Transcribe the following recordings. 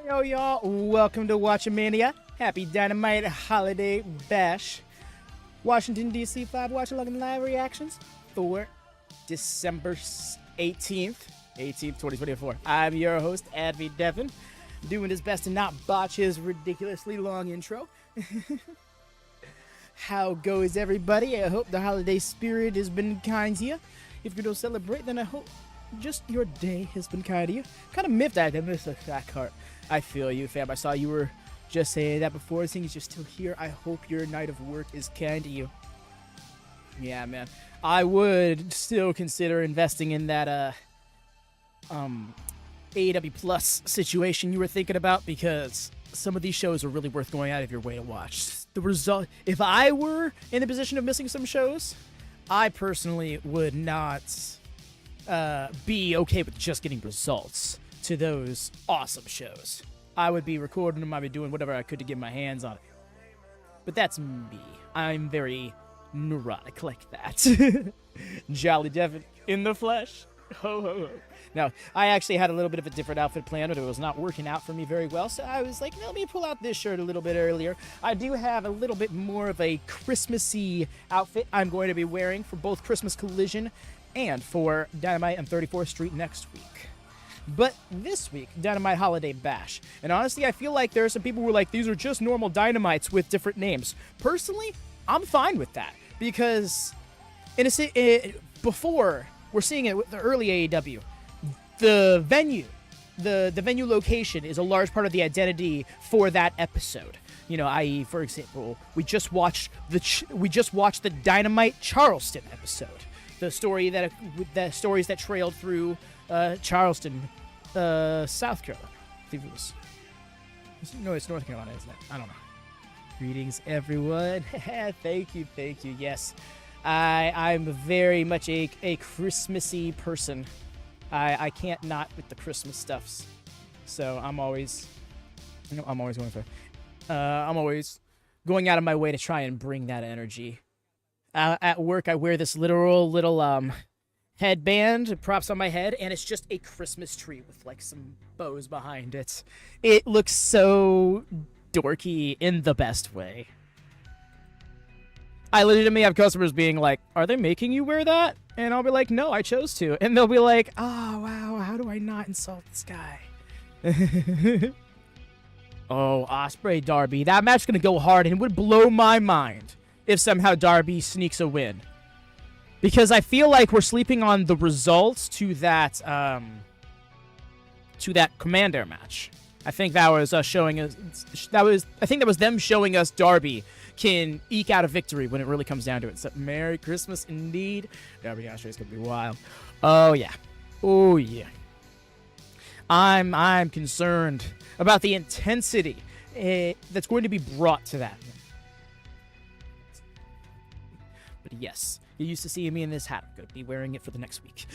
Yo, y'all, welcome to WatchaMania. Happy Dynamite Holiday Bash. Washington, D.C. 5 Watchalong live reactions for December 18th, 2024. I'm your host, Adby Devin, doing his best to not botch his ridiculously long intro. How goes everybody? I hope the holiday spirit has been kind to you. If you don't celebrate, then I hope just your day has been kind to you. Kind of miffed I missed that card. I feel you, fam. I saw you were just saying that before. Seeing as you're still here, I hope your night of work is kind to you. Yeah, man. I would still consider investing in that AEW Plus situation you were thinking about, because some of these shows are really worth going out of your way to watch. The result, if I were in the position of missing some shows, I personally would not be okay with just getting results to those awesome shows. I would be recording them. I'd be doing whatever I could to get my hands on it. But that's me. I'm very neurotic like that. Jolly Devin in the flesh. Ho, ho, ho. Now, I actually had a little bit of a different outfit planned, but it was not working out for me very well, so I was like, let me pull out this shirt a little bit earlier. I do have a little bit more of a Christmassy outfit I'm going to be wearing for both Christmas Collision and for Dynamite on 34th Street next week. But this week, Dynamite Holiday Bash. And honestly, I feel like there are some people who are like, these are just normal Dynamites with different names. Personally, I'm fine with that, because before, we're seeing it with the early AEW, the venue, the venue location is a large part of the identity for that episode. You know, i.e., for example, we just watched the Dynamite Charleston episode, the stories that trailed through Charleston, South Carolina. I think it was. No, it's North Carolina, isn't it? I don't know. Greetings, everyone. Thank you. Yes, I'm very much a Christmassy person. I can't not with the Christmas stuffs. So I'm always going out of my way to try and bring that energy. At work, I wear this literal little headband, props on my head, and it's just a Christmas tree with like some bows behind it. It looks so dorky in the best way. I legitimately have customers being like, are they making you wear that? And I'll be like, no, I chose to. And they'll be like, oh, wow, how do I not insult this guy? Oh, Ospreay Darby. That match is going to go hard, and it would blow my mind if somehow Darby sneaks a win. Because I feel like we're sleeping on the results to that Commander match. I think that was showing us. I think that was them showing us Darby can eke out a victory when it really comes down to it. So Merry Christmas indeed. Darby Ospreay is gonna be wild. Oh yeah. I'm concerned about the intensity that's going to be brought to that. But yes, you're used to seeing me in this hat. I'm going to be wearing it for the next week.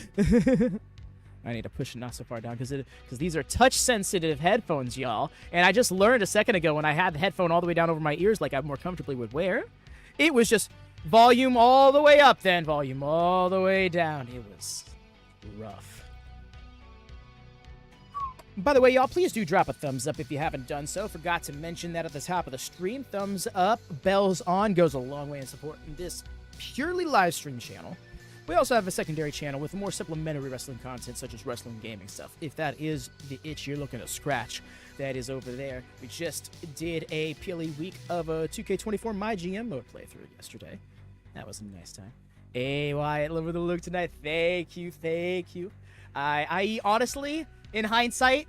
I need to push it not so far down because these are touch-sensitive headphones, y'all. And I just learned a second ago when I had the headphone all the way down over my ears like I more comfortably would wear. It was just volume all the way up, then volume all the way down. It was rough. By the way, y'all, please do drop a thumbs up if you haven't done so. Forgot to mention that at the top of the stream. Thumbs up, bells on, goes a long way in supporting this purely live stream channel. We also have a secondary channel with more supplementary wrestling content, such as wrestling gaming stuff. If that is the itch you're looking to scratch, that is over there. We just did a PLE week of a 2K24 My GM mode playthrough yesterday. That was a nice time. Hey, Wyatt, love the look tonight. Thank you. I honestly, in hindsight,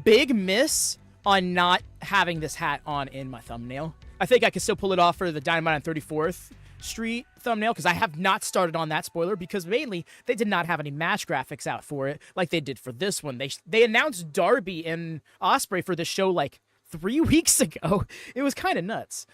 big miss on not having this hat on in my thumbnail. I think I can still pull it off for the Dynamite on 34th Street thumbnail, because I have not started on that spoiler, because mainly they did not have any match graphics out for it like they did for this one. They announced Darby and Ospreay for this show like 3 weeks ago. It was kind of nuts.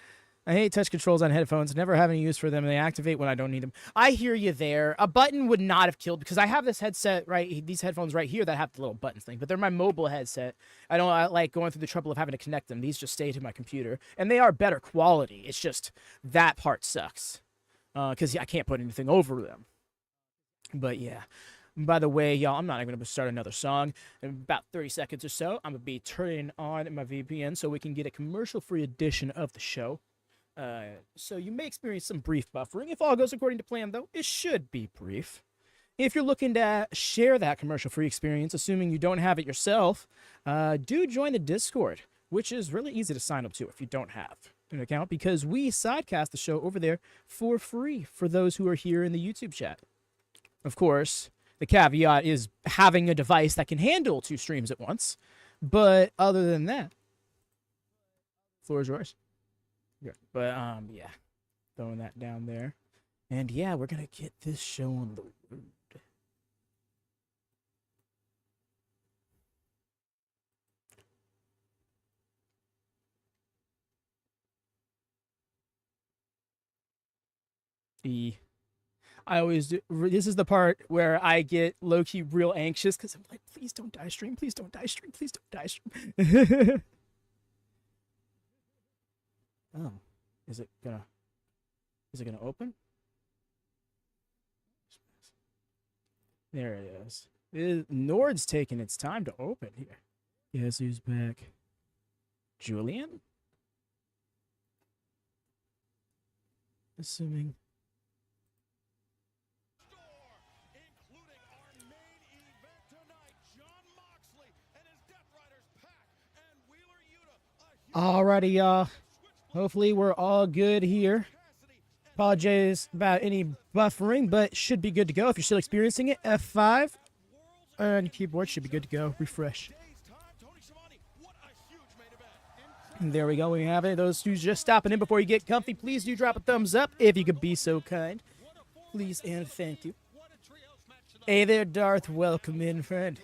I hate touch controls on headphones. Never have any use for them. They activate when I don't need them. I hear you there. A button would not have killed, because I have this headset these headphones right here that have the little buttons thing, but they're my mobile headset. I don't like going through the trouble of having to connect them. These just stay to my computer, and they are better quality. It's just that part sucks, because I can't put anything over them. But yeah, And by the way, y'all, I'm not even going to start another song. In about 30 seconds or so, I'm going to be turning on my VPN so we can get a commercial-free edition of the show. So you may experience some brief buffering. If all goes according to plan, though, it should be brief. If you're looking to share that commercial-free experience, assuming you don't have it yourself, do join the Discord, which is really easy to sign up to if you don't have an account, because we sidecast the show over there for free for those who are here in the YouTube chat. Of course, the caveat is having a device that can handle 2 streams at once. But other than that, floor is yours. Yeah. But, yeah, throwing that down there. And, yeah, we're going to get this show on the road. I always do. This is the part where I get low-key real anxious because I'm like, please don't die stream, please don't die stream, please don't die stream. Oh, is it gonna open? There it is. Nord's taking its time to open here. Guess who's back? Julian? Assuming. Alrighty, y'all. Hopefully we're all good here. Apologize about any buffering, but should be good to go. If you're still experiencing it, F5 on your keyboard should be good to go. Refresh. And there we go. We have it. Those who's just stopping in before you get comfy, please do drop a thumbs up if you could be so kind. Please and thank you. Hey there, Darth. Welcome in, friend.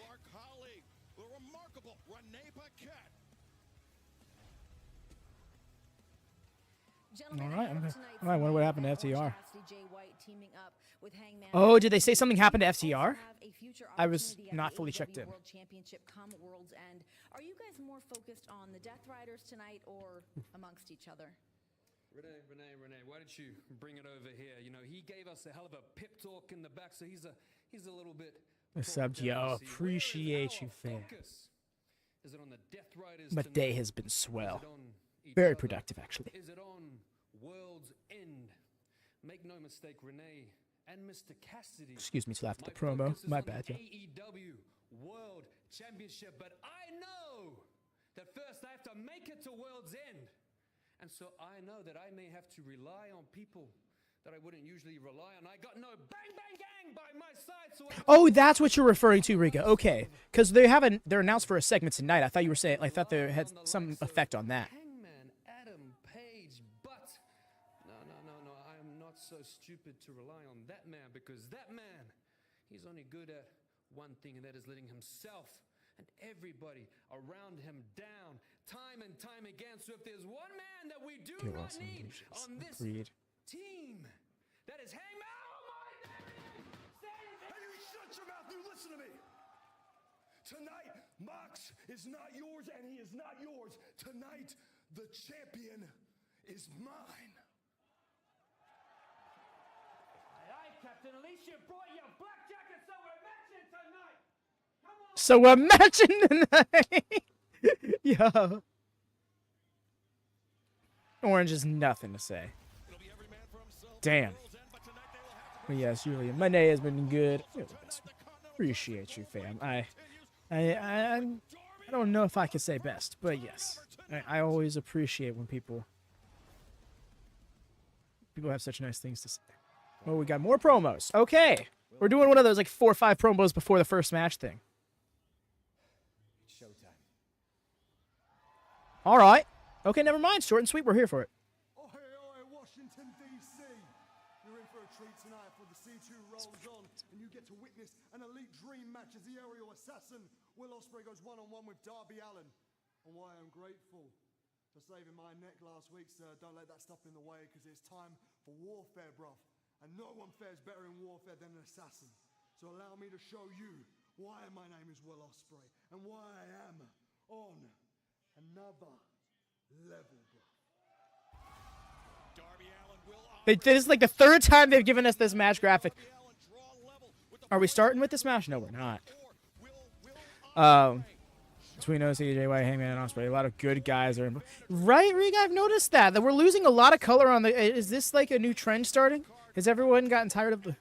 All right. I wonder what happened to FTR. Oh, did they say something happened to FTR? I was not fully checked in. Are you guys more focused on the Death Riders tonight or amongst each other? Renee, why don't you bring it over here? You know, he gave us a hell of a pep talk in the back, so he's a little bit. What's up, yo? Appreciate you, fam. My day has been swell. Very productive, actually. Is it on World's End? Make no mistake, Renee and Mr. Cassidy. Excuse me till after the promo. My bad, yeah. AEW World Championship, but I know that first I have to make it to World's End. And so I know that I may have to rely on people that I wouldn't usually rely on. I got no bang bang gang by my side. So oh, that's what you're referring to, Rika. Okay, because they're announced for a segment tonight. I thought you were saying, I thought they had some effect on that. Hangman, Adam Page, but no. I am not so stupid to rely on that man, because that man, he's only good at one thing, and that is letting himself and everybody around him down time and time again. So if there's one man that we do not need on this team, that is Hangman. Oh my God! Hey, you shut your mouth, you listen to me. Tonight, Mox is not yours and he is not yours. Tonight, the champion is mine. Hey, Captain, at least you brought your black jacket, so we're matching tonight. So we're matching tonight. Yo. Orange is nothing to say. Damn. But yes, Julian, my day has been good. Appreciate you, fam. I don't know if I can say best, but yes, I always appreciate when people have such nice things to say. Oh, we got more promos. Okay, we're doing one of those like 4 or 5 promos before the first match thing. All right. Okay, never mind. Short and sweet. We're here for it. Oi, Washington D.C. You're in for a treat tonight for the C2 rolls on, and you get to witness an elite dream match as the aerial assassin Will Ospreay goes one-on-one with Darby Allin. And why I'm grateful for saving my neck last week, sir. Don't let that stop in the way, because it's time for warfare, bruv. And no one fares better in warfare than an assassin. So allow me to show you why my name is Will Ospreay and why I am on another level, bro. This is like the 3rd time they've given us this match graphic. Are we starting with this match? No, we're not. Between us, AJ, Hangman, and Ospreay, a lot of good guys are. Right, Rig? I've noticed that we're losing a lot of color on the. Is this like a new trend starting? Has everyone gotten tired of the?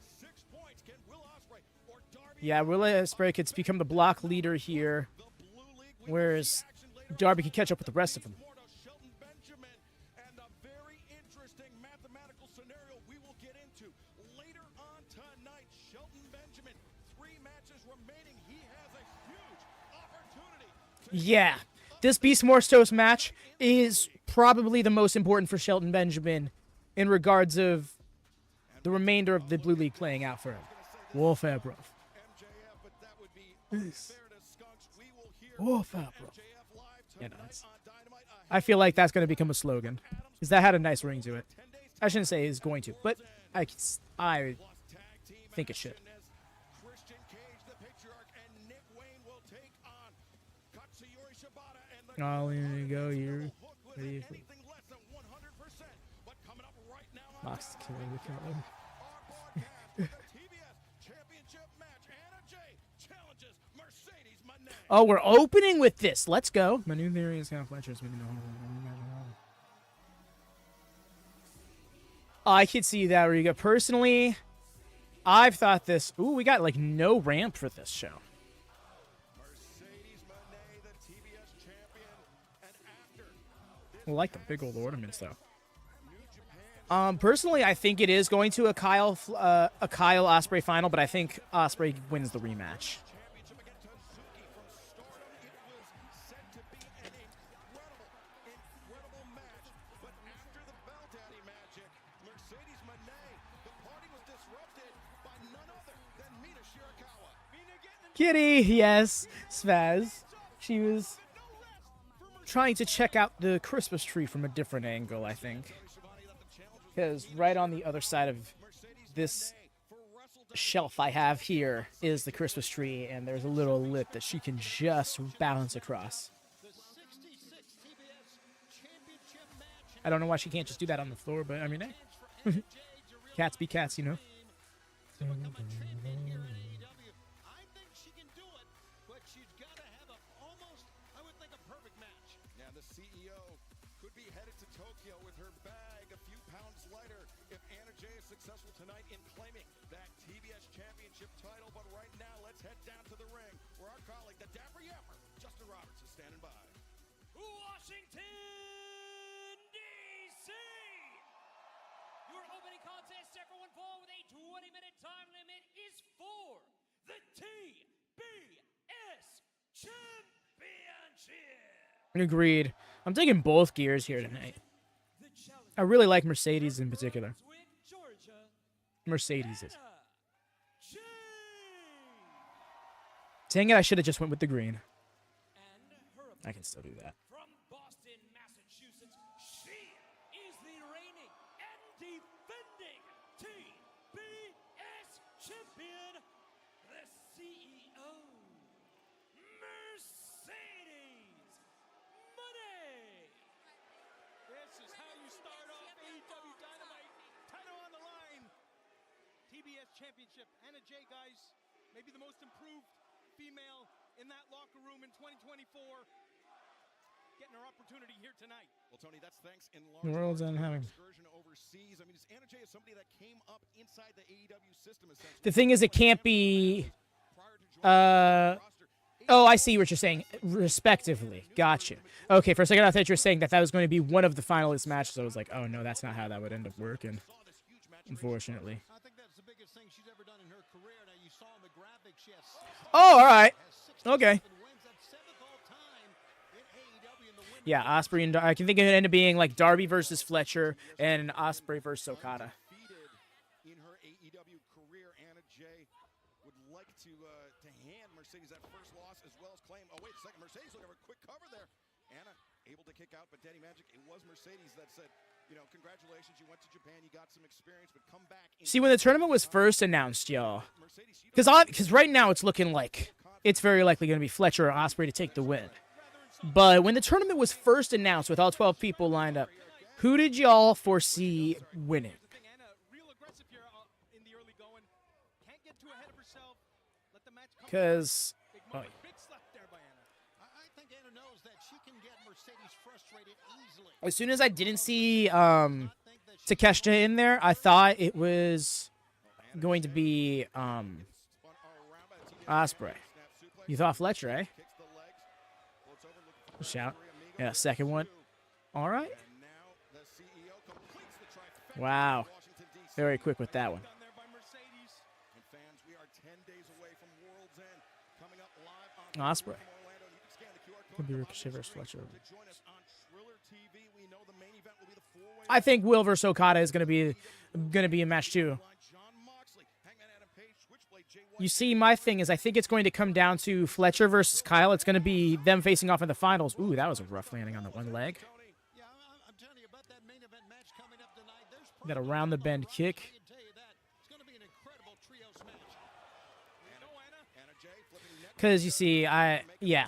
Yeah, Will Ospreay could become the block leader here, whereas Darby could catch up with the rest of them. Yeah, this Beast Mortos match is probably the most important for Shelton Benjamin in regards of the remainder of the Blue League playing out for him. Warfare, bro. Warfare, bro. Yeah, nice. I feel like that's going to become a slogan, because that had a nice ring to it. I shouldn't say it's going to, but I think it should. Allin, you go. You're ready for Mox killing the killer. Oh, we're opening with this. Let's go. My new theory is kind of Fletcher's. I could see that, Riga. Personally, I've thought this. Ooh, we got like no ramp for this show. I like the big old ornaments, though. Personally, I think it is going to a Kyle Ospreay final, but I think Ospreay wins the rematch. Kitty, yes, Svaz. She was trying to check out the Christmas tree from a different angle, I think. Because right on the other side of this shelf I have here is the Christmas tree, and there's a little lip that she can just balance across. I don't know why she can't just do that on the floor, but I mean, hey. Cats be cats, you know? Tonight in claiming that TBS Championship title, but right now let's head down to the ring where our colleague, the Dapper Yapper, Justin Roberts, is standing by. Washington, D.C. Your opening contest, everyone fall with a 20-minute time limit, is for the TBS Championship. Agreed. I'm taking both gears here tonight. I really like Mercedes in particular. Mercedes is. Dang it, I should have just went with the green. I can still do that. From Boston, Massachusetts, she is the reigning and defending TBS champion, the CEO, Mercedes Mone. This is how you start off AEW Dynamite. Title on the line. TBS Championship. Anna Jay, guys, maybe the most improved female in that locker room in 2024. Getting her opportunity here tonight. Well, Tony, that's thanks in large World's part to having excursion overseas. I mean, Anna Jay is somebody that came up inside the AEW system. The thing is, it can't be. Oh, I see what you're saying. Respectively. Gotcha. Okay, for a second I thought you were saying that was going to be one of the finalist matches. I was like, oh no, that's not how that would end up working. Unfortunately. I think that's the biggest thing she's ever done in her career. Now you saw in the graphic she has Oh, all right. Okay. Yeah, Ospreay and I can think it end up being like Darby versus Fletcher and Ospreay versus Okada. In her AEW career, Anna Jay would like to hand Mercedes that first loss as well as claim. Oh, wait a second. Mercedes looking for a quick cover there. Anna able to kick out, but Daddy Magic, it was Mercedes that said, you know, congratulations, you went to Japan, you got some experience, but come back. See, when the tournament was first announced, y'all, because right now it's looking like it's very likely going to be Fletcher or Ospreay to take the win. But when the tournament was first announced with all 12 people lined up, who did y'all foresee winning? Anna, real aggressive here in the early going. Can't get too ahead of yourself. Let the match come Because Big moment, big slap there by Anna. I think Anna knows that she can get Mercedes frustrated easily. as soon as I didn't see I think that she Takeshita in there, I thought it was going to be Ospreay. You thought Fletcher, eh? Shout. Yeah, second one. All right. Wow. Very quick with that one. Done there by Mercedes. And fans, we are 10 days away from World's End. Coming up live on Ospreay. Orlando. You can scan the QR code Could be above Ricochet the versus screen. Fletcher. To join us on Thriller TV, we know the main event will be the four-way I think Will versus Okada is gonna be a match too. John Moxley, Hangman Adam Page, Switchblade, Jay White. You see, my thing is I think it's going to come down to Fletcher versus Kyle. It's going to be them facing off in the finals. Ooh, that was a rough landing on the one leg. Yeah, I'm telling you about that main event match coming up tonight. There's Got a round the bend kick. I can tell you that. It's going to be an incredible trios match. Because you see, yeah.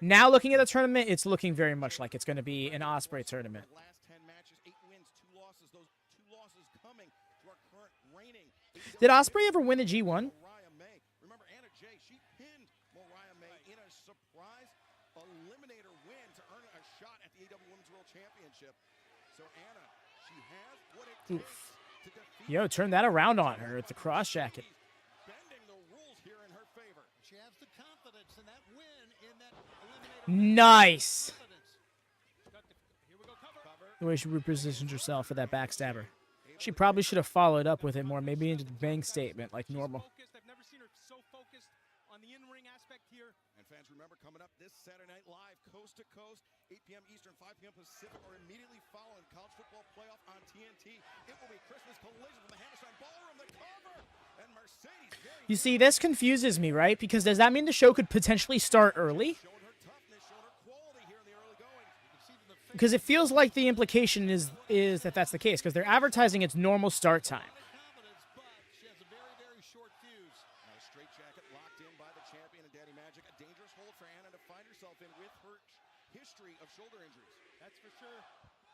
Now looking at the tournament, it's looking very much like it's going to be an Ospreay tournament. Last 10 matches, 8 wins, 2 losses. Those 2 losses coming to our current reigning. Did Ospreay ever win the G1? Mariah May. Remember Anna Jay, she pinned Mariah May in a surprise eliminator win to earn a shot at the AEW Women's World Championship. So Anna, she has what it takes to defeat. Yo, turn that around on her at the cross jacket. Bending the rules here in her favor. She has the confidence in that win in that eliminator. Nice. Confidence. Here we go, cover. The way she repositioned herself for that backstabber. She probably should have followed up with it more, maybe into the bang statement like normal. Focused. I've never seen her so focused on the in-ring aspect here. And fans, remember, coming up this Saturday night live, coast to coast, 8 p.m. Eastern, 5 p.m. Pacific, or immediately following college football playoff on TNT. It will be Christmas Collision from the Hammerstein Ballroom, the cover, and Mercedes. You see, this confuses me, right? Because does that mean the show could potentially start early? Showed her toughness, showed her quality here in the early going. You can see from the Because it feels like the implication is that that's the case. Because they're advertising its normal start time. Confidence, but she has a very, very short fuse. Now, a straight jacket locked in by the champion and Daddy Magic. A dangerous hold for Anna to find herself in with her history of shoulder injuries. That's for sure.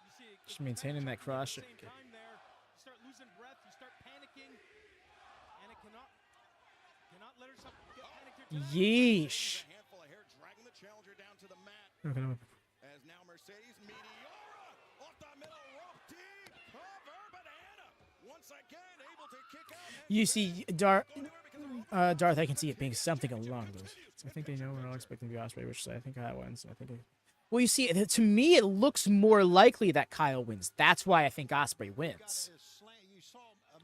You see, it She's maintaining that cross at the same jacket. time there, you start losing breath, you start panicking, and it cannot let herself get panicked here tonight. Yeesh. A handful of hair dragging the challenger down to the mat. Okay. As now Mercedes Meteora off the middle rope, deep cover, but Anna once again able to kick out. You see, Darth, I can see it being something along those. I think they know we're all expecting to be Ospreay, which I think I wins. I think. Well, you see, to me, it looks more likely that Kyle wins. That's why I think Ospreay wins.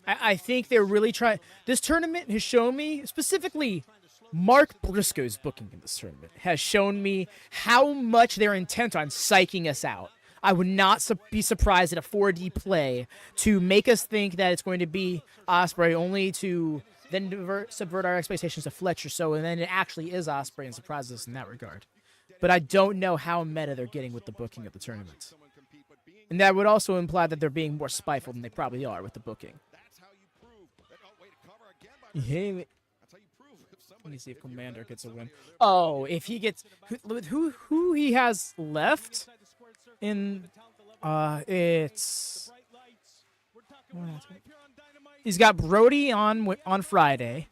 I think they're really trying. This tournament has shown me, specifically, Mark Briscoe's booking in this tournament has shown me how much they're intent on psyching us out. I would not be surprised at a 4D play to make us think that it's going to be Ospreay, only to then subvert our expectations to Fletcher. So, and then it actually is Ospreay and surprises us in that regard. But I don't know how meta they're getting with the booking of the tournament. And that would also imply that they're being more spiteful than they probably are with the booking. That's how you prove that. Oh, wait, cover again by Yeah. That's how you prove if Let somebody. me see if Commander gets a win. Oh, if he gets who he has left in it's he's got Brody on Friday,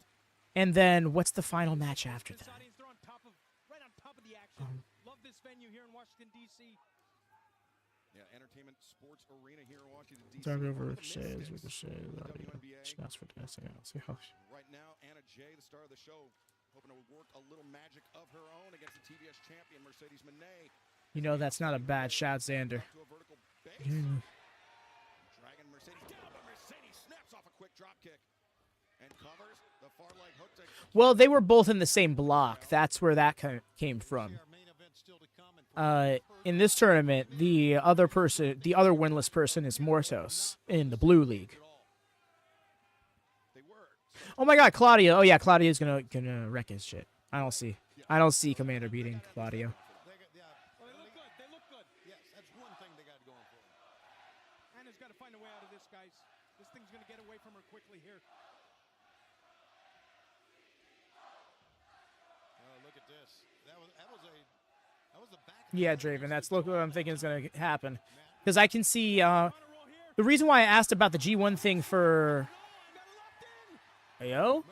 and then what's the final match after that? Right on top of the action. Love this venue here in Washington, D.C. Yeah, entertainment sports arena here in Washington D.C. Darby over One of the Ricochet, mystics Ricochet, of the Darby. WNBA. That's for dancing. See how Right now, Anna Jay, the star of the show, hoping to work a little magic of her own against the TBS champion Mercedes Mone. you know that's not a bad shot, Xander. To a vertical base. Dragging Mercedes down, but Mercedes snaps off a quick drop kick and covers the far leg hook to Well, they were both in the same block. That's where that came from. Our main event still to come. And In this tournament, the other winless person is Mortos in the blue league. they were. Oh my God, Claudio! Oh yeah, Claudio's gonna wreck his shit. I don't see Commander beating Claudio. Well, they look good. They look good. yes, that's one thing they got going for them. Anna's got to find a way out of this, guys. This thing's going to get away from her quickly here. Oh, look at this. That was the back. Yeah, Draven, that's what I'm thinking is gonna happen. Because I can see the reason why I asked about the G1 thing for Ayo.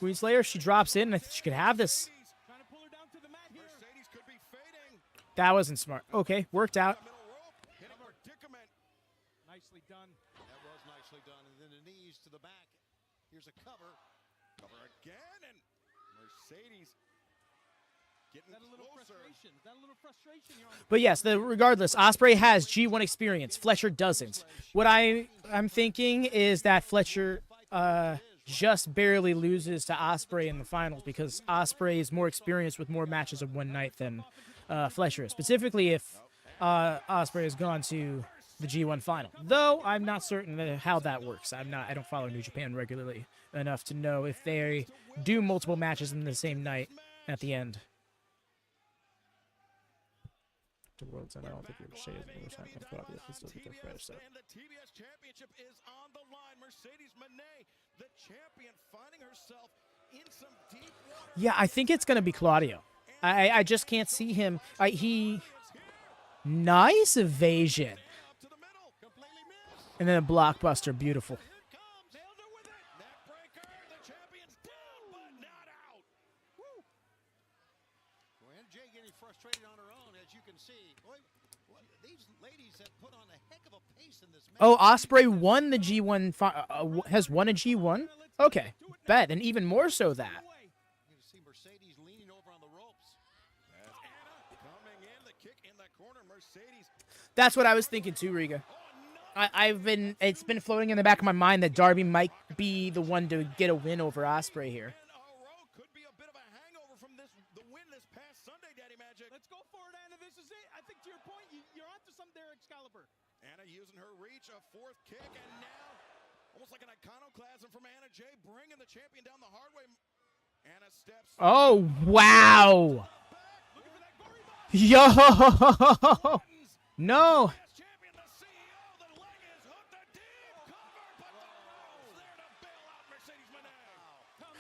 Queen Slayer, she drops in. I think she could have this. Trying to pull her down to the mat here. Mercedes could be fading. That wasn't smart. Okay, worked out. Middle rope, hitting predicament. Nicely done. That was nicely done. And then the knees to the back. Here's a cover. Cover again, and Mercedes getting Is that a little closer. frustration? Is that a little frustration here on the But yes, regardless, Ospreay has G1 experience. Fletcher doesn't. What I'm thinking is that Fletcher just barely loses to Ospreay in the finals because Ospreay is more experienced with more matches of one night than Fletcher is. Specifically, if Ospreay has gone to the G1 final. Though I'm not certain how that works. I don't follow New Japan regularly enough to know if they do multiple matches in the same night at the end. The world's end. I don't think we Ricochet is the most happening probably if it's still get their fresh, so. And the TBS championship is on the line. Mercedes Mone, the champion, finding herself in some deep water. Yeah, I think it's gonna be Claudio. I just can't see him. Nice evasion. Up to the middle, completely missed. And then a blockbuster, beautiful. Here it comes. Nailed her with it. Neckbreaker. The champion's down, but not out. Woo. Well, NJ getting frustrated on her own, as you can see. Boy, these ladies have put on a heck of a pace in this match. Oh, Ospreay won the G1. Has won a G1. Okay, bet, and even more so that. You can see Mercedes leaning over on the ropes. That's Anna coming in. The kick in the corner. Mercedes. That's what I was thinking too, Riga. It's been floating in the back of my mind that Darby might be the one to get a win over Ospreay here. Could be a bit of a hangover from the win this past Sunday, Daddy Magic. Let's go for it, Anna. This is it. I think to your point, you're onto something there, Excalibur. Anna using her reach, a fourth kick, and now almost like an iconoclasm from Anna Jay, bringing the champion down the hard way. Anna steps. Oh, wow. Yo. No. Champion, the CEO, the leg is hooked, a deep cover, but the ropes there to bail out Mercedes Mone.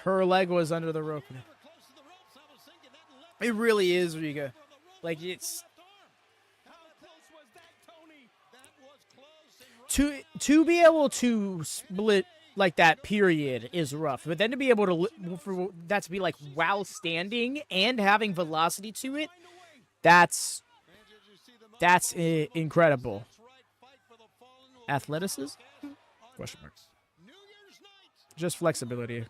Her leg was under the rope. Close to the ropes, I was thinking that left It really is, Riga. Like, it's... How close was that, Tony? that was close and To be able to split like that period is rough, but then to be able to for that to be like while standing and having velocity to it, that's incredible. Athleticism? Question mark. New Year's night. Just flexibility.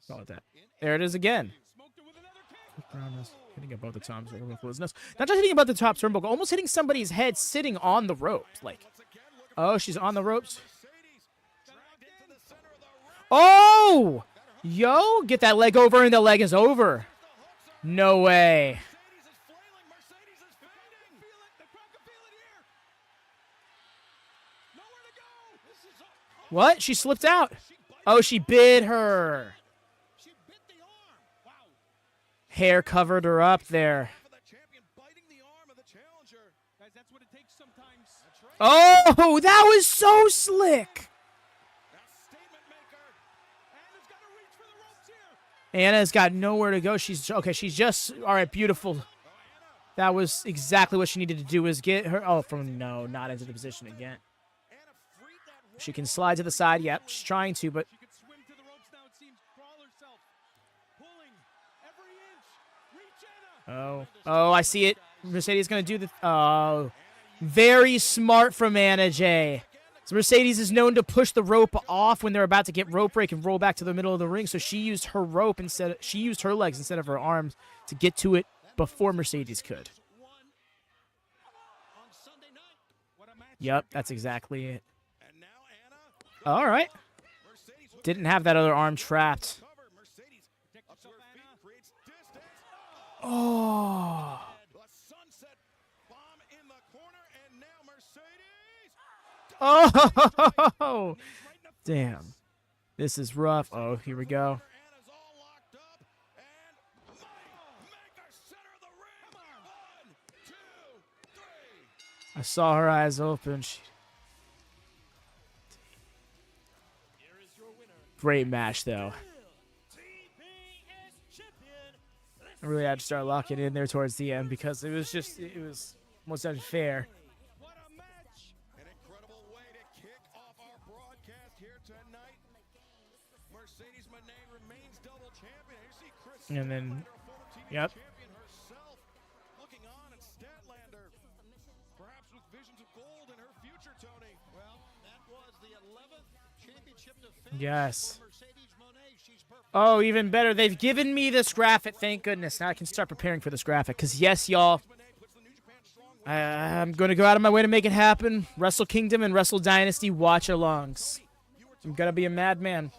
Call it that. There it is again. Smoked it with another kick. Brown is hitting above the top turnbuckle. Not just hitting above the top turnbuckle, almost hitting somebody's head sitting on the ropes. Like, oh, she's on the ropes. Oh! Yo, get that leg over and the leg is over. No way. Mercedes is flailing. Mercedes is fading. Feel it. The crowd can feel it here. Nowhere to go. This is What? She slipped out. Oh, she bit her. She bit the arm. Wow. Hair covered her up there. For the champion biting the arm of the challenger. guys, that's what it takes sometimes. That's right. Oh, that was so slick. A statement maker. Anna's got to reach for the ropes here. Anna's got nowhere to go. She's okay. She's just all right. Beautiful. That was exactly what she needed to do. Is get her. Oh, from no, not into the position again. Anna freed that She can slide to the side. Yep, she's trying to, but She could swim to the ropes now, it seems. Crawl herself. Pulling every inch. Reach Anna. oh, I see it. Mercedes gonna do the. Oh, very smart from Anna Jay. So Mercedes is known to push the rope off when they're about to get rope break and roll back to the middle of the ring. So she used her rope instead. She used her legs instead of her arms to get to it before Mercedes could. on Sunday night. What a match. Yep, that's exactly it. And now Anna. All right. Mercedes hooks Didn't have that other arm trapped. cover. Mercedes up to her feet, creates distance. Oh. A sunset bomb in the corner, and now Mercedes. Oh. Damn. This is rough. Oh, here we go. Anna's all locked up, and make her center of the ring. 1, 2, 3. I saw her eyes open. Great match, though. I really had to start locking in there towards the end because it was almost unfair. What a match! An incredible way to kick off our broadcast here tonight. Mercedes Mone remains double champion. You see Chris And then, former TV yep. champion herself, looking on at Statlander, perhaps with visions of gold in her future, Tony. Well, that was the 11th championship defense Yes. for Mercedes Mone. She's perfect. Oh, even better. They've given me this graphic. Thank goodness. Now I can start preparing for this graphic. Because, yes, y'all, I'm going to go out of my way to make it happen. Wrestle Kingdom and Wrestle Dynasty watch-alongs. I'm going to be a madman.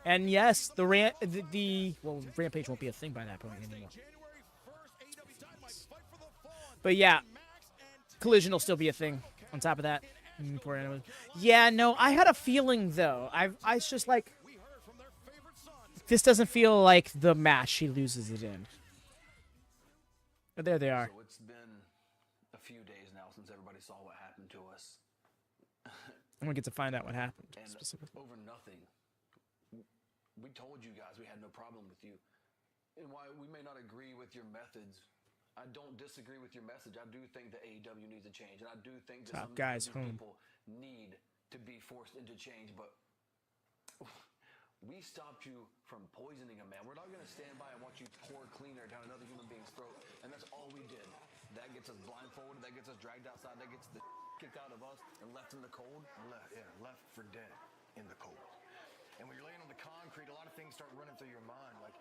And, yes, the Rampage won't be a thing by that point anymore. But, yeah, Collision will still be a thing on top of that. Yeah, no, I had a feeling, though. I was just like, this doesn't feel like the match she loses it in. But there they are. So it's been a few days now since everybody saw what happened to us. I'm going to get to find out what happened. And Specifically. over nothing. We told you guys we had no problem with you. And while we may not agree with your methods, I don't disagree with your message. I do think that AEW needs a change. And I do think that Top some guys of home. these people need to be forced into change. But we stopped you from poisoning a man. We're not going to stand by and watch you pour cleaner down another human being's throat. And that's all we did. That gets us blindfolded. That gets us dragged outside. That gets the kicked out of us and left in the cold. Left for dead in the cold. And when you're laying on the concrete, a lot of things start running through your mind. Like,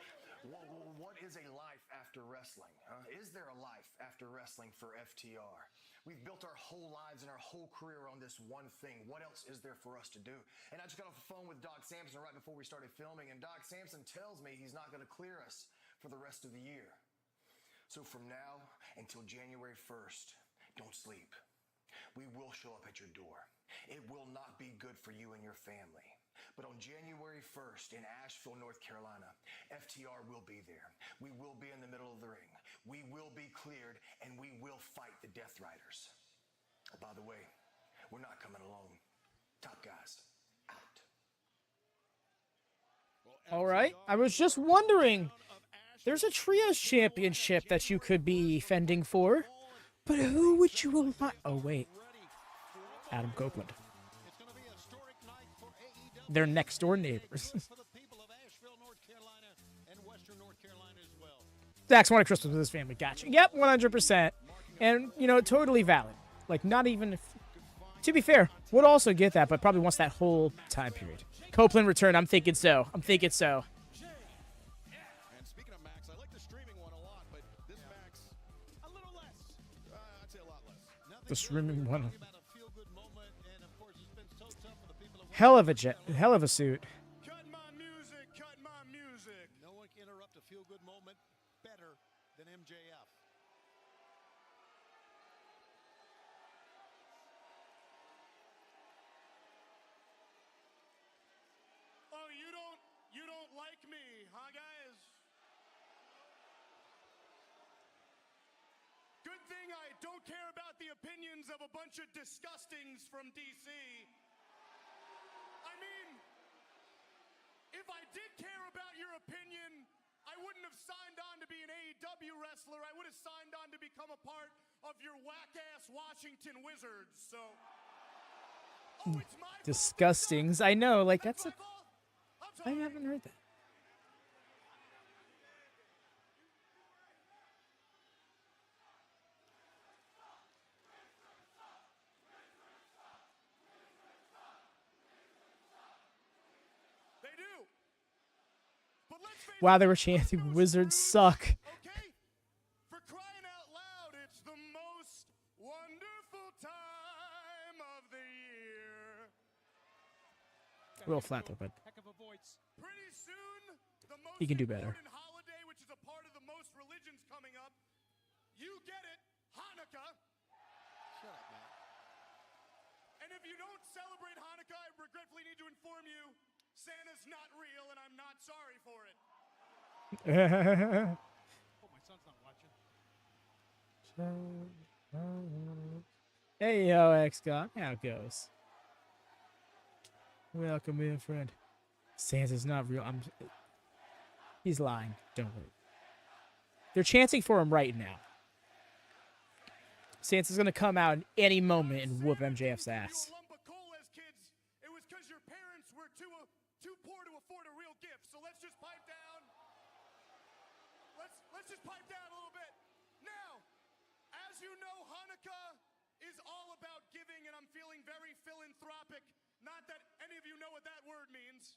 what is a life after wrestling? Is there a life after wrestling for FTR? We've built our whole lives and our whole career on this one thing. What else is there for us to do? And I just got off the phone with Doc Sampson right before we started filming, and Doc Sampson tells me he's not going to clear us for the rest of the year. So from now until January 1st, don't sleep. We will show up at your door. It will not be good for you and your family. But on January 1st in Asheville, North Carolina, FTR will be there. We will be in the middle of the ring. We will be cleared, and we will fight the Death Riders. By the way, we're not coming alone. Top guys, out. All right. I was just wondering. There's a Trios Championship that you could be fending for. But who would you want? Oh, wait. Adam Copeland. They're next door neighbors. Dax wanted Christmas with his family. Gotcha. Yep, 100%. And, you know, totally valid. Like, not even... To be fair, would also get that, but probably wants that whole time period. Copeland return. I'm thinking so. I'm thinking so. And speaking of Max, I like the streaming one a lot, but this Max, a little less. I'd say a lot less. The streaming one. About a feel-good moment, and of course, it's been so tough for the people of Hell of a suit. Cut my music, cut my music. No one can interrupt a feel-good moment better than MJF. Oh, you don't like me, huh, guys? Good thing I don't care about the opinions of a bunch of disgustings from DC. I mean, if I did care about your opinion, I wouldn't have signed on to be an AEW wrestler. I would have signed on to become a part of your whack-ass Washington Wizards, so... Oh, it's my fault. Disgustings. I know, like, that's a... my fault. I'm I sorry. haven't heard that. They do. But let's face Wow, it, they were chanting, "Wizards suck." Okay? For crying out loud, it's the most wonderful time of the year. A little flat though, but Heck of a voice. Pretty soon, the most He can do better. important holiday, which is a part of the most religions coming up. You get it, Hanukkah. Shut up, man. And if you don't celebrate Hanukkah, I regretfully need to inform you, Santa's not real, and I'm not sorry for it. Hope my son's not watching. Hey, yo, X-God. How it goes. Welcome in, friend. Santa's not real. He's lying. Don't worry. They're chanting for him right now. Santa's gonna come out in any moment and whoop MJF's ass. You a lump of coal as kids. It was because your parents were too too poor to afford a real gift. So let's just pipe down. Let's just pipe down a little bit. Now, as you know, Hanukkah is all about giving, and I'm feeling very philanthropic. Not that any of you know what that word means.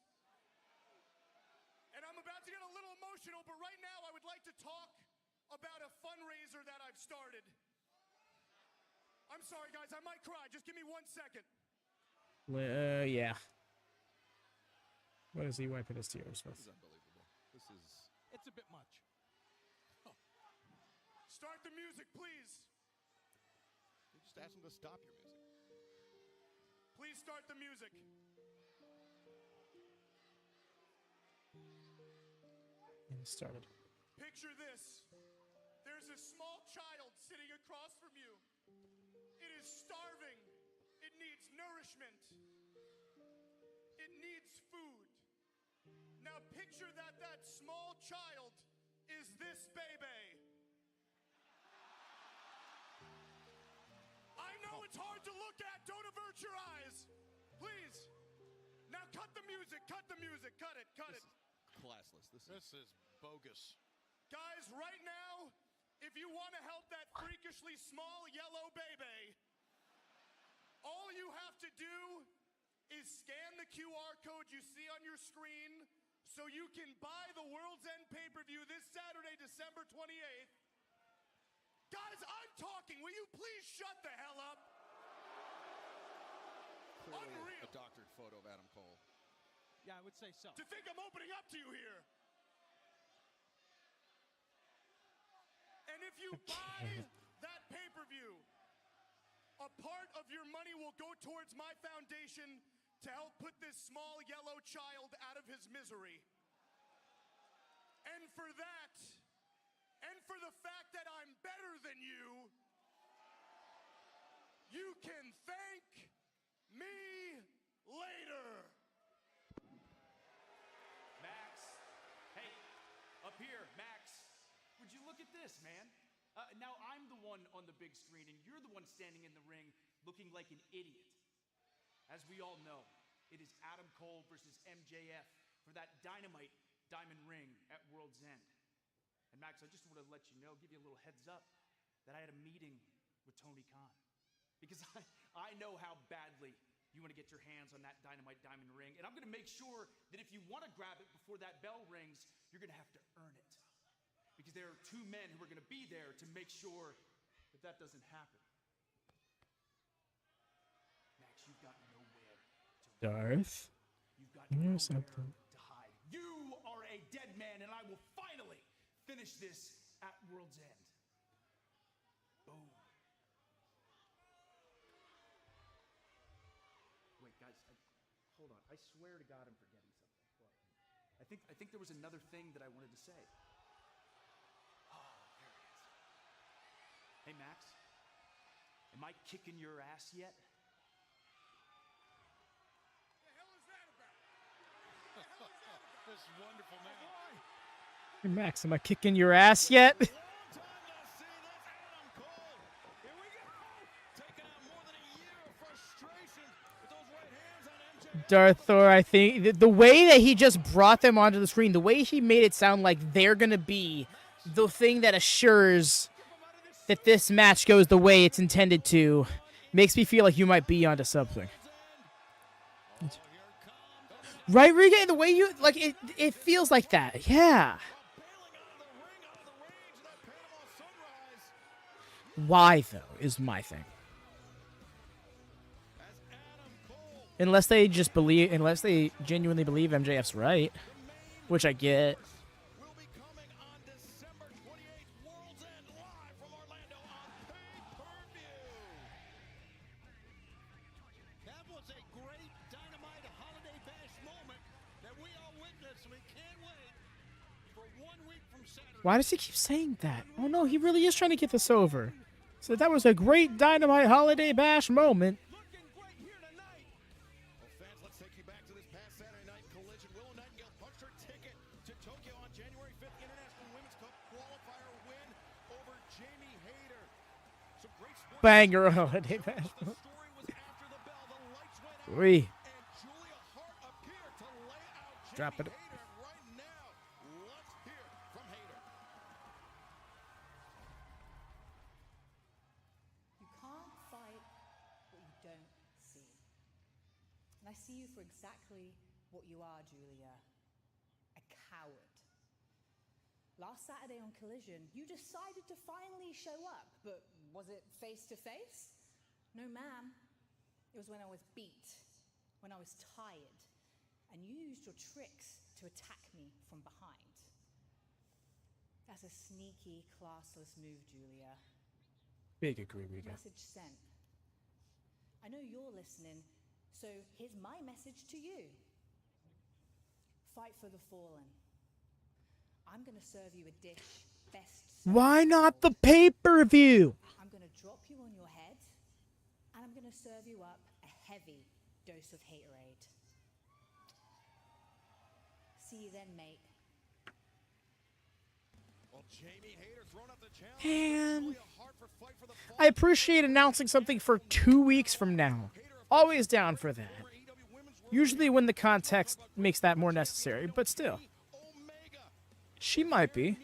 And I'm about to get a little emotional, but right now I would like to talk about a fundraiser that I've started. I'm sorry, guys, I might cry. Just give me 1 second. Yeah. What is he wiping his tears with? This is unbelievable. It's a bit much. Oh. Start the music, please. You just asked him to stop your music. Please start the music. And it started. Picture this. There's a small child sitting across from you. It is starving. It needs nourishment. It needs food. Now picture that small child is this baby. I know it's hard to look at. Don't avert your eyes. Please. Now cut the music. Cut the music. Cut it. Cut it. Classless. This is bogus. Guys, right now, if you want to help that freakishly small yellow baby, all you have to do is scan the QR code you see on your screen so you can buy the World's End pay-per-view this Saturday, December 28th. Guys, I'm talking. Will you please shut the hell up? Clearly Unreal. a doctored photo of Adam Cole. Yeah, I would say so. To think I'm opening up to you here. And if you buy that pay-per-view, a part of your money will go towards my foundation to help put this small yellow child out of his misery. And for that, and for the fact that I'm better than you, you can thank me later. Max. Hey, up here, Max. Would you look at this, man? Now I'm the one on the big screen, and you're the one standing in the ring looking like an idiot. As we all know, it is Adam Cole versus MJF for that Dynamite Diamond Ring at World's End. And Max, I just want to let you know, give you a little heads up, that I had a meeting with Tony Khan. Because I know how badly you want to get your hands on that Dynamite Diamond Ring. And I'm going to make sure that if you want to grab it before that bell rings, you're going to have to earn it. Because there are two men who are going to be there to make sure that that doesn't happen. Max, you've got nowhere to Darth. You've got Or nowhere something. to hide. You are a dead man, and I will finally finish this at World's End. Boom. Wait, guys, hold on. I swear to God I'm forgetting something. What? I think there was another thing that I wanted to say. Oh, there it is. Hey, Max, am I kicking your ass yet? This is wonderful, man. Hey, Max, am I kicking your ass yet? Darth Thor, I think the way that he just brought them onto the screen, the way he made it sound like they're gonna be the thing that assures that this match goes the way it's intended to, makes me feel like you might be onto something. Right, Riga? The way you like it feels like that. Yeah. Why though is my thing. Unless they genuinely believe MJF's right, which I get. That was a great Dynamite Holiday Bash moment that we all witnessed. We can't wait for 1 week from Saturday. Why does he keep saying that? Oh no, he really is trying to get this over. So that was a great Dynamite Holiday Bash moment. Banger Holiday Bash moment. Drop it. Right now. Let's hear from Hater. You can't fight what you don't see. And I see you for exactly what you are, Julia. A coward. Last Saturday on Collision, you decided to finally show up, but was it face to face? No, ma'am. It was when I was beat, when I was tired, and you used your tricks to attack me from behind. That's a sneaky, classless move, Julia. Big agree, Riga. Message sent. I know you're listening, so here's my message to you. Fight for the fallen. I'm gonna serve you a dish best served. Why not the pay-per-view? I'm gonna drop you on your head, and I'm gonna serve you up a heavy dose of haterade. See you then, mate. Well, Jamie Hayter throwing up the challenge. And I appreciate announcing something for 2 weeks from now. Always down for that. Usually when the context makes that more necessary, but still. She might be.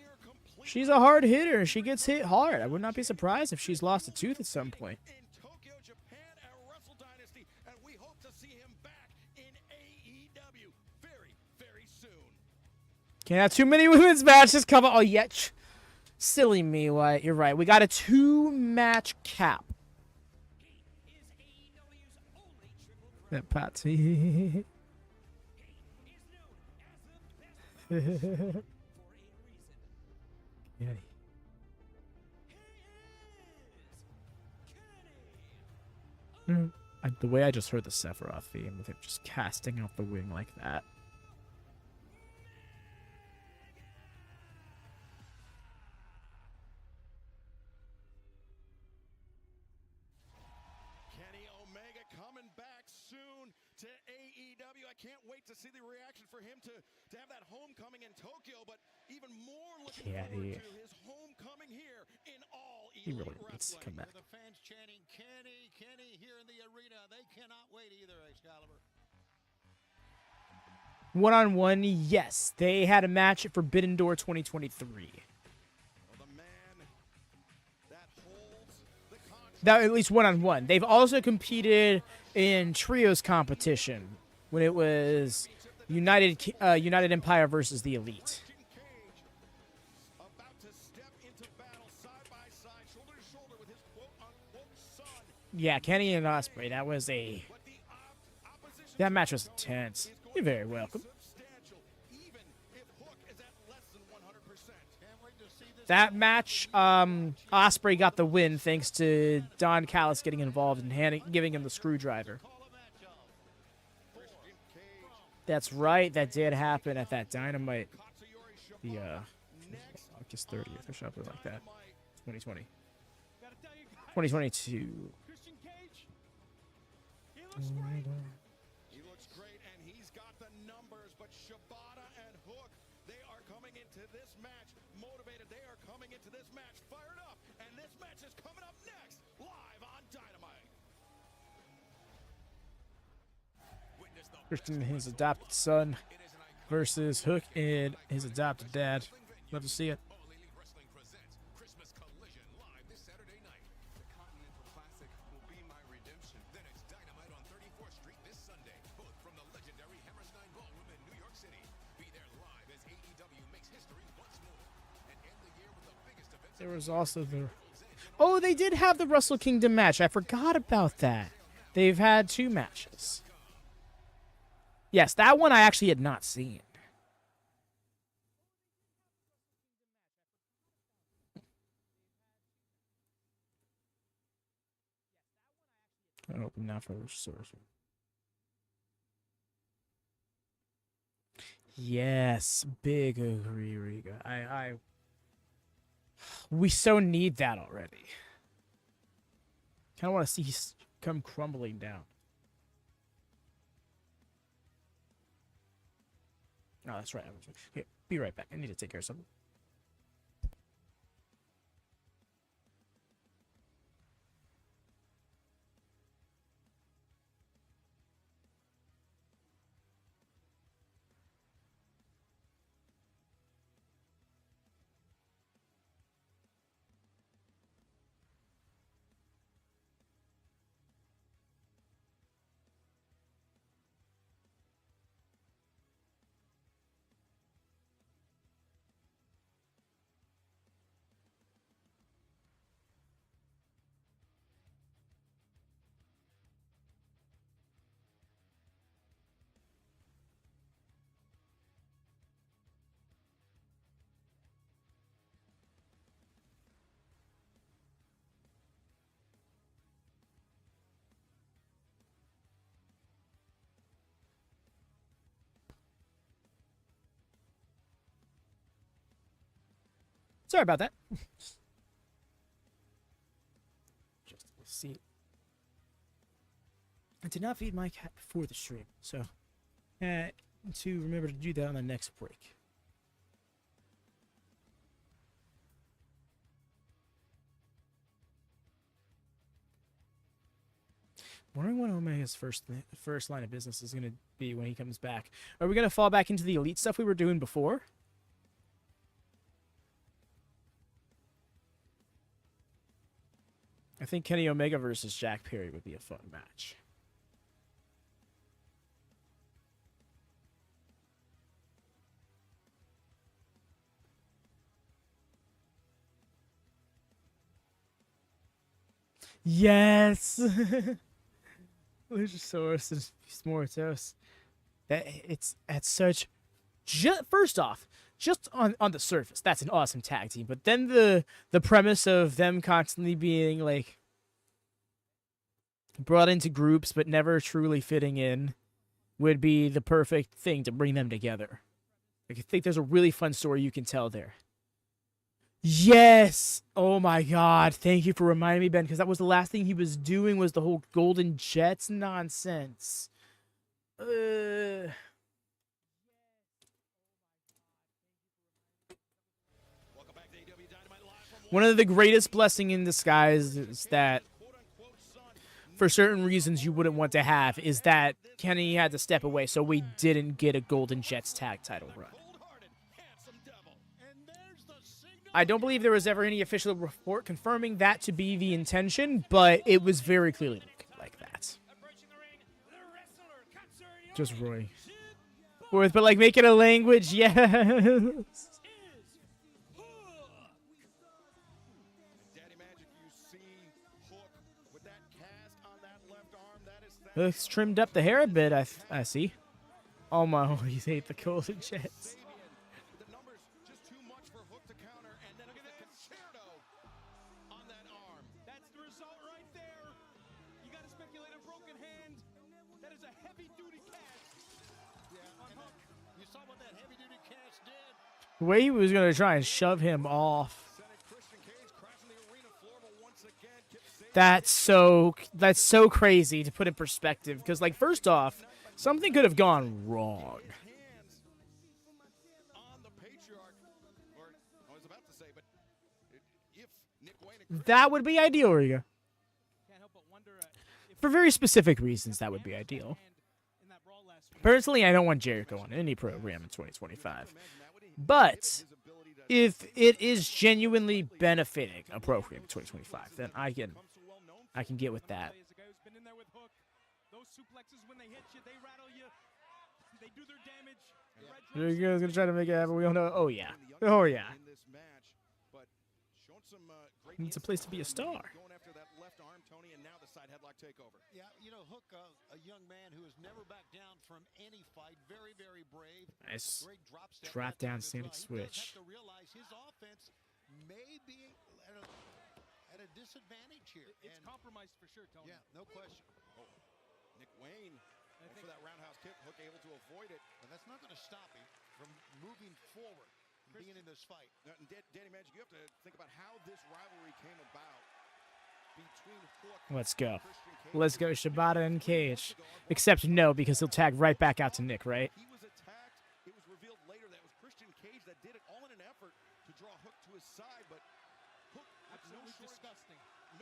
She's a hard hitter. She gets hit hard. I would not be surprised if she's lost a tooth at some point. In Tokyo, Japan at Wrestle Dynasty, and we hope to see him back in AEW very, very soon. Can't have too many women's matches come on. Oh, yeah. Silly me, Wyatt. You're right. We got a 2-match cap. That Patsy. Yeah. The way I just heard the Sephiroth theme with him just casting off the wing like that. Kenny Omega coming back soon to AEW. I can't wait to see the reaction for him to have that homecoming in Tokyo, but even more looking forward to his homecoming here in all He really needs to come back. The fans chanting Kenny, Kenny here in the arena. They cannot wait either, Excalibur. One-on-one, yes. They had a match at Forbidden Door 2023. Well, the man that holds the contract. That at least one-on-one. They've also competed in trios competition when it was United Empire versus the Elite. About to step into battle side by side, shoulder to shoulder with his quote-unquote son. Yeah, Kenny and Ospreay. That match was intense. You're very welcome. Even if Hook is at less than 100%. Can't wait to see this. That match, Ospreay got the win thanks to Don Callis getting involved and giving him the screwdriver. That's right. That did happen at that Dynamite. The August 30th or something like that. 2020. 2022. Christian Cage, he looks great. He looks great, and he's got the numbers, but Shibata and Hook, they are coming into this match motivated. They are coming into this match fired up, and this match is coming up next, live on Dynamite. Christian and his adopted son versus Hook and his adopted dad. Love to see it. Wrestling presents Christmas Collision live this Saturday night. The Continental Classic will be my redemption. Then it's Dynamite on 34th Street this Sunday, both from the legendary Hammerstein Ballroom in New York City. Be there live as AEW makes history once more and end the year with the biggest events. There was also the... Oh, they did have the Wrestle Kingdom match. I forgot about that. They've had 2 matches. Yes, that one I actually had not seen. I'll open now for source. Yes, big agree, Riga. We so need that already. Kind of want to see come crumbling down. Oh, that's right. Okay, be right back. I need to take care of something. Sorry about that. Just see. I did not feed my cat before the stream, so to remember to do that on the next break. Wondering what Omega's first line of business is going to be when he comes back. Are we going to fall back into the elite stuff we were doing before? I think Kenny Omega versus Jack Perry would be a fun match. Yes! Luchasaurus and Mortos. It's at such... First off, just on the surface, that's an awesome tag team. But then the premise of them constantly being, like, brought into groups but never truly fitting in would be the perfect thing to bring them together. Like, I think there's a really fun story you can tell there. Yes! Oh my god, thank you for reminding me, Ben, because that was the last thing he was doing was the whole Golden Jets nonsense. One of the greatest blessings in disguise is that, for certain reasons you wouldn't want to have, is that Kenny had to step away so we didn't get a Golden Jets tag title run. I don't believe there was ever any official report confirming that to be the intention, but it was very clearly looking like that. Just Roy. But like, make it a language, yes. Looks trimmed up the hair a bit, I see. Oh my, you hate the Golden Jets. The way he was going to try and shove him off. That's so crazy to put in perspective. Because, like, first off, something could have gone wrong. That would be ideal, Riga. For very specific reasons, that would be ideal. Personally, I don't want Jericho on any program in 2025. But if it is genuinely benefiting a program in 2025, then I can get with that. You guys gonna try to make it happen? We don't know. Oh yeah. Oh yeah. It's a place to be a star. Yeah, you know, Hook, a young man who has never backed down from any fight, very, very brave. Nice Great drop down standing switch. He does have to realize his offense may be at a disadvantage here. It's compromised for sure, Tony. Yeah, no question. Oh, Nick Wayne, for that roundhouse kick, Hook able to avoid it. But that's not going to stop him from moving forward, being in this fight. Danny Magic, you have to think about how this rivalry came about. Let's go. Let's go, Shibata and Cage. Except no, because he'll tag right back out to Nick, right? He was attacked. It was revealed later that it was Christian Cage that did it, all in an effort to draw Hook to his side, but Hook with no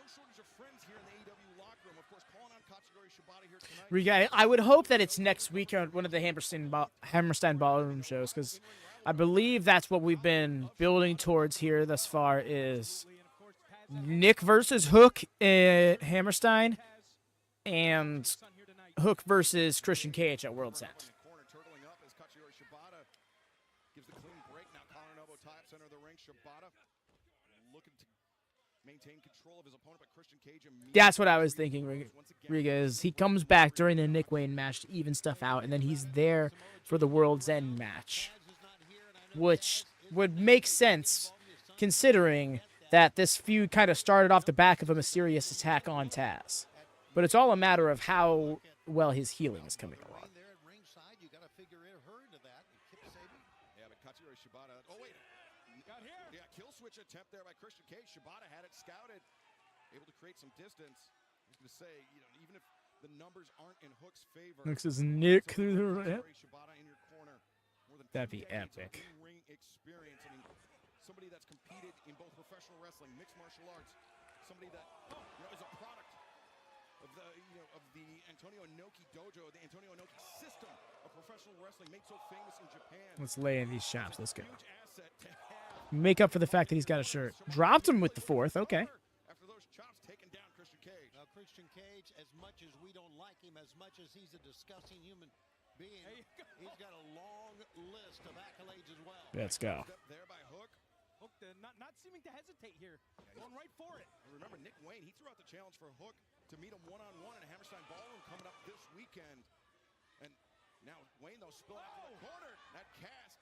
shortage of friends here in the AEW locker room. Of course, calling on Katsugori Shibata here tonight. Riga, I would hope that it's next week on one of the Hammerstein Ballroom shows, because I believe that's what we've been building towards here thus far is Nick versus Hook at Hammerstein, and Hook versus Christian Cage at World's End. That's what I was thinking, Riga, is he comes back during the Nick Wayne match to even stuff out, and then he's there for the World's End match, which would make sense considering that this feud kind of started off the back of a mysterious attack on Taz. But it's all a matter of how well his healing is coming along. Got here. Yeah, kill switch attempt there by Christian Cage. Shibata had it scouted, able to create some distance. I was going to say, you know, even if the numbers aren't in Hook's favor, Looks as Nick through the ramp. Shibata in your corner. More than That'd 2 be decades of epic. in-ring experience. I mean, somebody that's competed in both professional wrestling, mixed martial arts, somebody that you know is a product of the Antonio Inoki dojo, the Antonio Inoki system of professional wrestling, made so famous in Japan. Let's lay in these chops. Let's go. Huge asset to have. Make up for the fact that he's got a shirt. Dropped him with the 4th. Okay. After those chops, taking down Christian Cage. Now, Christian Cage, as much as we don't like him, as much as he's a disgusting human being, he's got a long list of accolades as well. Let's go. Step there by Hook. Hook not seeming to hesitate here. Going right for it. And remember, Nick Wayne, he threw out the challenge for Hook to meet him one-on-one in a Hammerstein Ballroom coming up this weekend. And now Wayne, though, spilled out to the corner. That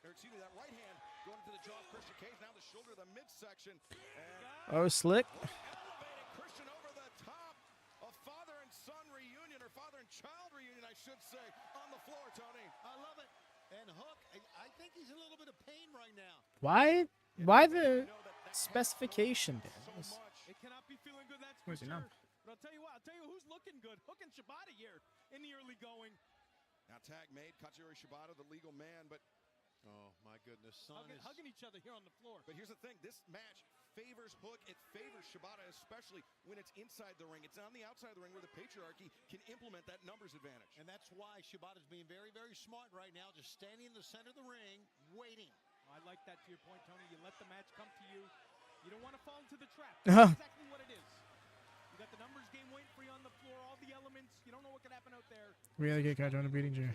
that right hand going into the jaw of Christian Cage. Now the shoulder to the midsection. And Oh, slick. elevating Christian over the top. A father and son reunion, or father and child reunion, I should say, on the floor, Tony. I love it. And Hook, I think he's in a little bit of pain right now. Why the specification there? It cannot be feeling good, that's for Where's he sure. now? But I'll tell you what, who's looking good. Hook and Shibata here in the early going. Now tag made, Katsuyori Shibata, the legal man, but Oh, my goodness. Son hugging each other here on the floor. But here's the thing, this match favors Hook. It favors Shibata, especially when it's inside the ring. It's on the outside of the ring where the patriarchy can implement that numbers advantage. And that's why Shibata's being very, very smart right now, just standing in the center of the ring, waiting. I like that to your point, Tony. You let the match come to you. You don't want to fall into the trap. That's exactly what it is. You got the numbers game waiting for you on the floor, all the elements. You don't know what could happen out there. We gotta get Kaito on a beating chair.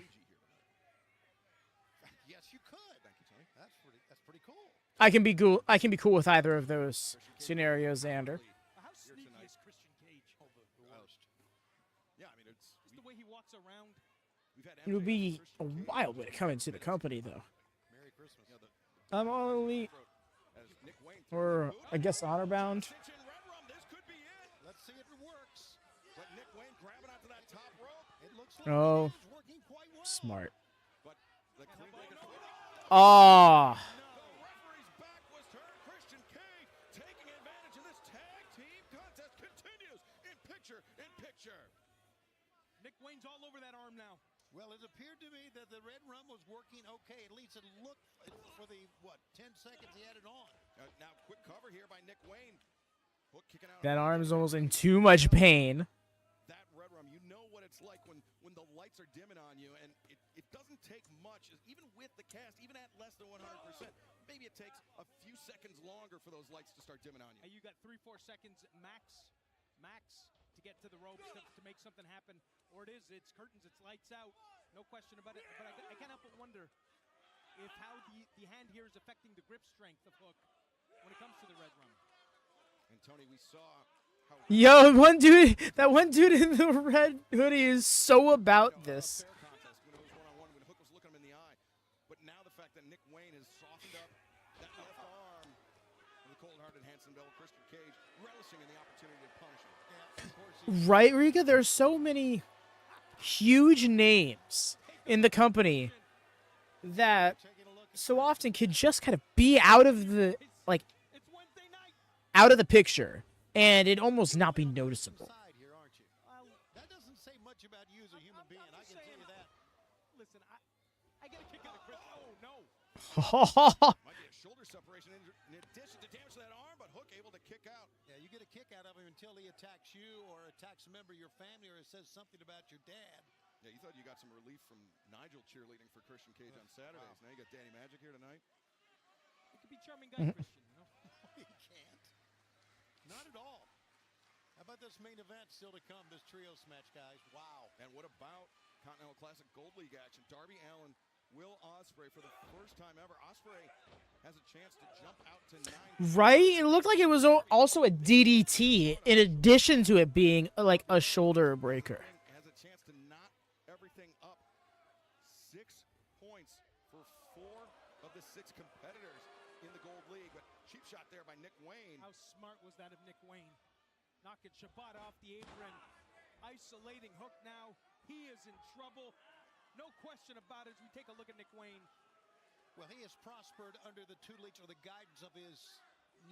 Yes, you could. Thank you, Tony. That's pretty cool. I can be cool with either of those scenarios, Xander. How sneaky is Christian Cage? The worst. Yeah, I mean, it's Just the way he walks around. we've had It would MJF be and a Christian Cage wild way to come into the company, though. Merry Christmas. You know, I'm only, as Nick Wayne or I guess honor bound. Stitch in Red Rum, this could be it. Let's see if it works. But Nick Wayne grabbing onto that top rope. It looks like Oh, it is working quite well. smart. But the clean breaker. Oh, The referee's back was turned. Christian Cage taking advantage of this tag team contest continues in picture. Nick Wayne's all over that arm now. Well, it appeared to me that the Red Rum was working okay. At least it looked for the, 10 seconds he had it on. Now, quick cover here by Nick Wayne. Hook kicking out. that arm's almost in too much pain. That Red Rum, you know what it's like when the lights are dimming on you, and it doesn't take much, even with the cast, even at less than 100%. Maybe it takes a few seconds longer for those lights to start dimming on you. And you got 3-4 seconds max to get to the ropes to make something happen. Or it's curtains, it's lights out. No question about it. But I can't help but wonder if how the hand here is affecting the grip strength of Hook when it comes to the Red Rum. And Tony, we saw how Yo, that one dude in the red hoodie is so about this. fair contest when it was one-on-one, when Hook was looking him in the eye. But now the fact that Nick Wayne has softened up that left arm of the cold-hearted Hanson Devil, Christian Cage, relishing in the opportunity to punish him. Yeah, of course Right, Rika? There's so many huge names in the company that so often could just kind of be out of the It's Wednesday night. out of the picture, and it almost not be noticeable. side here, aren't you? That doesn't say much about you as a human being. I can tell you that. Listen, I get a kick out of Chris. Oh, no. Might be a shoulder separation in addition to damage to that arm, but Hook able to kick out. Yeah, you get a kick out of him until he attacks you or attacks a member of your family or says something about your dad. Yeah, you thought you got some relief from Nigel cheerleading for Christian Cage on Saturdays. Now you got Danny Magic here tonight. It could be charming guy, Christian, you know? You can't. Not at all. How about this main event still to come, this trios match, guys? Wow. And what about Continental Classic Gold League action? Darby Allin, Will Ospreay for the first time ever. Ospreay has a chance to jump out to 9. Right? It looked like it was also a DDT in addition to it being like a shoulder breaker. Has a chance to knot everything up. 6 points for 4 of the 6 competitors in the Gold League. But cheap shot there by Nick Wayne. How smart was that of Nick Wayne? Knocking Shibata off the apron. Isolating Hook now. He is in trouble. No question about it as we take a look at Nick Wayne. Well, he has prospered under the tutelage or the guidance of his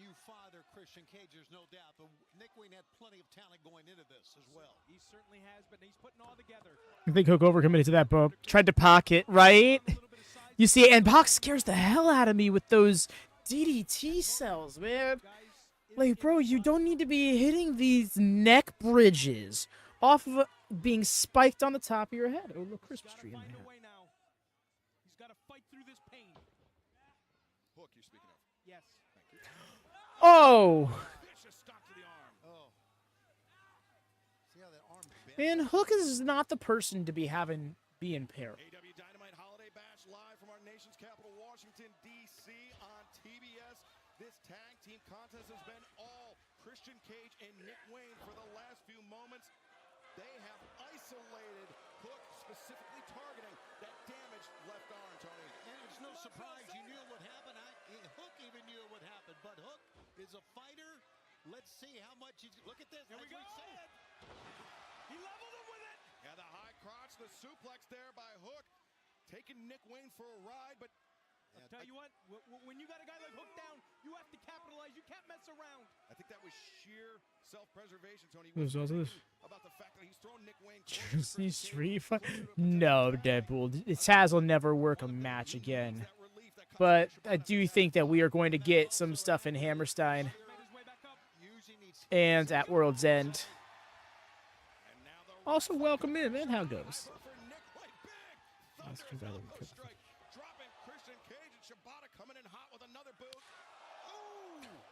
new father, Christian Cage, there's no doubt. But Nick Wayne had plenty of talent going into this as well. He certainly has, but he's putting all together. I think Hook overcommitted to that bump. Tried to pocket, right? You see, and Pac scares the hell out of me with those DDT cells, man. Like, bro, you don't need to be hitting these neck bridges off of being spiked on the top of your head. Oh, look, Christmas tree in there. He's got to fight through this pain. Hook, you're speaking of. Yes. Oh! Vicious stop to the arm. Oh. See how that arm bent? Man, Hook is not the person to be impaired. AEW Dynamite Holiday Bash live from our nation's capital, Washington, D.C. on TBS. This tag team contest has been all Christian Cage and Nick Wayne for the last few moments. They have isolated Hook, specifically targeting that damaged left arm, Tony. And it's no surprise you knew what happened. Hook even knew what happened, but Hook is a fighter. Let's see how much he's. Look at this. Here we go. He leveled him with it. Yeah, the high crotch, the suplex there by Hook, taking Nick Wayne for a ride, but I'll tell you what, when you got a guy like Hook down, you have to capitalize. You can't mess around. I think that was sheer self-preservation, Tony. There's also this About the fact that he's thrown Nick Wayne Jersey Street fight. No, Deadpool. Taz will never work a match again. But I do think that we are going to get some stuff in Hammerstein and at World's End. Also, welcome in, man. How goes?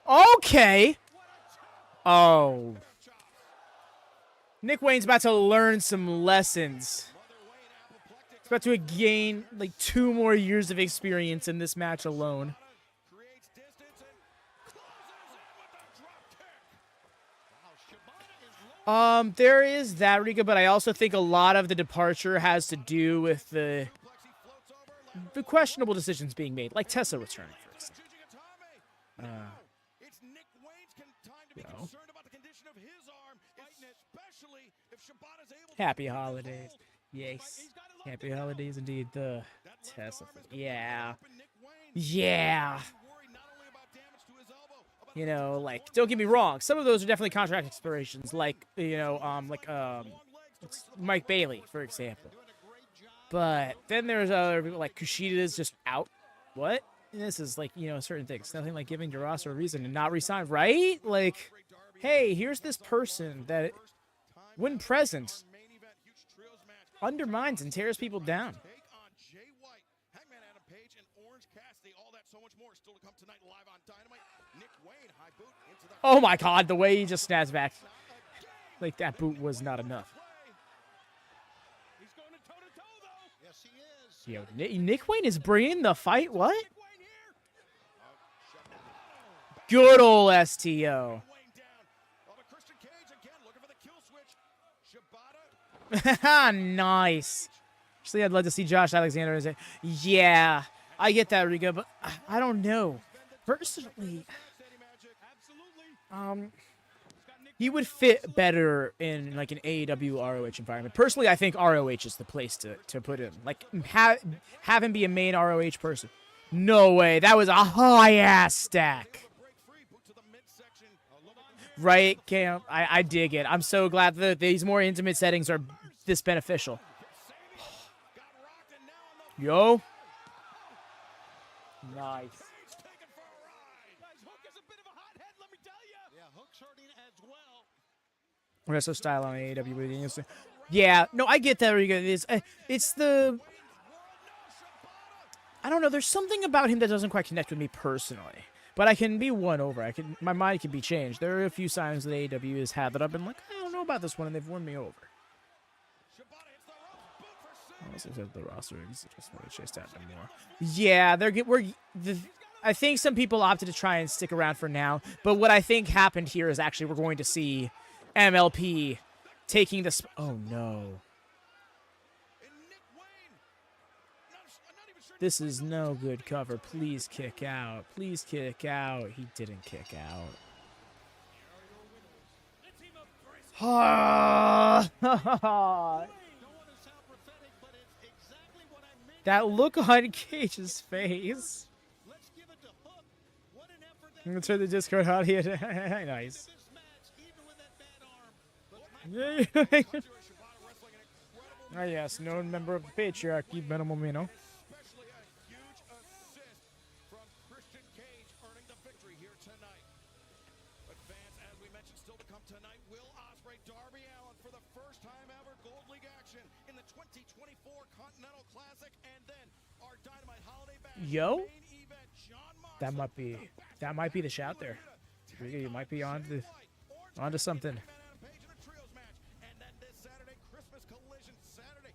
Okay. Oh. Nick Wayne's about to learn some lessons. He's about to gain like 2 more years of experience in this match alone. There is that, Rika, but I also think a lot of the departure has to do with the questionable decisions being made, like Tessa returning, for example. It's Nick Wayne's time to be concerned about the condition of his arm, especially if Shibata's able to. Happy holidays. Yes. Happy holidays indeed. The Tessa thing. Yeah. Yeah. You know, like, don't get me wrong. Some of those are definitely contract expirations, like, you know, Mike Bailey, for example. But then there's other people, like Kushida's just out. What? And this is like, you know, certain things. Nothing like giving your roster a reason to not resign, right? Like, hey, here's this person that, when present, undermines and tears people down. Hangman, Adam Page, and Orange Cassidy, all that so much more still to come tonight live on Dynamite. Nick Wayne, high boot into the. Oh my God, the way he just snaps back. Like that boot was not enough. He's going to toe-to-toe, though. Yes, he is. Yo, Nick Wayne is bringing the fight? What? Good old STO. Nice. Actually, I'd love to see Josh Alexander and say, yeah, I get that, Riga, but I don't know. Personally, he would fit better in like an AEW ROH environment. Personally, I think ROH is the place to put him. Like, have him be a main ROH person. No way. That was a high-ass stack. Right, Cam? I dig it. I'm so glad that these more intimate settings are this beneficial. Yo. Nice. Wrestler style on AEW. Yeah, no, I get that. It's the... I don't know. There's something about him that doesn't quite connect with me personally. But I can be won over. My mind can be changed. There are a few signs that AEW has had that I've been like, I don't know about this one, and they've won me over. Unless it's the roster is just want to chase that more. Yeah, I think some people opted to try and stick around for now. But what I think happened here is actually we're going to see MLP taking the. Oh no. This is no good cover. Please kick out. Please kick out. He didn't kick out. That look on Cage's face. Let's give it to Hook. What an effort that I'm gonna turn the Discord on here. Nice. this match, even with that bad arm. But Ah, yes, known member of the patriarchy, Benomomino. especially a huge assist from Christian Cage earning the victory here tonight. But fans, as we mentioned, still to come tonight, Will Ospreay, Darby Allin for the first time ever Gold League action in the 2024 Continental Classic, and then our Dynamite Holiday Bash Yo, main event, John Moxley, that might be the shout there. You might be on to something. and then this Saturday, Christmas Collision, Saturday,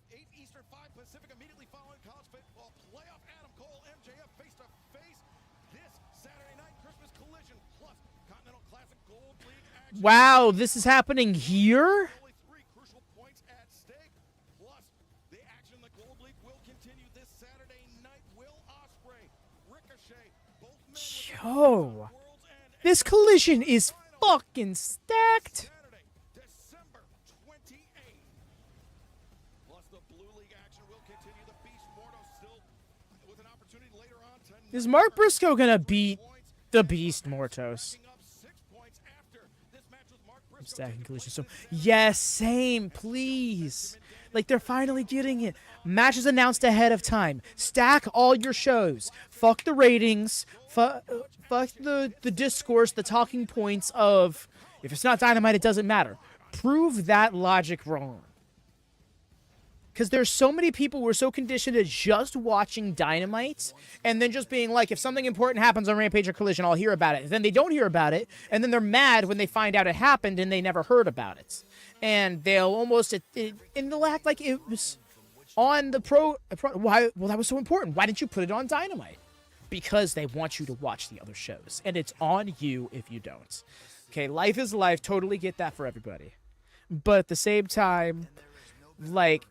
8 Eastern, 5 Pacific, immediately following college football playoff. Adam Cole, MJF face-to-face this Saturday night, Christmas Collision, plus Continental Classic Gold League action. Wow, this is happening here? Only 3 crucial points at stake, plus the action. The Gold League will continue this Saturday night. Will Ospreay, Ricochet, both men with Yo, World's End. this collision is fucking stacked. Saturday, December 28th. Plus the Blue League action will continue. The Beast Mortos still with an opportunity later on tonight. Is Mark Briscoe gonna beat the Beast Mortos? Up 6 points after this match with Mark I'm Briscoe. stacking collision. So yes, same, please. Like they're finally getting it. Matches announced ahead of time. Stack all your shows. Fuck the ratings. Fuck the discourse, the talking points of if it's not Dynamite, it doesn't matter. Prove that logic wrong. Because there's so many people who are so conditioned to just watching Dynamite and then just being like, if something important happens on Rampage or Collision, I'll hear about it. Then they don't hear about it, and then they're mad when they find out it happened and they never heard about it. And they'll almost, and they'll act like it was on the why? Well, that was so important. Why didn't you put it on Dynamite? Because they want you to watch the other shows, and it's on you if you don't. Okay, life is life. Totally get that for everybody. But at the same time, like,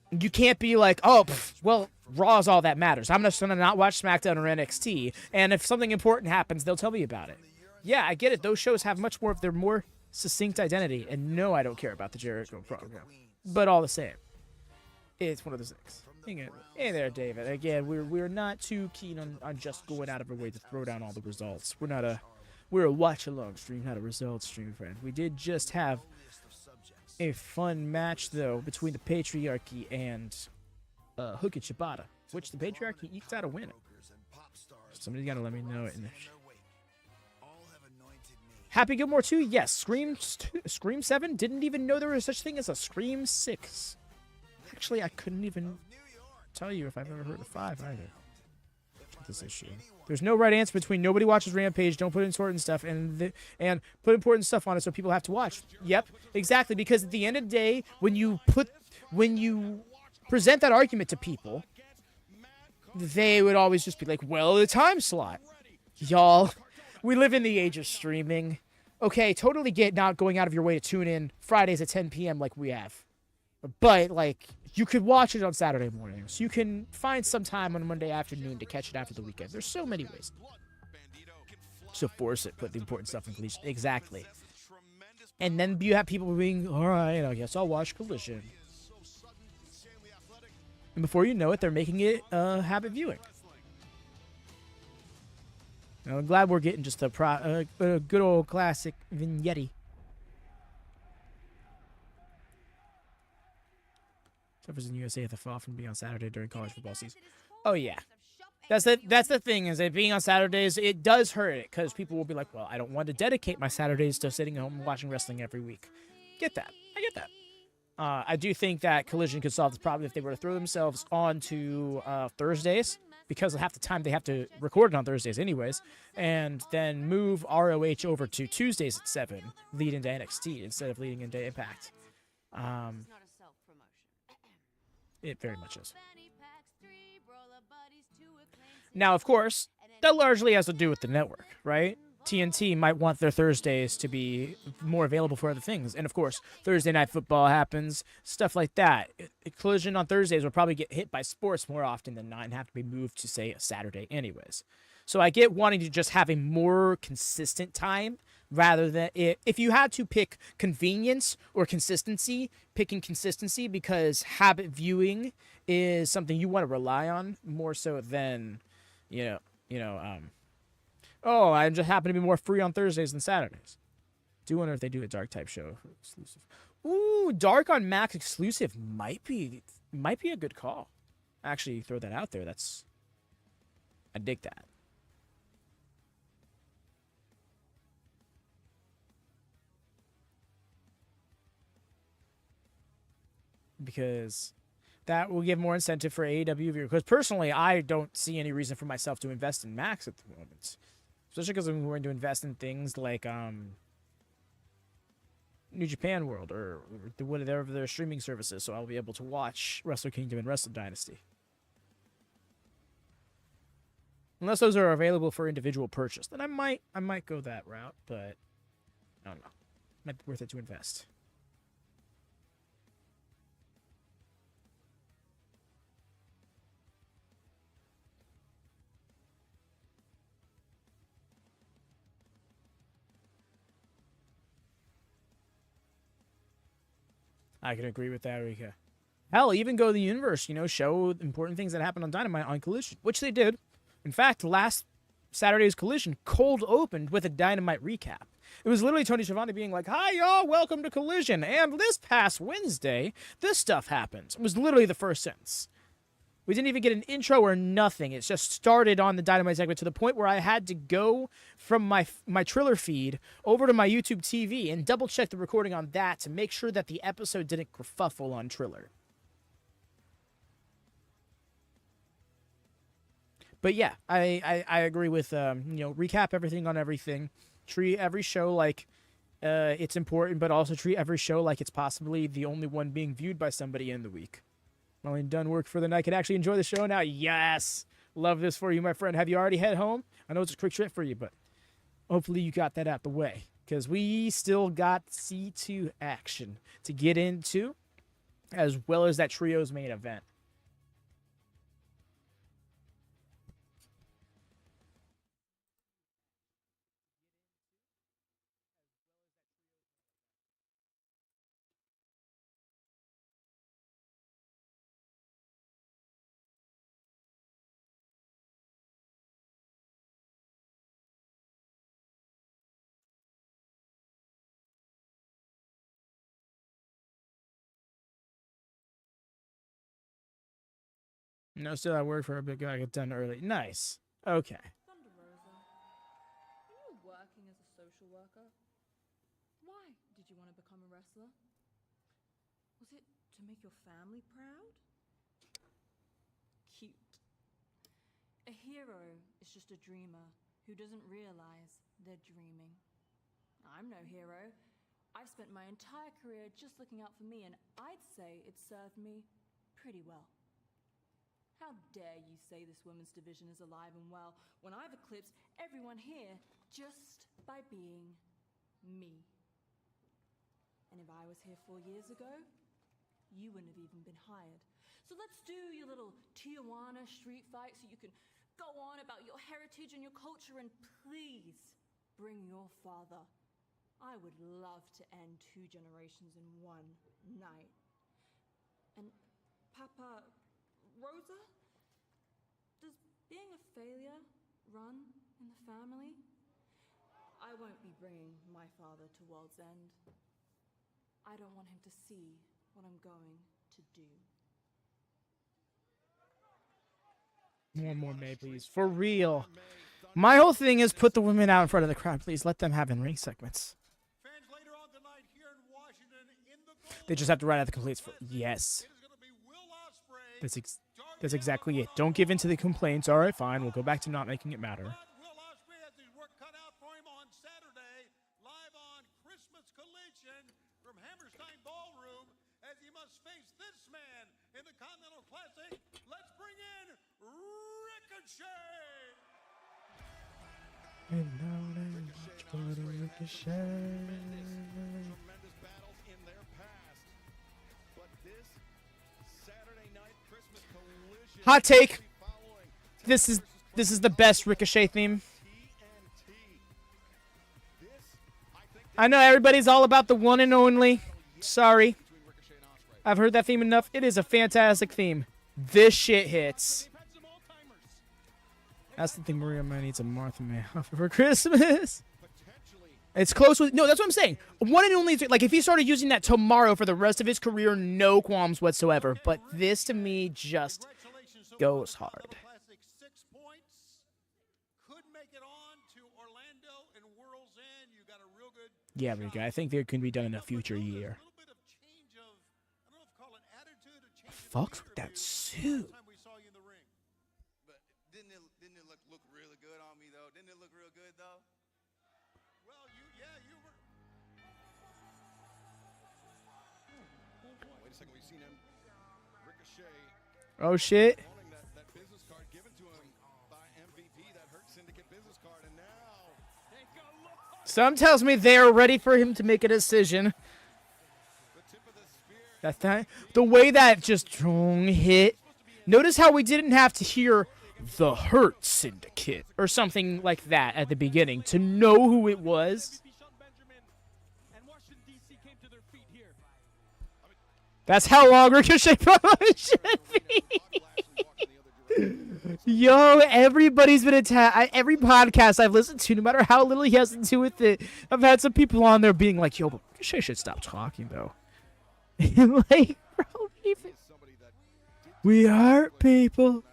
you can't be like, oh, well, Raw is all that matters. I'm just going to not watch SmackDown or NXT, and if something important happens, they'll tell me about it. Yeah, I get it. Those shows have much more of their more succinct identity, and no, I don't care about the Jericho program. But all the same, it's one of those things. Hey there, David. Again, we're not too keen on just going out of our way to throw down all the results. We're a watch-along stream, not a results stream, friend. We did just have a fun match, though, between the Patriarchy and Hook and Shibata, which the Patriarchy eked out a win. Somebody's got to let me know it in the Happy Gilmore 2, yes. Scream 7, didn't even know there was such thing as a Scream 6. Actually, I couldn't even tell you if I've ever heard of 5 either. This issue. There's no right answer between nobody watches Rampage, don't put important stuff, and put important stuff on it so people have to watch. Yep, exactly. Because at the end of the day, when you present that argument to people, they would always just be like, "Well, the time slot, y'all. We live in the age of streaming. Okay, totally get not going out of your way to tune in Fridays at 10 p.m. like we have, but like." You could watch it on Saturday mornings. You can find some time on Monday afternoon to catch it after the weekend. There's so many ways. So force it. Put the important stuff in Collision. Exactly. And then you have people being, all right, I guess I'll watch Collision. And before you know it, they're making it habit viewing. Now, I'm glad we're getting just a good old classic vignette. Suffers in USA at the fall from being on Saturday during college football season. Oh yeah, that's the thing is that being on Saturdays, it does hurt it because people will be like, well, I don't want to dedicate my Saturdays to sitting home and watching wrestling every week. Get that? I get that. I do think that Collision could solve this problem if they were to throw themselves onto Thursdays, because half the time they have to record it on Thursdays anyways, and then move ROH over to Tuesdays at 7, lead into NXT instead of leading into Impact. It very much is. Now, of course, that largely has to do with the network, right? TNT might want their Thursdays to be more available for other things. And, of course, Thursday Night Football happens, stuff like that. Collision on Thursdays will probably get hit by sports more often than not and have to be moved to, say, a Saturday anyways. So I get wanting to just have a more consistent time rather than if you had to pick convenience or consistency, picking consistency because habit viewing is something you want to rely on more so than, oh, I just happen to be more free on Thursdays than Saturdays. Do wonder if they do a dark type show exclusive. Ooh, dark on Max exclusive might be a good call. Actually, throw that out there. I dig that. Because that will give more incentive for AEW viewers. Because personally, I don't see any reason for myself to invest in Max at the moment. Especially because I'm going to invest in things like New Japan World or whatever their streaming services, so I'll be able to watch Wrestle Kingdom and Wrestle Dynasty. Unless those are available for individual purchase, then I might go that route, but I don't know. Might be worth it to invest. I can agree with that, Rika. Hell, even go to the universe, show important things that happened on Dynamite on Collision, which they did. In fact, last Saturday's Collision cold opened with a Dynamite recap. It was literally Tony Schiavone being like, "Hi, y'all, welcome to Collision. And this past Wednesday, this stuff happened." It was literally the first sentence. We didn't even get an intro or nothing. It just started on the Dynamite segment to the point where I had to go from my Triller feed over to my YouTube TV and double check the recording on that to make sure that the episode didn't kerfuffle on Triller. But yeah, I agree with, recap everything on everything. Treat every show like it's important, but also treat every show like it's possibly the only one being viewed by somebody in the week. Only done work for the night. Can actually enjoy the show now. Yes. Love this for you, my friend. Have you already head home? I know it's a quick trip for you, but hopefully you got that out the way. Because we still got C2 action to get into, as well as that Trios main event. No, still at work for a bit. Gotta get done early. Nice. Okay. Thunder Rosa, when you were working as a social worker, why did you want to become a wrestler? Was it to make your family proud? Cute. A hero is just a dreamer who doesn't realize they're dreaming. I'm no hero. I've spent my entire career just looking out for me, and I'd say it served me pretty well. How dare you say this women's division is alive and well when I've eclipsed everyone here just by being me. And if I was here 4 years ago, you wouldn't have even been hired. So let's do your little Tijuana street fight so you can go on about your heritage and your culture, and please bring your father. I would love to end 2 generations in one night. And Papa Rosa, does being a failure run in the family? I won't be bringing my father to World's End. I don't want him to see what I'm going to do. One more May, please. For real. My whole thing is put the women out in front of the crowd, please. Let them have in-ring segments. They just have to ride out the complaints for. Yes. That's exactly it. Don't give in to the complaints. All right, fine. We'll go back to not making it matter. Will Ospreay has his work cut out for him on Saturday, live on Christmas Collision from Hammerstein Ballroom, as he must face this man in the Continental Classic. Let's bring in Ricochet. Tremendous battles in their past, but this Saturday night Christmas Collision. Hot take. This is the best Ricochet theme. I know everybody's all about the one and only. Sorry. I've heard that theme enough. It is a fantastic theme. this shit hits. That's the thing. Maria might need some Martha May for Christmas. It's close with no. That's what I'm saying. One and only. Like if he started using that tomorrow for the rest of his career, no qualms whatsoever. But this to me just goes hard. Yeah, Rika, I think they can be done in a future year. Fucks with that suit. But didn't it look really good on me though? Didn't it look real good though? Well, you were. Wait a second, we've seen him ricochet. Oh shit. That business card given to him by MVP, that Hurt Syndicate business card, and now Some tells me they're ready for him to make a decision. The way that just hit. Notice how we didn't have to hear the Hurt Syndicate or something like that at the beginning to know who it was. That's how long Ricochet promo should be. Yo, everybody's been attacked. Every podcast I've listened to, no matter how little he has to do with it, I've had some people on there being like, yo, but Ricochet should stop talking, though. Like, bro, we hurt people.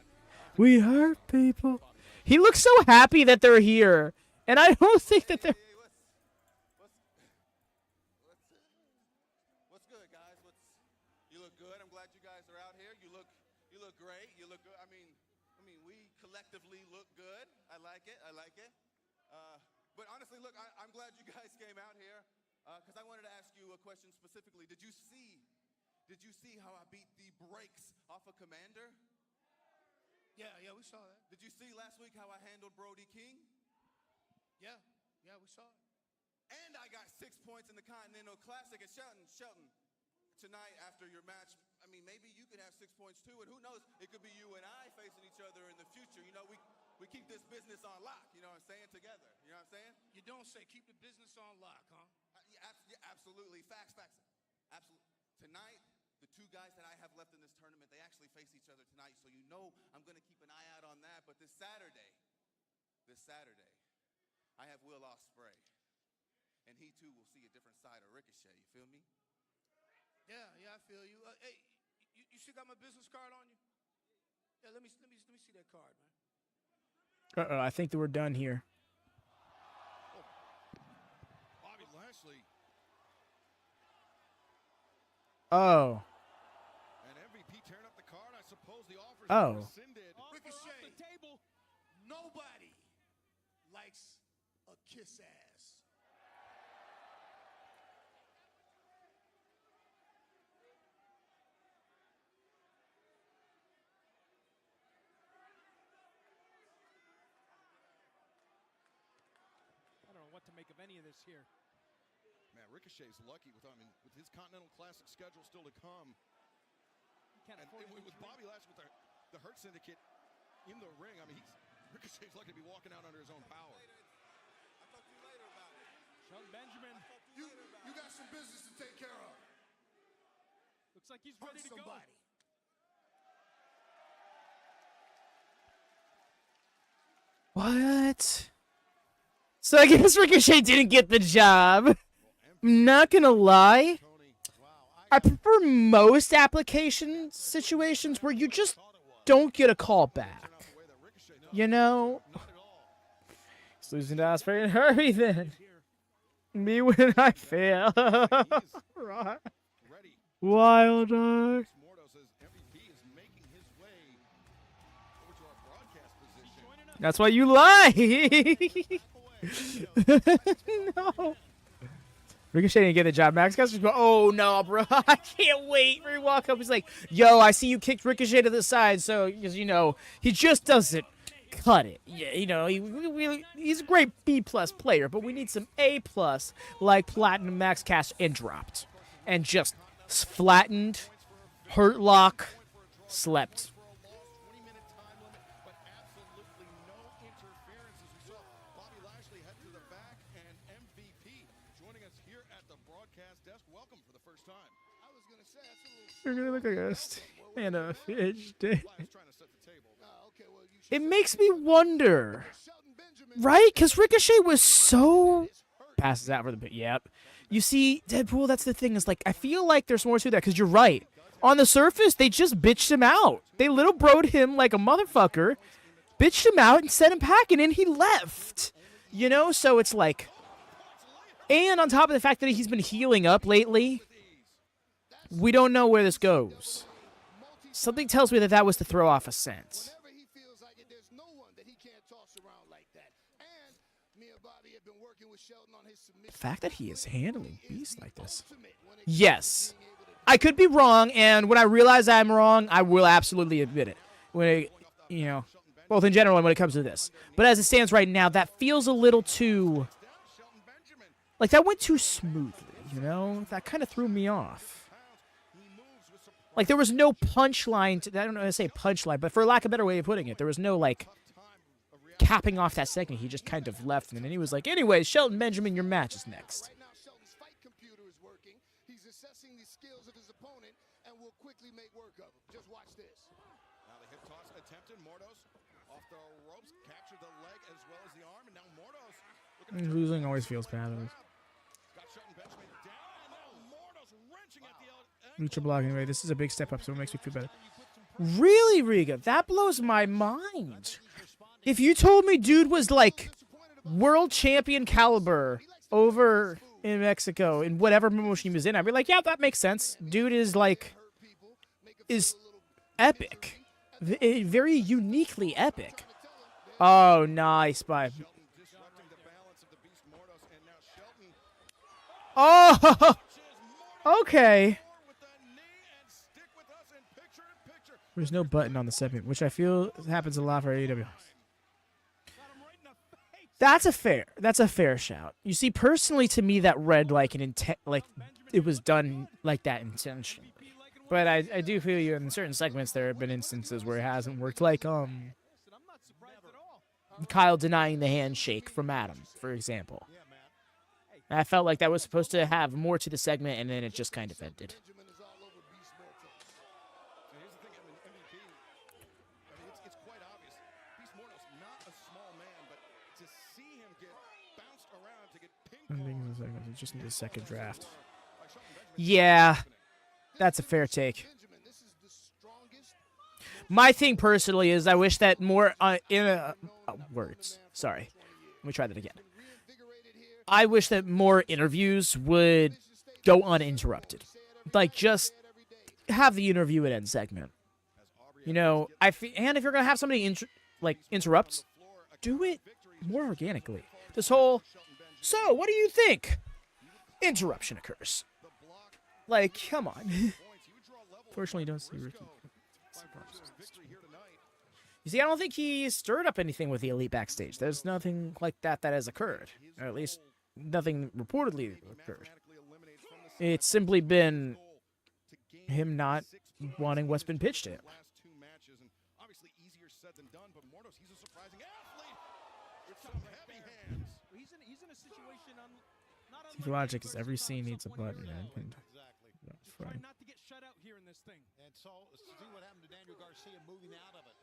We hurt people. He looks so happy that they're here. And I don't think that they're... What's good, guys? You look good. I'm glad you guys are out here. You look great. You look good. I mean, we collectively look good. I like it. But honestly, look, I'm glad you guys came out here because I wanted to ask you a question specifically. Did you see how I beat the brakes off of Commander? Yeah, we saw that. Did you see last week how I handled Brody King? Yeah, we saw it. And I got 6 points in the Continental Classic at Shelton. Tonight after your match, I mean, maybe you could have 6 points too, and who knows? It could be you and I facing each other in the future. You know, we keep this business on lock. You know what I'm saying? Together. You know what I'm saying? You don't say keep the business on lock, huh? Yeah, absolutely. Facts. Absolutely. Tonight, the two guys that I have left in this tournament, they actually face each other tonight. So you know I'm going to keep an eye out on that. But this Saturday, I have Will Ospreay. And he too will see a different side of Ricochet. You feel me? Yeah, I feel you. Hey, you still got my business card on you? Yeah, let me see that card, man. I think that we're done here. Bobby Lashley. Oh. And MVP tearing up the card. I suppose the offer's Oh. rescinded. Ricochet. Nobody likes a kiss ass. What to make of any of this here. Man, Ricochet's lucky with his Continental Classic schedule still to come. With Bobby Lashley with the Hurt Syndicate in the ring, I mean, Ricochet's lucky to be walking out under his own power. I'll talk to you later about it. Shelton Benjamin. You got some business to take care of. Looks like he's ready to go. What? So I guess Ricochet didn't get the job. I'm not gonna lie. I prefer most application situations where you just don't get a call back. You know? He's losing to Ospreay and Darby then. Me when I fail. Right. Wilder. Mortos says MVP is making his way over to our broadcast position. That's why you lie. No. Ricochet didn't get the job. Max Cassidy go, oh no, bro. I can't wait. He walk up. He's like, yo, I see you kicked Ricochet to the side. So, because, you know, he just doesn't cut it. Yeah, you know, he's a great B+ player, but we need some A+ like Platinum Max Cash and dropped. And just flattened, hurt lock, slept. Broadcast desk. Welcome for the first time. I was going to say, that's a little... You're gonna look like a And a fish dick. It makes me wonder, right? Because Ricochet was so... Passes out for the... Yep. You see, Deadpool, that's the thing, is like, I feel like there's more to that, because you're right. On the surface, they just bitched him out. They little broed him like a motherfucker, bitched him out, and sent him packing, and he left. You know? So it's like... And on top of the fact that he's been healing up lately, we don't know where this goes. Something tells me that that was to throw off a scent. The fact that he is handling Beast like this. Yes. I could be wrong, and when I realize I'm wrong, I will absolutely admit it. When you know, both in general and when it comes to this. But as it stands right now, that feels a little too... Like, that went too smoothly, you know? That kind of threw me off. Like, there was no punchline. I don't know how to say punchline, but for lack of a better way of putting it, there was no, like, capping off that segment. He just kind of left, and then he was like, anyways, Shelton Benjamin, your match is next. He's assessing the skills of his opponent and will quickly make work of him. Just watch this. Now the hip toss attempted. Mortos off the ropes, captured the leg as well as the arm, and now Mortos... Losing always feels bad. Lucha blocking away. This is a big step up, so it makes me feel better. Really, Riga? That blows my mind. If you told me dude was like world champion caliber over in Mexico in whatever promotion he was in, I'd be like, yeah, that makes sense. Dude is like, is epic. Very uniquely epic. Oh, nice. Bye. Oh, okay. There's no button on the segment, which I feel happens a lot for AEW. That's a fair shout. You see, personally, to me, that read like an intent, like it was done like that intentionally. But I do feel you in certain segments there have been instances where it hasn't worked, like Kyle denying the handshake from Adam, for example. I felt like that was supposed to have more to the segment, and then it just kind of ended. It's quite obvious. Beast Mortos, not a small man, but to see him get bounced around, to get ping-ponged... You just need a second draft. Yeah, that's a fair take. My thing personally is I wish that more words. Sorry. Let me try that again. I wish that more interviews would go uninterrupted. Like, just have the interview at end segment. You know, and if you're going to have somebody interrupt, do it more organically. This whole, so, what do you think? Interruption occurs. Like, come on. Fortunately, you don't see Ricky. You see, I don't think he stirred up anything with the Elite backstage. There's nothing like that has occurred. Or at least, nothing reportedly occurred. It's simply been him not wanting what's been pitched to him. Obviously easier said than done, but Mortos, he's a surprising athlete with some heavy hands. He's in a situation on not The logic is every scene needs a button. Try not to get shut out here in this thing. And so see what happened to Daniel Garcia moving out of it.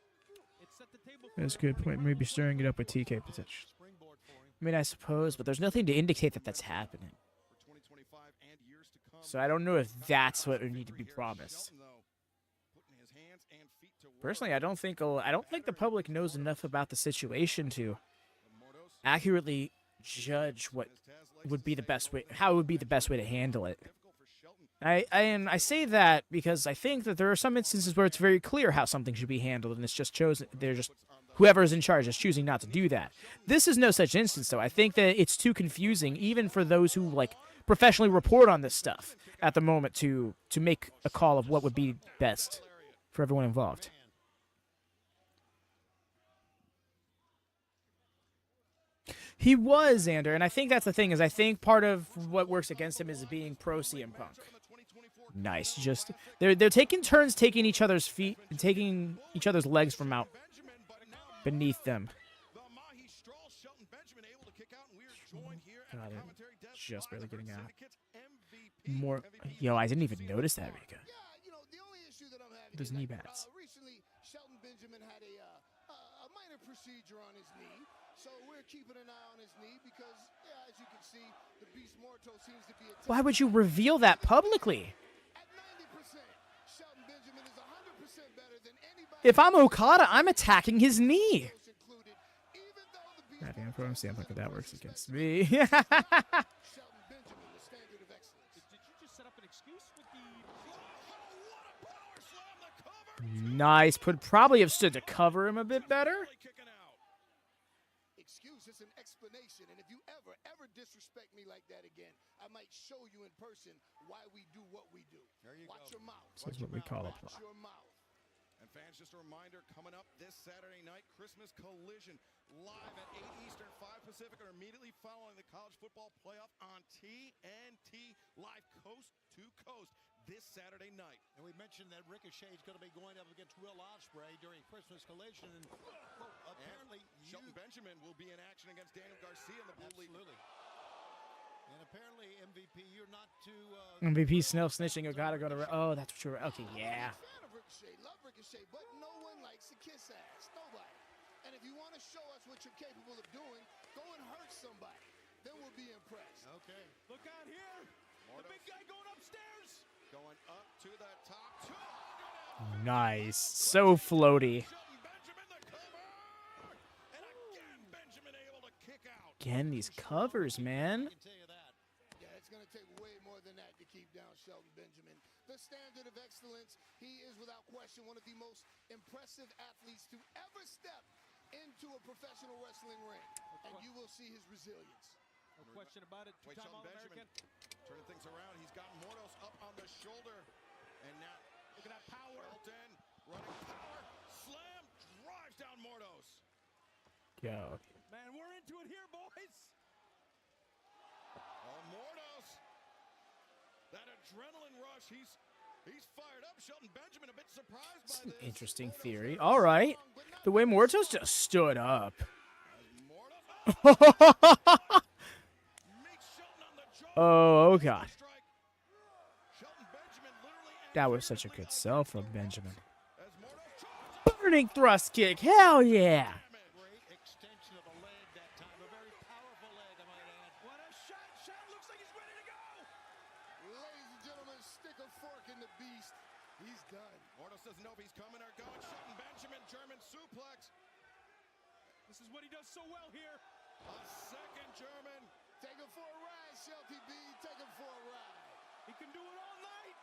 It set the table. That's a good point. Maybe stirring it up with TK potential. I mean, I suppose, but there's nothing to indicate that that's happening. So I don't know if that's what would need to be promised. Personally, I don't think the public knows enough about the situation to accurately judge what would be the best way, how it would be the best way to handle it. I say that because I think that there are some instances where it's very clear how something should be handled, and it's just chosen. They're just whoever is in charge is choosing not to do that. This is no such instance, though. I think that it's too confusing, even for those who professionally report on this stuff at the moment, to make a call of what would be best for everyone involved. He was, Xander, and I think that's the thing, is I think part of what works against him is being pro CM Punk. Nice. Just they're taking turns taking each other's feet and taking each other's legs from out beneath them. God, just barely getting out. More. Yo, I didn't even notice that, Rika. Those knee pads. Recently, Shelton Benjamin had a minor procedure on his knee, so we're keeping an eye on his knee because, yeah, as you can see, the Beast Mortos seems to be. Why would you reveal that publicly? At 90%, Shelton Benjamin is 100% better than anybody. If I'm Okada, I'm attacking his knee. I don't understand how that works against me. Shelton Benjamin, the standard of excellence. Did you just set up an excuse with the... Oh, what a power slam, the cover! Nice. Probably have stood to cover him a bit better. Excuse, it's an explanation, and if you ever disrespect me like that again, I might show you in person why we do what we do. There you Watch go. your mouth. This is what we call a Watch plot. your mouth. And fans, just a reminder, coming up this Saturday night, Christmas Collision, live at 8 Eastern, 5 Pacific, or immediately following the college football playoff on TNT, live coast to coast, this Saturday night. And we mentioned that Ricochet is going to be going up against Will Ospreay during Christmas Collision, and apparently Shelton Benjamin will be in action against Daniel Garcia in the Blue League. Absolutely. And apparently, MVP, you're not too... MVP Snell snitching. Okada go to... Oh, that's what you're... Okay, yeah. I'm a fan of Ricochet, love Ricochet, but no one likes a kiss ass. Nobody. And if you want to show us what you're capable of doing, go and hurt somebody. Then we'll be impressed. Okay. Look out here! The big guy going upstairs! Going up to the top. Nice. So floaty. Shelton Benjamin, the cover! And again, Benjamin able to kick out. Again, these covers, man. I can tell you that. Yeah, it's going to take way more than that to keep down Shelton Benjamin. The standard of excellence, he is without question one of the most impressive athletes to ever step into a professional wrestling ring. And you will see his resilience. No question about it. Wait, Two-time Shelton Benjamin All-American. turning things around. He's got Mortos up on the shoulder. And now, Look at that power. Shelton running power. Slam drives down Mortos. Go. Man, we're into it here, boys. Oh, Mortos. That adrenaline rush. He's fired up. Shelton Benjamin a bit surprised by this. Interesting theory. All right. The way Mortos just stood up. Oh, God. That was such a good sell from Benjamin. Burning thrust kick. Hell yeah. Great extension of a leg that time. A very powerful leg, I might add. What a shot. Shot looks like he's ready to go. Ladies and gentlemen, stick a fork in the beast. He's done. Mortos doesn't know if he's coming or going. Shelton Benjamin, German suplex. This is what he does so well here. A second German. Take him for a ride, Shelty B. Take him for a ride. He can do it all night.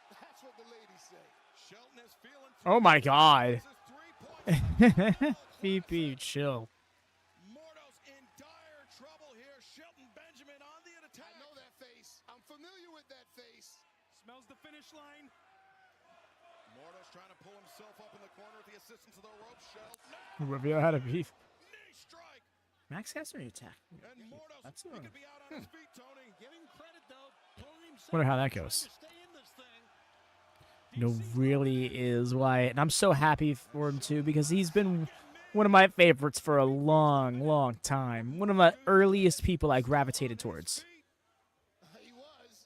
That's what the ladies say. Shelton is feeling. Oh, my God. This is 3 points. PP, chill. Mortos in dire trouble here. Shelton Benjamin on the attack. I know that face. I'm familiar with that face. Smells the finish line. Mortos trying to pull himself up in the corner with the assistance of the rope. Shelton. Reveal how to beef. Knee strike. Max Caster attack. And Mortos, That's he could be out on his feet, Tony. Give him credit, though. Pulling himself Wonder how that trying goes. to stay in this thing. No, really is Wyatt. And I'm so happy for him, too, because he's been one of my favorites for a long, long time. One of the earliest people I gravitated towards. He was.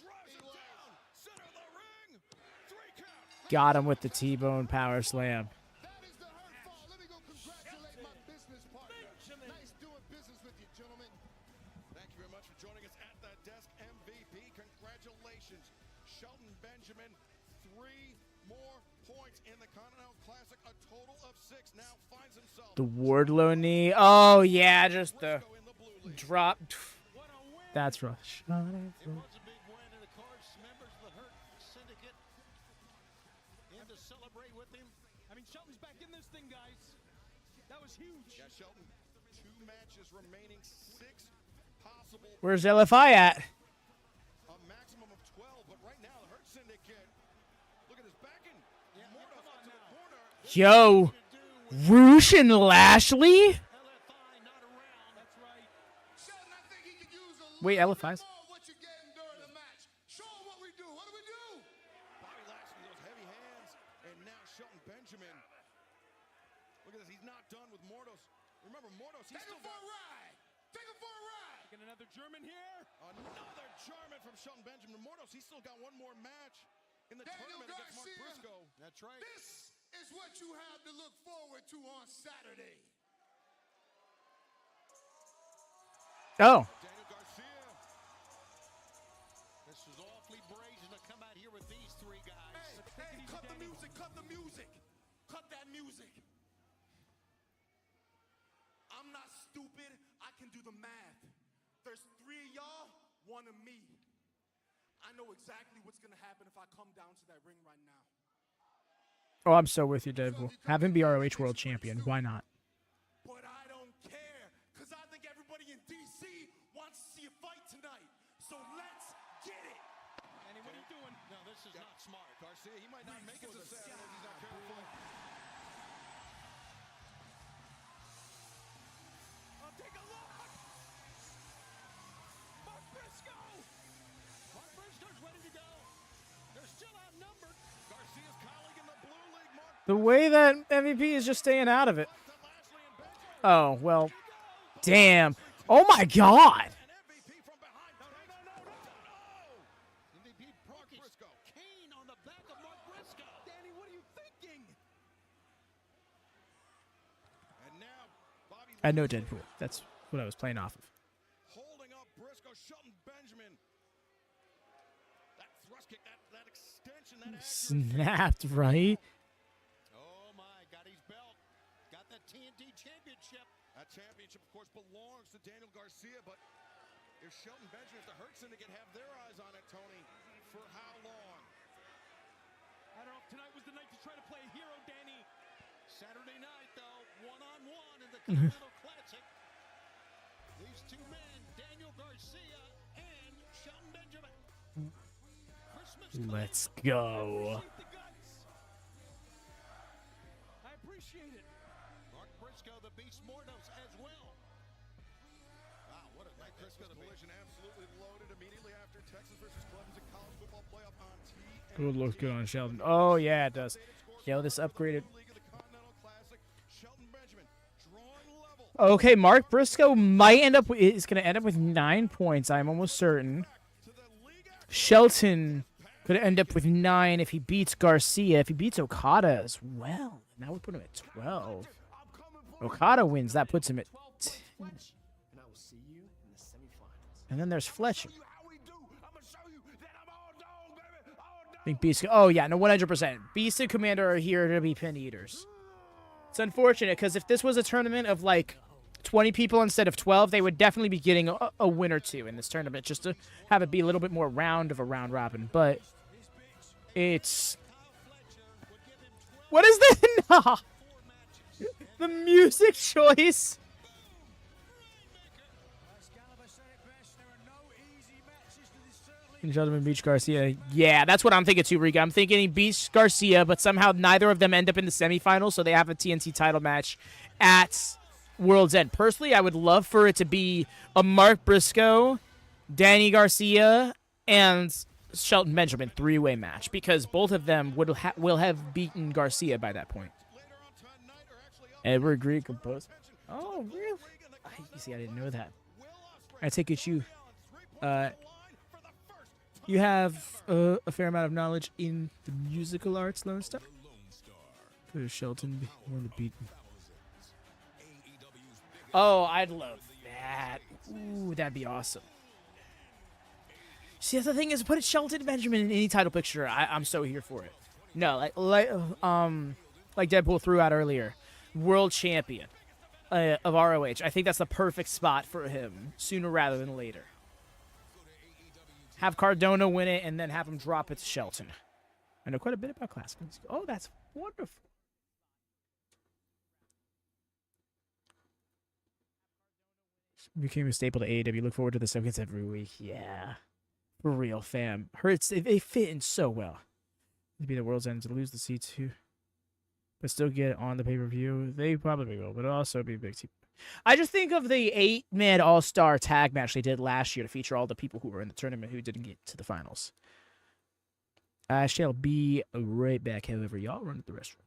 Drives him down. Center of the ring. 3 count. Got him with the T-bone power slam. That is the hurt fall. Let me go congratulate my business partner. Nice doing business with you, gentlemen. Thank you very much for joining us at the desk, MVP. Congratulations, Shelton Benjamin. 3 more points in the Continental Classic, a total of 6. Now finds himself. The Wardlow knee. Oh, yeah, just the drop. That's rush. It was a big win, and of course, members of the Hurt Syndicate in to celebrate with him. I mean, Shelton's back in this thing, guys. That was huge. Yeah, Shelton, 2 matches remaining, 6 possible. Where's LFI at? A maximum of 12, but right now the Hurt Syndicate. Look at his backing. Mortos up to the corner. Yo, Roosh and Lashley? LFI not around. That's right. Shelton, I think he could use a Wait, little LFI's? bit more of what you're getting during the match. Show him what we do. What do we do? Bobby Lashley, those heavy hands, and now Shelton Benjamin. Look at this, he's not done with Mortos. Remember, Mortos, he's Take still him for got... a ride. Take him for a ride. Taking another German here. Another German from Shelton Benjamin. Mortos, he's still got one more match in the tournament against Mark Briscoe. That's right. This is what you have to look forward to on Saturday. Oh. Daniel Garcia. This is awfully brazen to come out here with these three guys. Hey, cut the music, cut the music. Cut that music. I'm not stupid. I can do the math. There's 3 of y'all, 1 of me. I know exactly what's going to happen if I come down to that ring right now. Oh, I'm so with you, Deadpool. Have him be ROH World Champion. Why not? But I don't care, because I think everybody in D.C. wants to see a fight tonight. So let's get it. Danny, what are you doing? No, this is not smart. Garcia, he might not make it to Saturday if he's not careful. Oh, take a look. Mark Briscoe. Mark Briscoe's ready to go. They're still outnumbered. Garcia's colleague in the Blue League, Mark. The way that MVP is just staying out of it. Oh, well. Damn. Oh, my God. MVP from behind. No. MVP Briscoe. Kane on the back of Mark Briscoe. Danny, what are you thinking? And now, Bobby I know Deadpool. That's what I was playing off of. holding up Briscoe. Shelton Benjamin. That thrust kick, that extension, that accuracy. Snapped, right? Oh my, got his belt. Got the TNT championship. That championship, of course, belongs to Daniel Garcia, but if Shelton Benjamin, if the Hurt Syndicate have their eyes on it, Tony, for how long? I don't know if tonight was the night to try to play a hero, Danny. Saturday night, though, one-on-one in the Continental Classic. These two men, Daniel Garcia and Shelton Benjamin. Let's go. I appreciate it. Mark Briscoe, the Beast Mortos as well. Wow, what a night. Briscoe, the collision absolutely loaded immediately after Texas versus Clemson college football playoff on TNT. It would look good on Sheldon. Oh, yeah, it does. Yo, this upgraded. Okay, Mark Briscoe might end up is going to end up with 9 points. I'm almost certain. Shelton could end up with 9 if he beats Garcia. If he beats Okada as well, that would put him at 12. Okada wins, that puts him at 10. And then there's Fletcher. I think Beast. Oh yeah, no, 100%. Beast and Commander are here to be pin eaters. It's unfortunate because if this was a tournament of like 20 people instead of 12, they would definitely be getting a win or two in this tournament just to have it be a little bit more round of a round robin. But it's what is this? Nah. The music choice. And Gentleman beats Garcia. Yeah, that's what I'm thinking too, Riga. I'm thinking he beats Garcia, but somehow neither of them end up in the semifinals, so they have a TNT title match at World's End. Personally, I would love for it to be a Mark Briscoe, Danny Garcia, and Shelton Benjamin three-way match, because both of them will have beaten Garcia by that point. Edward Greek composed. Oh, really? You see, I didn't know that. I take it you have a fair amount of knowledge in the musical arts, Lone Star. Could Shelton be one to beat? Oh, I'd love that. Ooh, that'd be awesome. See, the thing is, put Shelton Benjamin in any title picture. I'm so here for it. No, like Deadpool threw out earlier, world champion of ROH. I think that's the perfect spot for him, sooner rather than later. Have Cardona win it, and then have him drop it to Shelton. I know quite a bit about classic. Oh, that's wonderful. Became a staple to AEW. Look forward to the segments every week. Yeah. For real, fam. Hurts. They fit in so well. To be the world's end, to lose the C2. But still get on the pay-per-view. They probably will, but it'll also be a big team. I just think of the 8-man all-star tag match they did last year to feature all the people who were in the tournament who didn't get to the finals. I shall be right back. However, y'all run to the restroom.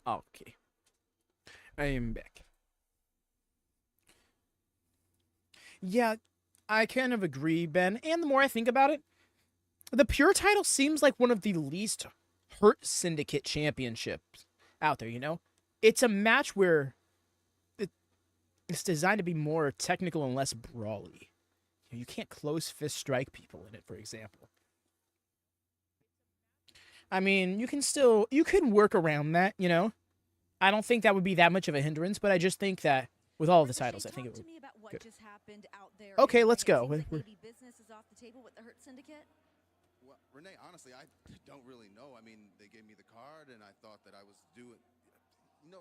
Okay. I am back. Yeah, I kind of agree, Ben. And the more I think about it, the Pure title seems like one of the least hurt Syndicate championships out there, you know? It's a match where it's designed to be more technical and less brawly. You can't close fist strike people in it, for example. I mean, you can work around that, you know? I don't think that would be that much of a hindrance, but I just think that with all of the titles, I think it would be good. Okay, let's go. Maybe business is off the table with the Hurt Syndicate? Well, Renee, honestly, I don't really know. I mean, they gave me the card, and I thought that I was due it. You know,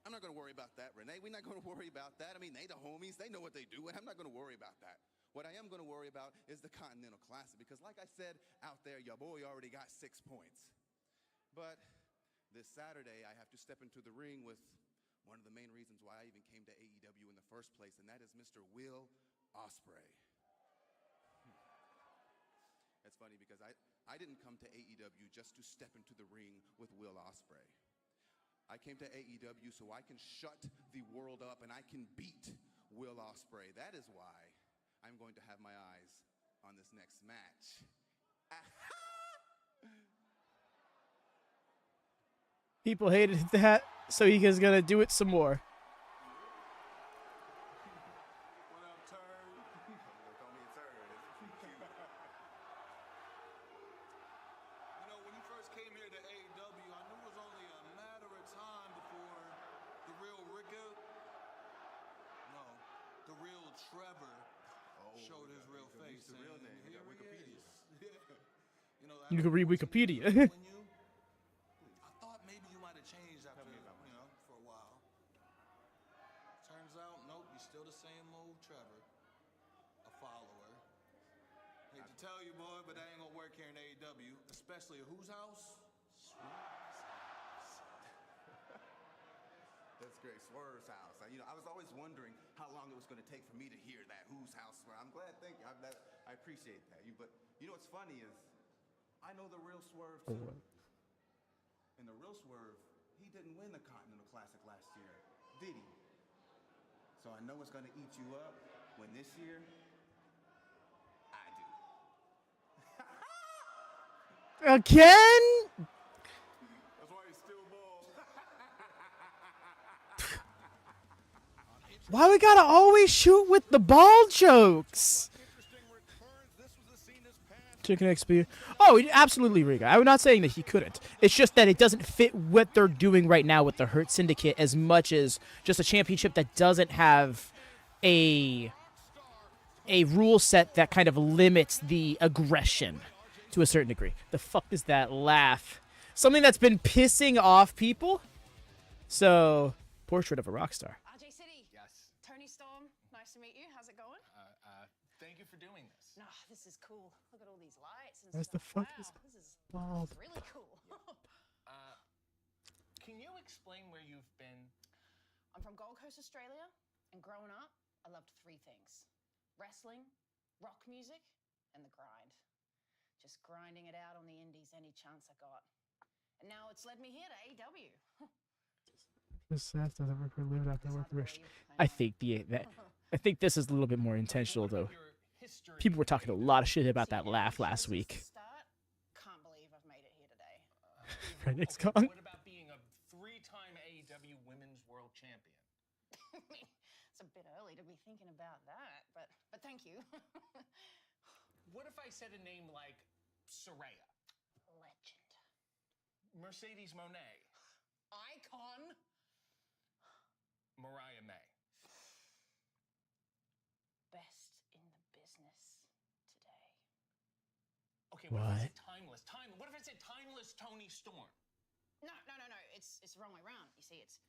I'm not going to worry about that, Renee. We're not going to worry about that. I mean, they the homies. They know what they do, and I'm not going to worry about that. What I am going to worry about is the Continental Classic, because like I said out there, your boy already got 6 points. But this Saturday, I have to step into the ring with one of the main reasons why I even came to AEW in the first place, and that is Mr. Will Ospreay. That's funny because I didn't come to AEW just to step into the ring with Will Ospreay. I came to AEW so I can shut the world up and I can beat Will Ospreay. That is why I'm going to have my eyes on this next match. People hated that, so he is gonna do it some more. What up, turd? They call me a turd. You know, when you first came here to AEW, I knew it was only a matter of time before the real Ricker, no, the real Trevor showed his real face. The real name. Here Wikipedia. he is. You know, You can read Wikipedia. I thought maybe you might have changed after, you know, for a while. Turns out, nope, you're still the same old Trevor, a follower. Hate to tell you, boy, but that ain't gonna work here in AEW, especially at whose house? That's great. Swerve's house. You know, I was always wondering how long it was going to take for me to hear that. Whose house? I'm glad. Thank you. I appreciate that. But you know what's funny is I know the real Swerve too. And the real Swerve, he didn't win the Continental Classic last year, did he? So I know it's going to eat you up when this year I do. Again? That's why he's still bald. Why we gotta always shoot with the ball jokes? Chicken XP. Oh, absolutely, Riga. I'm not saying that he couldn't. It's just that it doesn't fit what they're doing right now with the Hurt Syndicate as much as just a championship that doesn't have a rule set that kind of limits the aggression to a certain degree. The fuck is that laugh? Something that's been pissing off people? So, portrait of a rock star. Yes. Tony Storm, nice to meet you. How's it going? Thank you for doing this. No, this is cool. Look at all these lights and Where's stuff. the fuck Wow, is this is bald? really cool. Can you explain where you've been? I'm from Gold Coast, Australia, and growing up, I loved 3 things: wrestling, rock music, and the grind. Just grinding it out on the indies any chance I got. And now it's led me here to AEW. I think this is a little bit more intentional though. People were talking a lot of shit about that laugh last week. Can't believe I've made it here today. Right, next Okay, con. what about being a 3-time AEW Women's World Champion? It's a bit early to be thinking about that, but thank you. What if I said a name like Saraya? Legend. Mercedes Mone? Icon. Mariah May? Best in the business today. Okay, what if I What? said timeless? What if I said timeless Tony Storm? No. It's the wrong way around. You see, it's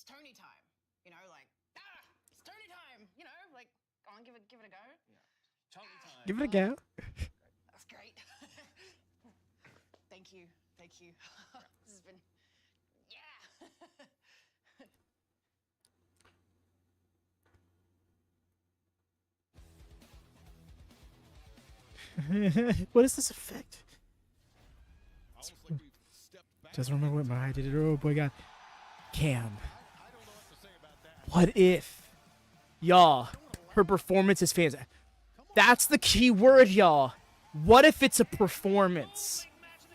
Tony time. You know, like it's Tony time. You know, like go on, give it a go. Yeah. Tony time. Give it a go. That's great. Thank you. This has been, What is this effect? Doesn't remember what Mariah did. Oh, boy, God. Cam. What if, y'all, her performance is fantastic? That's the key word, y'all. What if it's a performance?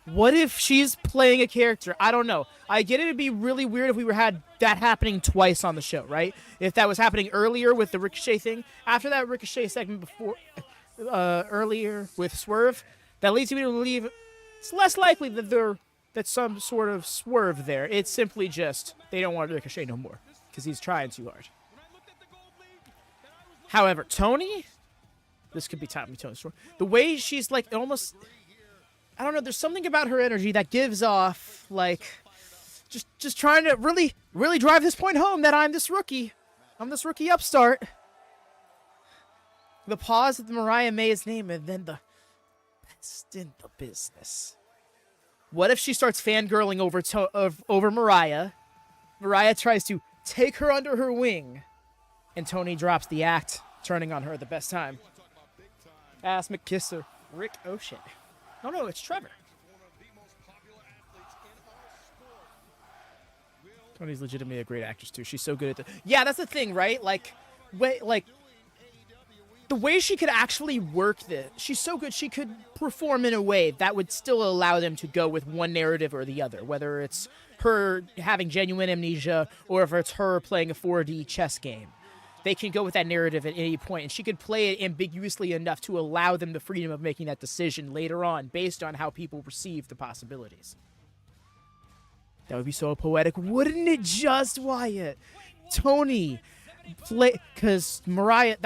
What if she's playing a character? I don't know. I get it'd be really weird if we had that happening twice on the show, right? If that was happening earlier with the Ricochet thing, after that Ricochet segment before, earlier with Swerve, that leads me to believe it's less likely that that's some sort of swerve there. It's simply just they don't want Ricochet no more because he's trying too hard. However, Tony, this could be Tommy Tony's story. The way she's like almost, I don't know. There's something about her energy that gives off like just trying to really drive this point home that I'm this rookie. I'm this rookie upstart. The pause at the Mariah May's name and then the best in the business. What if she starts fangirling over Mariah? Mariah tries to take her under her wing, and Tony drops the act, turning on her at the best time. Ass McKisser, Rick O'Shea. Oh no, it's Trevor. Tony's legitimately a great actress too. She's so good at yeah, that's the thing, right? Like, the way she could actually work this, she's so good. She could perform in a way that would still allow them to go with one narrative or the other, whether it's her having genuine amnesia or if it's her playing a 4D chess game. They can go with that narrative at any point, and she could play it ambiguously enough to allow them the freedom of making that decision later on based on how people perceive the possibilities. That would be so poetic, wouldn't it just, Wyatt? Tony, because Mariah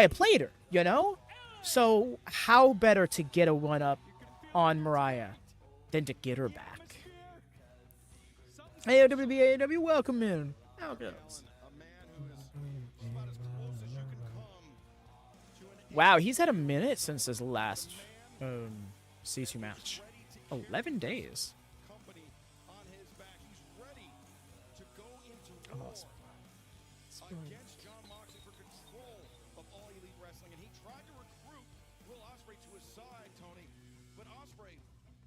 played her, you know? So how better to get a one-up on Mariah than to get her back? AEW, welcome in. How it goes? Wow, he's had a minute since his last C2 match. 11 days. Awesome. Against John Moxley for control of All Elite Wrestling, and he tried to recruit Will Ospreay to his side, Tony. But Ospreay,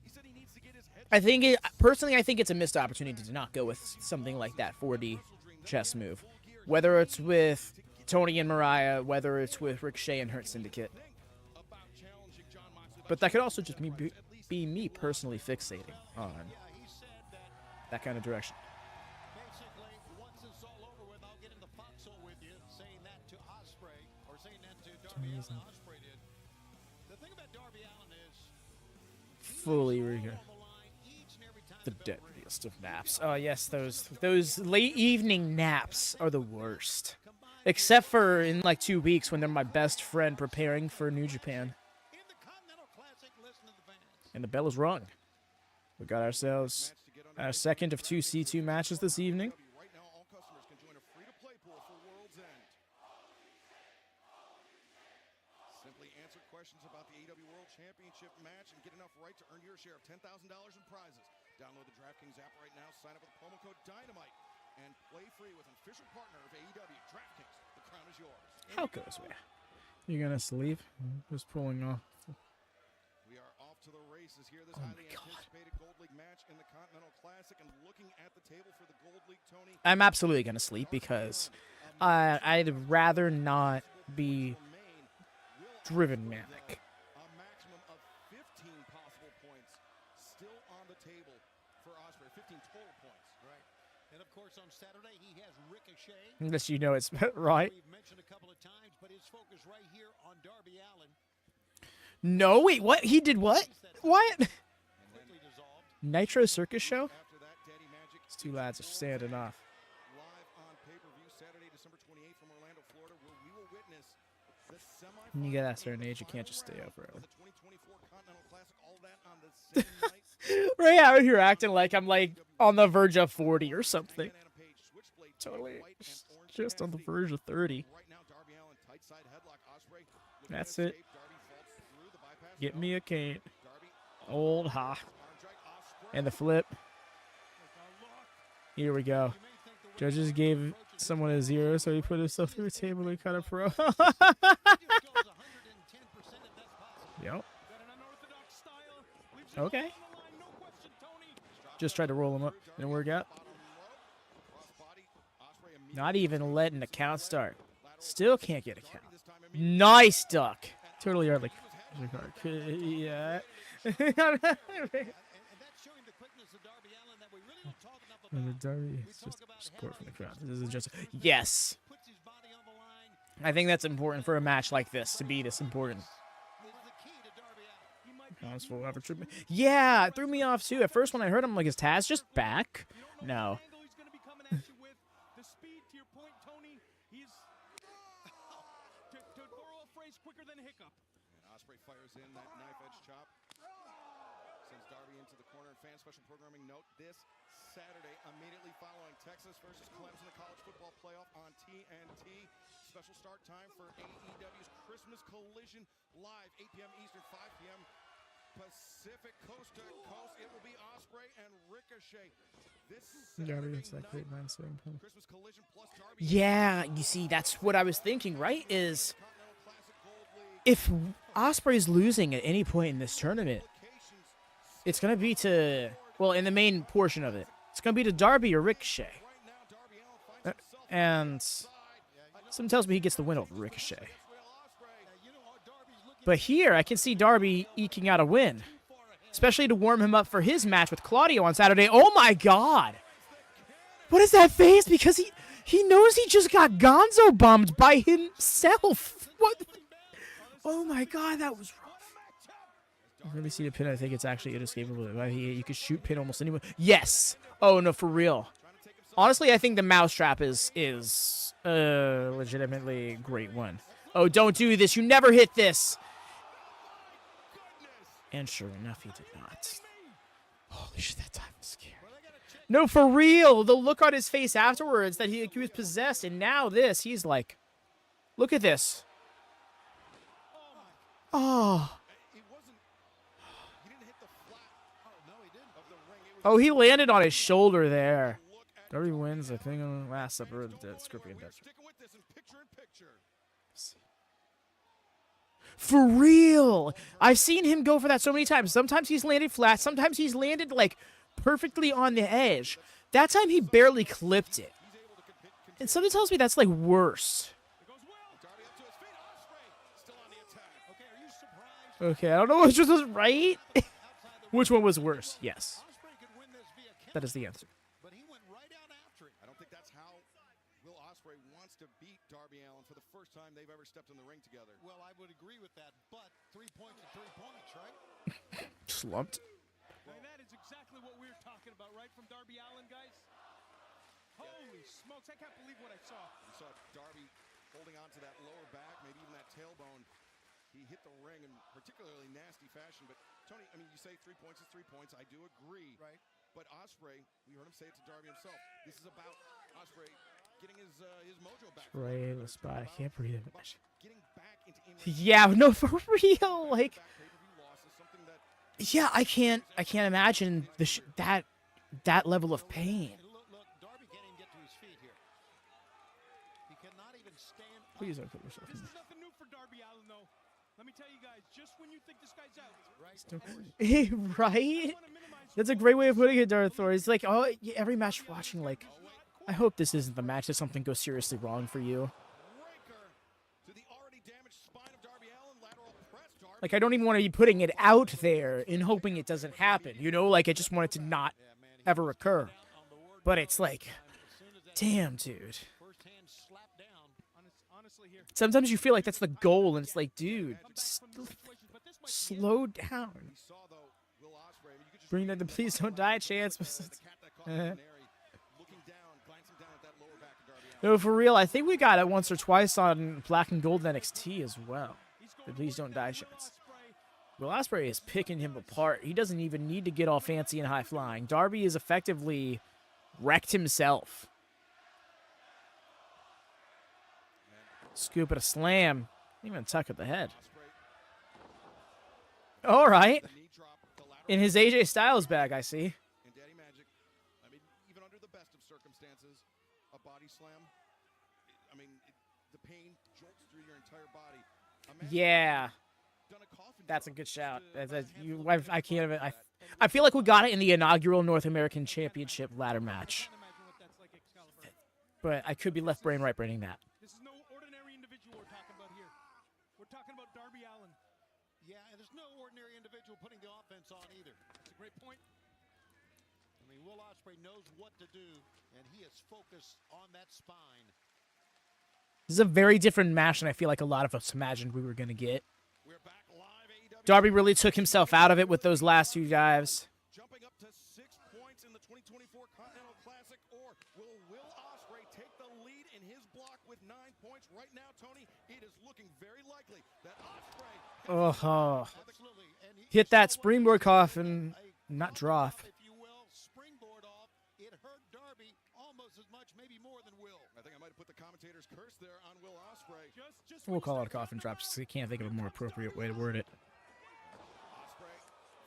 he said he needs to get his head. Personally, I think it's a missed opportunity to not go with something like that 4D chess move. Whether it's with Tony and Mariah, whether it's with Ricochet and Hurt Syndicate. But that could also just be me personally fixating on that kind of direction. Fully rigor. The deadliest of naps. Oh yes, those late evening naps are the worst. Except for in like 2 weeks when they're my best friend preparing for New Japan. And the bell is rung. We got ourselves our second of 2 C2 matches this evening. Questions about the AEW World Championship match and get enough right to earn your share of $10,000 in prizes. Download the DraftKings app right now, sign up with promo code Dynamite, and play free with an official partner of AEW, DraftKings. The crown is yours. How goes we? You gonna sleep? Just pulling off. We are off to the races here. This highly anticipated Gold League match in the Continental Classic, and looking at the table for the Gold League, Tony. I'm absolutely gonna sleep because I'd rather not be driven manic. A maximum of 15 possible points still on the table for Ospreay. 15 total points. Right. And of course on Saturday he has Ricochet. Unless you know it's right. We've mentioned a couple of times, but his focus right here on Darby Allin. No, wait, what? He did what? What? Nitro Circus Show? These two lads are standing off. Live on pay-per-view Saturday, December 28th from Orlando, Florida, where we will witness the When you get that certain age, you can't just stay up forever. Right out here acting like I'm like on the verge of 40 or something. Totally. Just on the verge of 30. That's it. Get me a cane. Old ha. And the flip. Here we go. Judges gave someone a 0, so he put himself through a table and cut a pro. Yep. Okay. Just tried to roll him up. Didn't work out. Not even letting the count start. Still can't get a count. Nice duck. Totally hard like. Yeah. Darby is just support from the crowd. This is just yes. I think that's important for a match like this to be this important. Yeah, it threw me off too. At first, when I heard him, like, is Taz just back? No. The speed, to your point, Tony, he's to borrow a phrase, quicker than a hiccup. And Ospreay fires in that knife edge chop. Sends Darby into the corner. Fan special programming note this Saturday, immediately following Texas versus Clemson, the college football playoff on TNT. Special start time for AEW's Christmas Collision live, 8 p.m. Eastern, 5 p.m. Pacific, coast to coast. It will be Ospreay and Ricochet. This Saturday night, Christmas Collision plus Darby. Yeah, you see, that's what I was thinking, right? Is if Ospreay's losing at any point in this tournament, it's going to be to, well, in the main portion of it, it's going to be to Darby or Ricochet. And something tells me he gets the win over Ricochet. But here, I can see Darby eking out a win. Especially to warm him up for his match with Claudio on Saturday. Oh my god! What is that face? Because he knows he just got Gonzo bombed by himself. What? Oh my god, that was rough. Let me see the pin. I think it's actually inescapable. You could shoot pin almost anywhere. Yes! Oh no, for real. Honestly, I think the mousetrap is legitimately a great one. Oh, don't do this. You never hit this. And sure enough, he did not. Holy shit, that time was scary. No, for real. The look on his face afterwards that he was possessed. And now this, he's like, look at this. Oh. Oh, he landed on his shoulder there. Darby wins, I think, on the last supper of the Scorpion Death. For real! I've seen him go for that so many times. Sometimes he's landed flat. Sometimes he's landed, like, perfectly on the edge. That time he barely clipped it. And something tells me that's, like, worse. Okay, I don't know which was right. Which one was worse? Yes. That is the answer. But he went right out after it. I don't think that's how Will Ospreay wants to beat Darby Allin for the first time they've ever stepped in the ring together. Well, I would agree with that, but 3 points are 3 points, right? Slumped. Well, that is exactly what we're talking about, right, from Darby Allin, guys? Holy smokes, I can't believe what I saw. You saw Darby holding on to that lower back, maybe even that tailbone. He hit the ring in particularly nasty fashion. But, Tony, I mean, you say 3 points is 3 points. I do agree. Right. But Ospreay, we heard him say it to Darby himself. This is about Ospreay getting his mojo back. Right, the spot. I can't breathe. Getting back into Yeah, no, for real. Like, yeah, I can't imagine that level of pain. Look, Darby can't even get to his feet here. He cannot even stand up. Please don't put yourself in This is nothing new for Darby Allin, though. Let me tell you guys, just when you think this guy's out, right? Right? That's a great way of putting it, Darth Thor. It's like, oh, every match you're watching, like, I hope this isn't the match that something goes seriously wrong for you. Like, I don't even want to be putting it out there in hoping it doesn't happen, you know? Like, I just want it to not ever occur. But it's like, damn, dude. Sometimes you feel like that's the goal, and it's like, dude, slow down. Bring that the please don't die chance. No, for real, I think we got it once or twice on Black and Gold NXT as well. The please don't die chance. Will Ospreay is picking him apart. He doesn't even need to get all fancy and high flying. Darby is effectively wrecked himself. Scoop it a slam. Even tuck at the head. All right. In his AJ Styles bag, I see. And Daddy Magic, I mean, even under the best of circumstances, a body slam, I mean, the pain jolts through your entire body. Yeah. That's a good shout. I can't even. I feel like we got it in the inaugural North American Championship ladder match. But I could be left brain right braining that. This is no ordinary individual we're talking about here. We're talking about Darby Allin. Yeah, and there's no ordinary individual putting the offense on either. That's a great point. I mean, Will Ospreay knows what to do, and he is focused on that spine. This is a very different match than I feel like a lot of us imagined we were going to get. Darby really took himself out of it with those last two dives. Jumping up to 6 points in the 2024 Continental Classic, or will Ospreay take the lead in his block with 9 points? Right now, Tony, it is looking very likely that Ospreay hit that springboard coffin, not drop. If you will, springboard off. It hurt Darby almost as much, maybe more than Will. I think I might have put the commentator's curse there on Will Ospreay. We'll call it a coffin drop because I can't think of a more appropriate way to word it.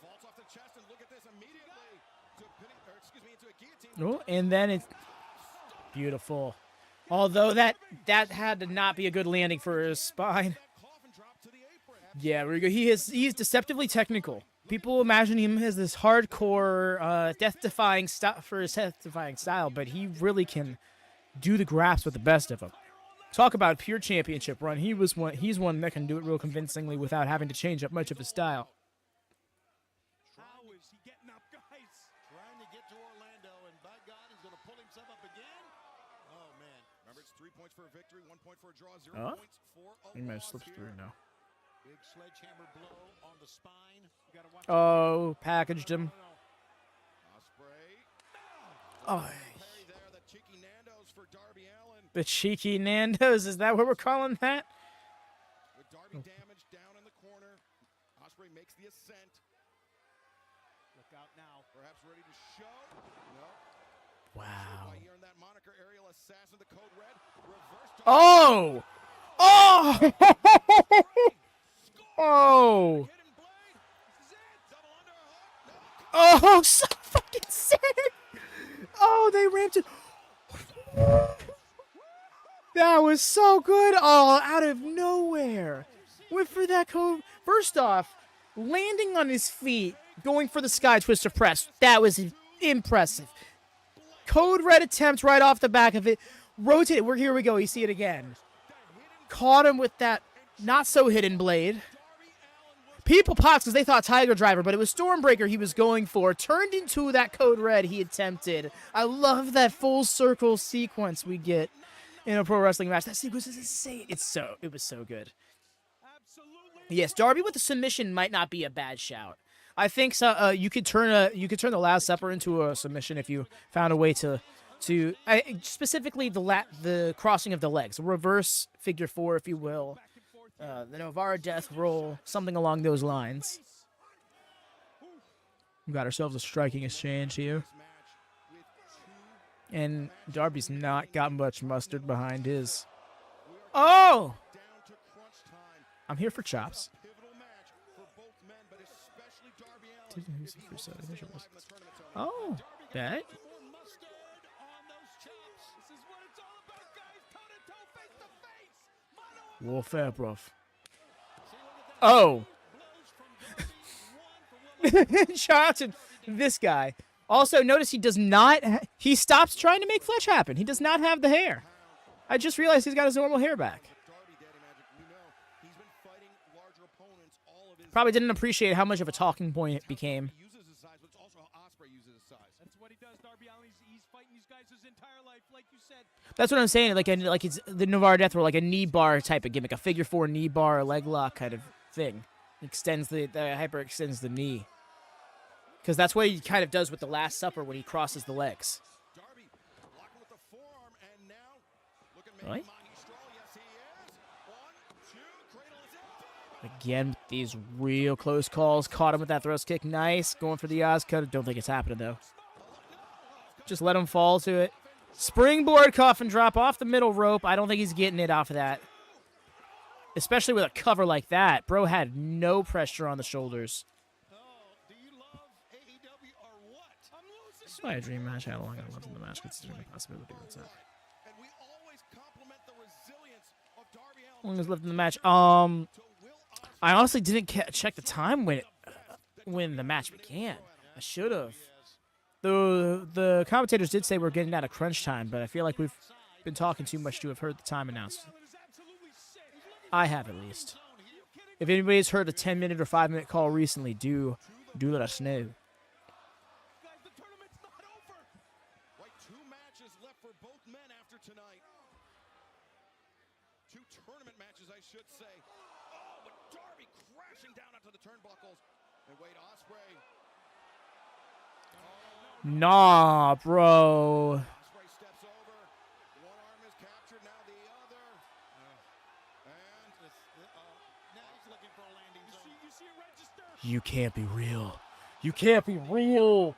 Falls off the chest, and look at this immediately into a guillotine. Oh, and then it's beautiful. Although that had to not be a good landing for his spine. Yeah, there we go. He's deceptively technical. People imagine him as this hardcore, death-defying style, but he really can do the graps with the best of them. Talk about pure championship run. He's one that can do it real convincingly without having to change up much of his style. How is he getting up, guys? Trying to get to Orlando, and by God, he's going to pull himself up again. Oh, man. Remember, it's 3 points for a victory, 1 point for a draw, 0 Oh, points for a he might have loss slipped here. through now. Big sledgehammer blow on the spine. You gotta watch Oh, packaged him. Ospreay. Oh, Parry there, the cheeky Nando's for Darby Allin. the cheeky Nando's. Is that what we're calling that? With Darby damaged down in the corner, Ospreay makes the ascent. Look out now. Perhaps ready to show. No. Wow. Why he earned that moniker, aerial assassin, the code red. Reverse. Oh! Oh! Oh! Oh, so fucking sick! Oh, they ramped it. That was so good. Oh, out of nowhere. Went for that code. First off, landing on his feet, going for the sky twister press. That was impressive. Code red attempt right off the back of it. Rotate it. Here we go. You see it again. Caught him with that not so hidden blade. People popped because they thought Tiger Driver, but it was Stormbreaker he was going for. Turned into that code red he attempted. I love that full circle sequence we get in a pro wrestling match. That sequence is insane. It was so good. Yes, Darby with the submission might not be a bad shout. I think so. You could turn the Last Supper into a submission if you found a way to specifically the crossing of the legs, a reverse figure 4, if you will. The Novara Death Roll, something along those lines. We got ourselves a striking exchange here. And Darby's not got much mustard behind his. Oh! I'm here for chops. Oh, bet. Warfare, bruv. Oh. Shout out to this guy. Also, notice he does not... He stops trying to make flesh happen. He does not have the hair. I just realized he's got his normal hair back. Probably didn't appreciate how much of a talking point it became. That's what he does, Darby Allin. He's fighting these guys his entire life, like you said. That's what I'm saying. Like it's the Novara Death Roll, like a knee bar type of gimmick, a figure 4 knee bar, a leg lock kind of thing. Extends the hyper extends the knee. Because that's what he kind of does with the Last Supper when he crosses the legs. Right? Again, these real close calls. Caught him with that thrust kick. Nice. Going for the Oz cut. Don't think it's happening, though. Just let him fall to it. Springboard coffin drop off the middle rope. I don't think he's getting it off of that. Especially with a cover like that. Bro had no pressure on the shoulders. This is why a dream match had a long left in the match, considering the possibility of that. Long as left in the match. I honestly didn't check the time when the match began. I should have. The commentators did say we're getting out of crunch time, but I feel like we've been talking too much to have heard the time announced. I have, at least. If anybody's heard a 10-minute or 5-minute call recently, do let us know. Right, 2 matches left for both men after tonight. 2 tournament matches, I should say. Oh, but Darby crashing down onto the turnbuckles. And wait, Ospreay. Nah, bro. Ospreay steps over. One arm is captured, now the other. And now he's looking for a landing zone. You see a register? You can't be real. You can't be real.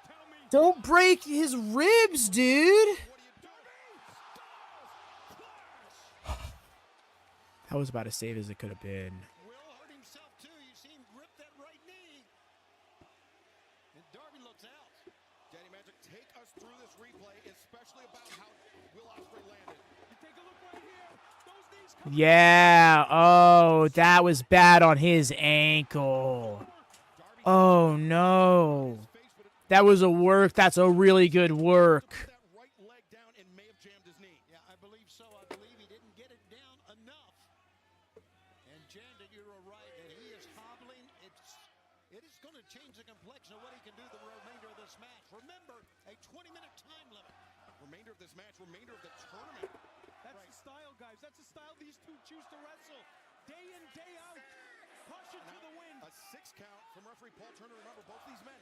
Don't break his ribs, dude. That was about as safe as it could have been. Will hurt himself too. You see him grip that right knee. And Darby looks out. Danny Magic, take us through this replay, especially about how Will Ospreay landed. You take a look right here. Those knees come Yeah. Oh, that was bad on his ankle. Oh, no. That was a work. That's a really good work. that right leg down and may have jammed his knee. Yeah, I believe so. I believe he didn't get it down enough. And jammed it, you're right. And he is hobbling. It is going to change the complexion of what he can do the remainder of this match. Remember, a 20-minute time limit. Remainder of this match, remainder of the tournament. That's the style, guys. That's the style these two choose to wrestle. Day in, day out. Caution to the wind. A 6 count from referee Paul Turner. Remember, both these men,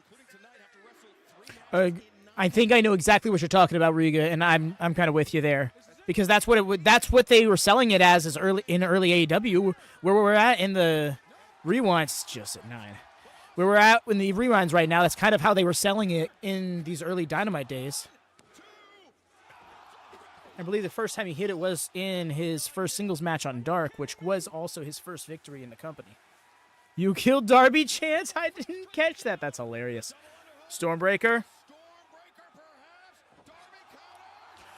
including tonight, have to wrestle 3 matches in 9 I think I know exactly what you're talking about, Riga, and I'm kind of with you there, because that's what they were selling it as early AEW, where we're at in the rewinds, just at 9. Where we're at in the rewinds right now, that's kind of how they were selling it in these early Dynamite days. I believe the first time he hit it was in his first singles match on Dark, which was also his first victory in the company. You killed Darby, Chance? I didn't catch that. That's hilarious. Stormbreaker.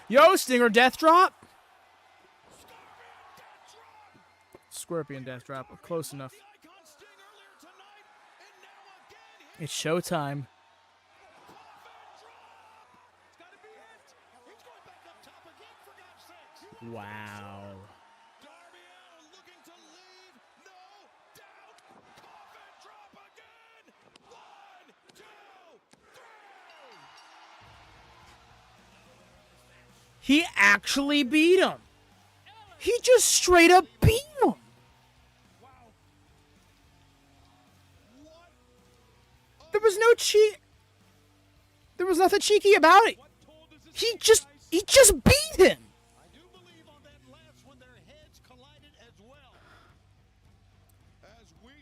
Yo, Stinger Death Drop. Scorpion Death Drop. Close enough. It's showtime. Wow. Darby Allin looking to leave. No doubt. Coffin drop again. 1, 2, 3. He actually beat him. He just straight up beat him. There was no cheat. There was nothing cheeky about it. He just beat him.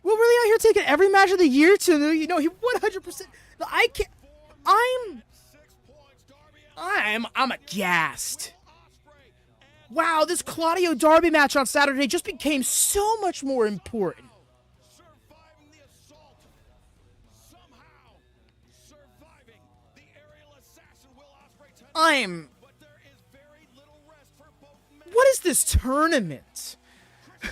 We're really out here taking every match of the year to, he 100%. I can't. I'm aghast. Wow, this Claudio Darby match on Saturday just became so much more important. Surviving the assault. Somehow surviving the aerial assassin Will Ospreay tonight. But there is very little rest for both men. What is this tournament?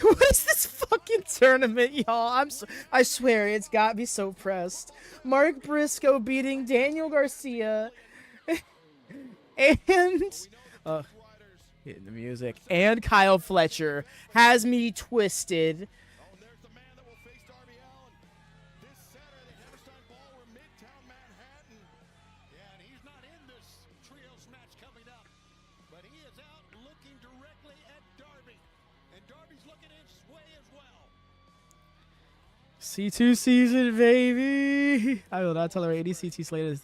What is this fucking tournament, y'all? I swear, it's got me so pressed. Mark Briscoe beating Daniel Garcia. And hitting the music. And Kyle Fletcher has me twisted. Oh, there's the man that will face Darby Allin this Saturday, the Hammerstein Ballroom, Midtown Manhattan. Yeah, and he's not in this trios match coming up. But he is out looking directly at Darby. And Darby's looking his way as well. C2 season, baby. I will not tolerate any CT Slater.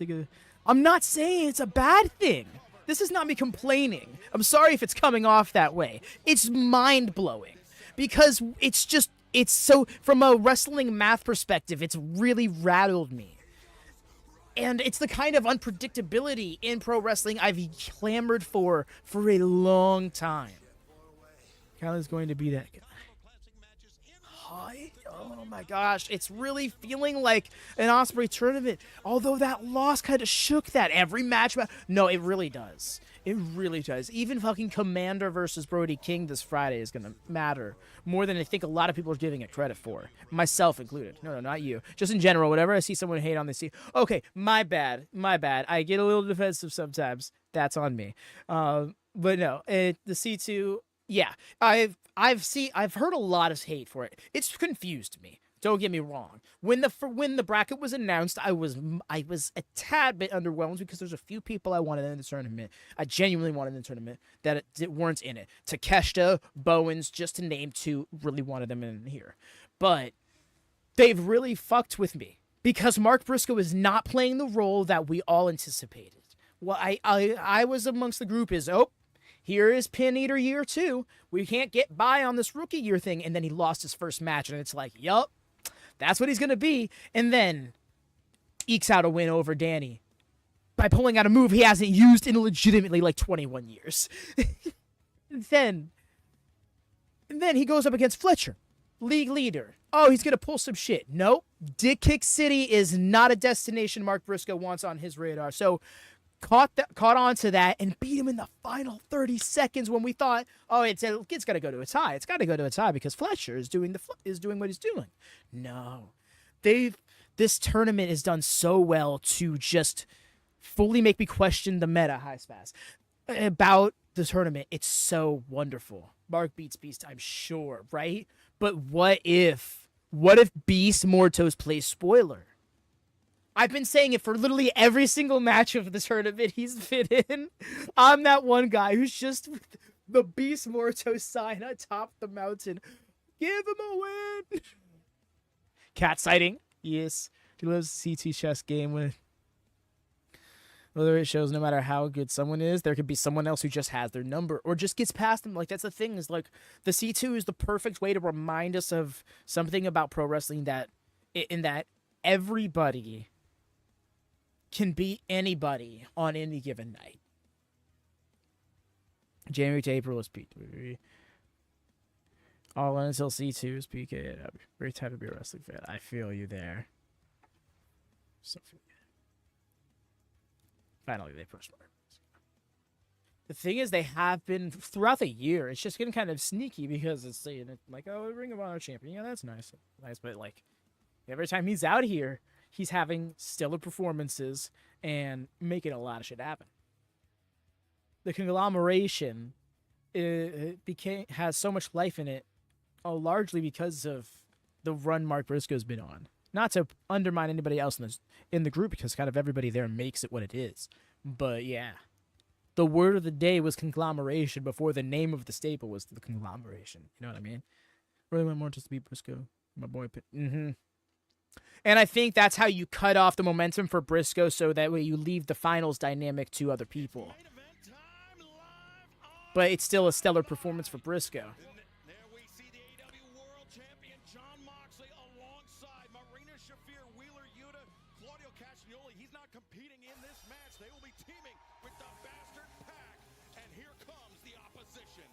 I'm not saying it's a bad thing. This is not me complaining. I'm sorry if it's coming off that way. It's mind-blowing. Because it's so, from a wrestling math perspective, it's really rattled me. And it's the kind of unpredictability in pro wrestling I've clamored for a long time. Kyle's going to be that guy. Oh my gosh, it's really feeling like an Ospreay tournament. Although that loss kind of shook that every match. No, it really does. It really does. Even fucking Commander versus Brody King this Friday is going to matter more than I think a lot of people are giving it credit for. Myself included. No, not you. Just in general, whenever I see someone hate on this, okay, my bad. I get a little defensive sometimes. That's on me. But no, the C2, yeah. I've heard a lot of hate for it. It's confused me. Don't get me wrong. When the bracket was announced, I was a tad bit underwhelmed because there's a few people I wanted in the tournament. I genuinely wanted in the tournament that weren't in it. Takeshita, Bowens, just to name two, really wanted them in here. But they've really fucked with me because Mark Briscoe is not playing the role that we all anticipated. Well, I was amongst the group here is Pin Eater year 2. We can't get by on this rookie year thing. And then he lost his first match, and it's like, yup. That's what he's going to be. And then ekes out a win over Danny by pulling out a move he hasn't used in legitimately like 21 years. and then he goes up against Fletcher, league leader. Oh, he's going to pull some shit. Nope. Dick Kick City is not a destination Mark Briscoe wants on his radar. So caught on to that and beat him in the final 30 seconds when we thought, oh, it's got to go to a tie. It's got to go to a tie because Fletcher is doing what he's doing. No. This tournament is done so well to just fully make me question the meta, High Spaz. About the tournament, it's so wonderful. Mark beats Beast, I'm sure, right? But what if Beast Mortos plays spoiler? I've been saying it for literally every single match of the tournament he's fit in. I'm that one guy who's just the Beast Mortos sign atop the mountain. Give him a win. Cat sighting. Yes. He loves CT chess game with. Whether it shows no matter how good someone is, there could be someone else who just has their number or just gets past them. Like, that's the thing is like the C2 is the perfect way to remind us of something about pro wrestling that everybody can beat anybody on any given night. January to April is P3. All in until C2 is PK. Very time to be a wrestling fan. I feel you there. Finally, they pushed more. The thing is, they have been throughout the year. It's just getting kind of sneaky because it's saying like, oh, Ring of Honor champion. Yeah, that's nice. But like, every time he's out here, he's having stellar performances and making a lot of shit happen. The conglomeration has so much life in it, largely because of the run Mark Briscoe's been on. Not to undermine anybody else in the group, because kind of everybody there makes it what it is. But yeah, the word of the day was conglomeration before the name of the staple was the conglomeration. You know what I mean? Really want more just to beat Briscoe, my boy. And I think that's how you cut off the momentum for Briscoe, so that way you leave the finals dynamic to other people. But it's still a stellar performance for Briscoe. There we see the AEW World Champion John Moxley alongside Marina Shafir, Wheeler Yuta, Claudio Castagnoli. He's not competing in this match. They will be teaming with the Bastard Pack. And here comes the opposition.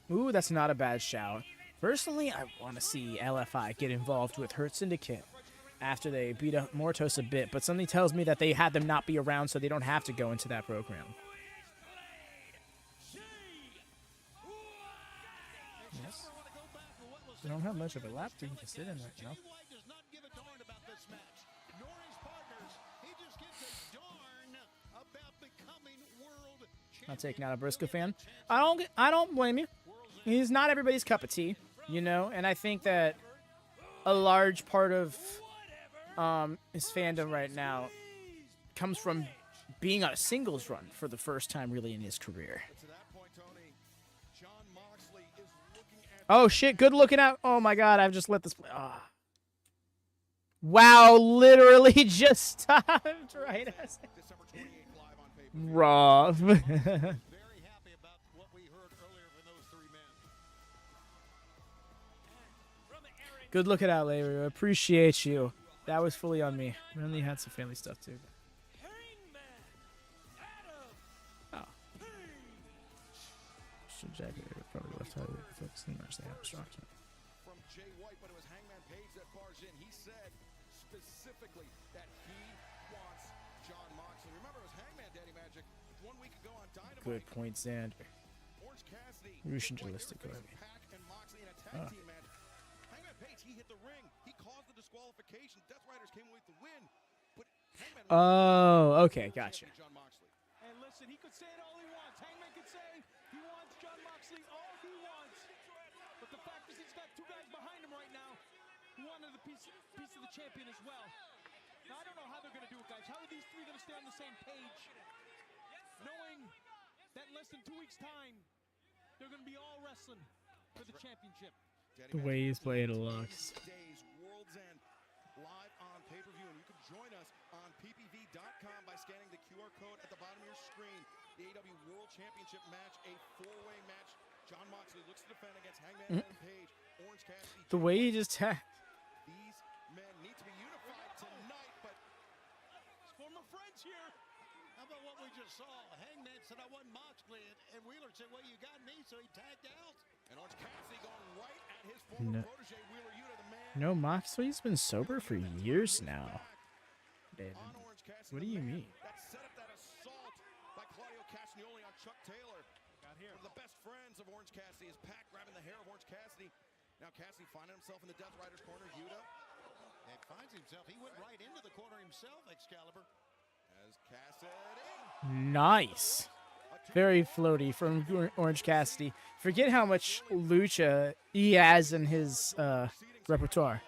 Ooh, that's not a bad shout. Personally, I want to see LFI get involved with Hurt Syndicate after they beat up Mortos a bit, but something tells me that they had them not be around so they don't have to go into that program. Yes. They don't have much of a lap to sit in right now. Not taking out a Briscoe fan. I don't blame you. He's not everybody's cup of tea, you know, and I think that a large part of his fandom right now comes from being on a singles run for the first time really in his career. Oh shit, good looking out. Oh my god, I've just let this play. Oh. Wow, literally just stopped right as raw. Good looking out, Larry. Appreciate you. That was fully on me. We only had some family stuff too. Oh. Should jacket probably left side focusing much they have structure. From Jay White, but it was Hangman Page that bars in. He said specifically that he wants Jon Moxley. Remember, it was Hangman Daddy Magic 1 week ago on Dynamite. Good point, Xander. Orange Cassidy. Pack and Moxley in a tag team match. Hangman Page, he hit the ring. He caused the disqualification. Death Riders came away with the win. But Hangman Oh, okay, gotcha. Jon Moxley. And listen, he could say it all he wants. Hangman could say he wants Jon Moxley all he wants. But the fact is he's got two guys behind him right now who wanted a piece of the champion as well. Now, I don't know how they're going to do it, guys. How are these three going to stay on the same page? Knowing that in less than 2 weeks' time, they're going to be all wrestling for the championship. The way he's played looks. Days, World's End, live on pay-per-view. And you can join us on ppv.com by scanning the QR code at the bottom of your screen. The AEW World Championship match, a four-way match. Jon Moxley looks to defend against Hangman Page. Orange Cassidy. The way he just tagged. These men need to be unified tonight, but former friends here. How about what we just saw? Hangman said I want Moxley, and Wheeler said, well, you got me, so he tagged out. And Orange Cassidy going right at his former protege, Wheeler Yuta, the man. No, Moxley's been sober for years now. David, what do you mean? That set up that assault by Claudio Castagnoli on Chuck Taylor. One of the best friends of Orange Cassidy is Pac grabbing the hair of Orange Cassidy. Now Cassidy finding himself in the Death Riders corner. Yuta. And finds himself. He went right into the corner himself, Excalibur. As Cassidy. Nice. Very floaty from Orange Cassidy. Forget how much lucha he has in his repertoire.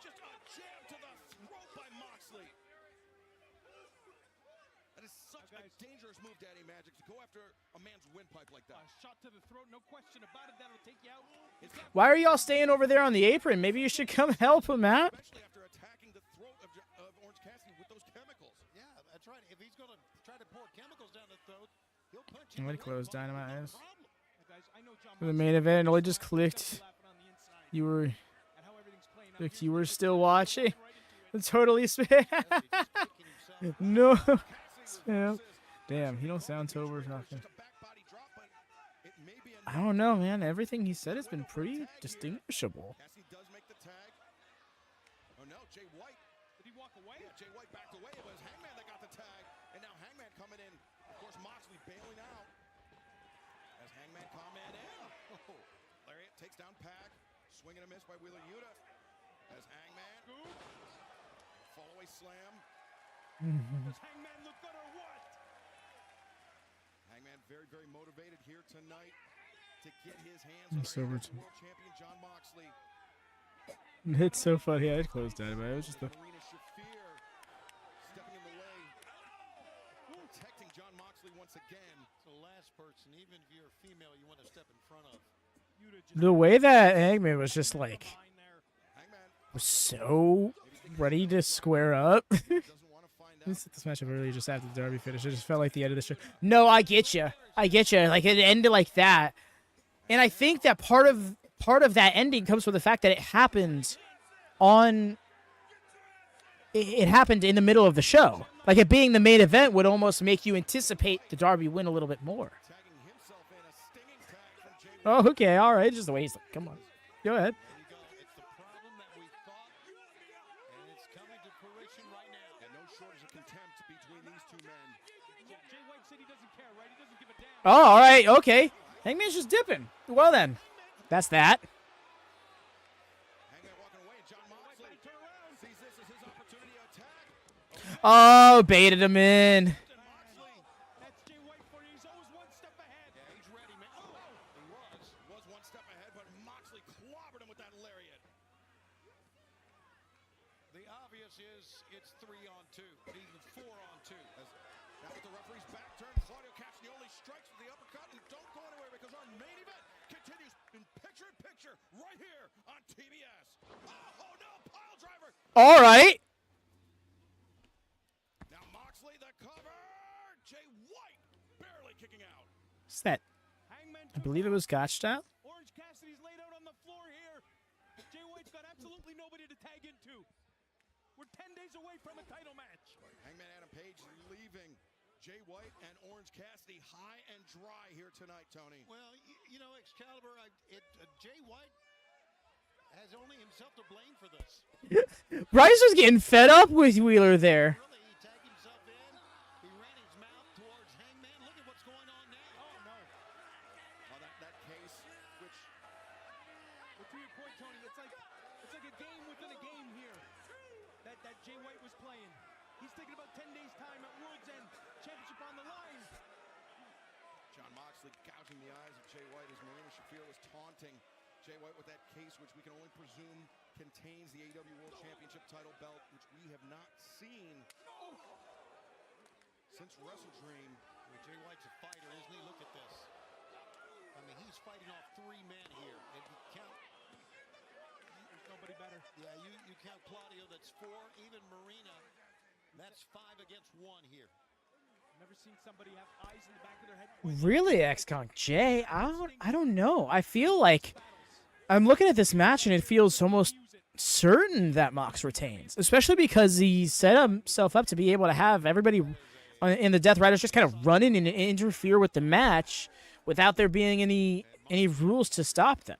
Just a jab to the throat by Moxley. That is such a dangerous move, Daddy Magic, to go after a man's windpipe like that. Shot to the throat, no question about it. That'll take you out. Why are y'all staying over there on the apron? Maybe you should come help him out. Especially after attacking the throat of Orange Cassidy with those chemicals. Yeah, that's right. If he's going to try to pour chemicals down the throat, he'll punch I'm you. gonna close Dynamite is. Guys, I know Jon For the main event, only just clicked. You were still watching. Totally no. Damn, he don't sound sober or nothing. I don't know, man. Everything he said has been pretty distinguishable. Cassidy does make the tag. Oh no, Jay White. Did he walk away? Yeah, Jay White backed away. It was Hangman that got the tag. And now Hangman coming in. Of course, Moxley bailing out. As Hangman coming in. Oh, Lariat takes down Pac. Swing and a miss by Wheeler Yuta. As Hangman. Fall away slam. Does Hangman look good or what? Hangman very, very motivated here tonight to get his hands on the world champion Jon Moxley. It's so funny. I closed Dynamite. It was just the. Marina Shafir stepping in the way, protecting Jon Moxley once again. It's the last person, even if you're a female, you want to step in front of. The way that Hangman was just like, was so ready to square up. This matchup earlier just after the Darby finish. It just felt like the end of the show. No, I get you. I get you. Like it ended like that, and I think that part of that ending comes from the fact that it happened on. It happened in the middle of the show. Like it being the main event would almost make you anticipate the Darby win a little bit more. Oh, okay, all right. Just the way he's like, come on, go ahead. Oh, all right, okay. Hangman's just dipping. Well then, that's that. Oh, baited him in. That's Jay White for you. He's always one step ahead. Yeah, he's ready, man. Oh, he was one step ahead, but Moxley clobbered him with that lariat. The obvious is it's 3-on-2, but even 4-on-2. Now with the referee's back turn, Claudio Castagnoli strikes with the uppercut, and don't go anywhere because our main event continues in picture-in-picture right here on TBS. Oh no, pile driver. All right. Now Moxley the cover. Jay White barely kicking out. What's that? I believe it was Gotch style. Orange Cassidy's laid out on the floor here. Jay White's got absolutely nobody to tag into. We're 10 days away from a title match. Hangman Adam Page leaving. Jay White and Orange Cassidy high and dry here tonight, Tony. Well, you know, Excalibur, Jay White, has only himself to blame for this. Bryce was getting fed up with Wheeler there. He tagged himself in. He ran his mouth towards Hangman. Look at what's going on now. Oh, no. Oh, that case, which... But to your point, Tony, it's like a game within a game here that Jay White was playing. He's thinking about 10 days' time at Woods and championship on the line. John Moxley gouging the eyes of Jay White as Marina Shafir was taunting Jay White with that case, which we can only presume contains the AEW World Championship title belt, which we have not seen since Wrestle Dream. I mean, Jay White's a fighter, isn't he? Look at this. I mean, he's fighting off 3 men here. And you count... There's nobody better. Yeah, you count Claudio, that's 4. Even Marina, that's 5 against 1 here. Never seen somebody have eyes in the back of their head. Really, X-Con Jay? I don't know. I feel like I'm looking at this match and it feels almost certain that Mox retains, especially because he set himself up to be able to have everybody in the Death Riders just kind of run in and interfere with the match without there being any rules to stop them.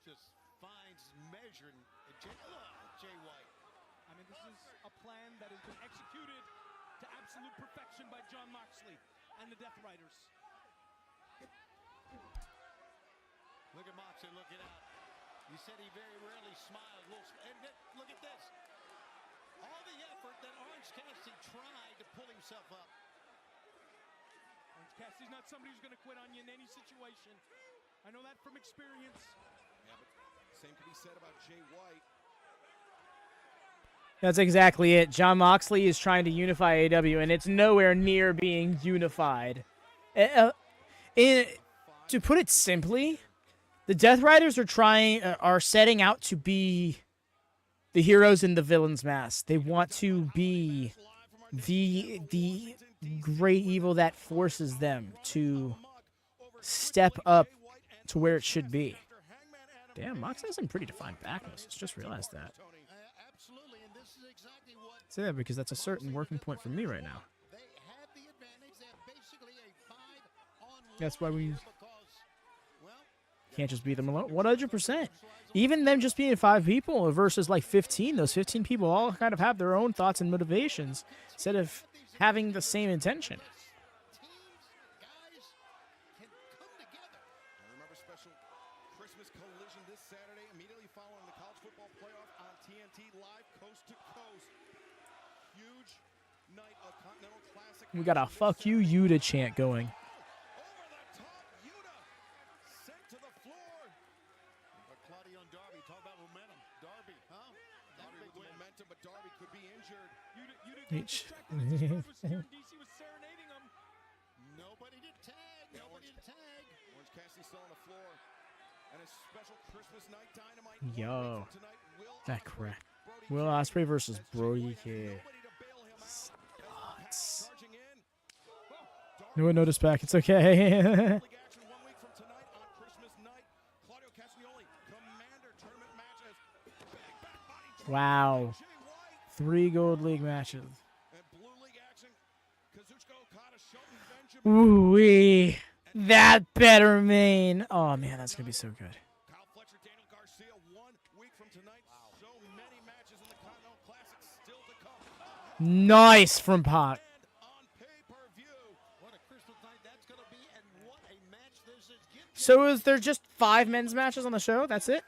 Just finds measuring Jay White. I mean, this is a plan that has been executed to absolute perfection by John Moxley and the Death Riders. Look at Moxley looking out. You said he very rarely smiled. And look at this. All the effort that Orange Cassidy tried to pull himself up. Orange Cassidy's not somebody who's going to quit on you in any situation. I know that from experience. Yeah, but same can be said about Jay White. That's exactly it. John Moxley is trying to unify AEW, and it's nowhere near being unified. To put it simply, the Death Riders are setting out to be the heroes in the villain's mask. They want to be the great evil that forces them to step up to where it should be. Damn, Mox has some pretty defined back muscles. Just realized that. Absolutely, and this is exactly what... Say that because that's a certain working point for me right now. They have the advantage. They have basically a 5-on-1 That's why we because, well, can't just beat them alone. 100%. Even them just being 5 people versus like 15, those 15 people all kind of have their own thoughts and motivations instead of having the same intention. Remember special Christmas collision this Saturday, immediately following the college football playoff on TNT live coast to coast. Huge night of Continental Classic. We got a "fuck you, Yuta" chant going. Over the top, Yuta sent to the floor. But Claudio and Darby, talk about momentum. Darby, huh? Darby with the momentum, but Darby could be injured. Each. DC was serenading him. Nobody to tag. Nobody to tag. Orange Cassidy still on the floor. And a special Christmas night Dynamite. Yo, that crap. Will Ospreay versus Brody Kid. Nuts. No one noticed back. It's okay. Wow. 3 Gold League matches. Ooh-wee. That better mean. Oh, man, that's going to be so good. Nice from Pac. So is there just 5 men's matches on the show? That's it?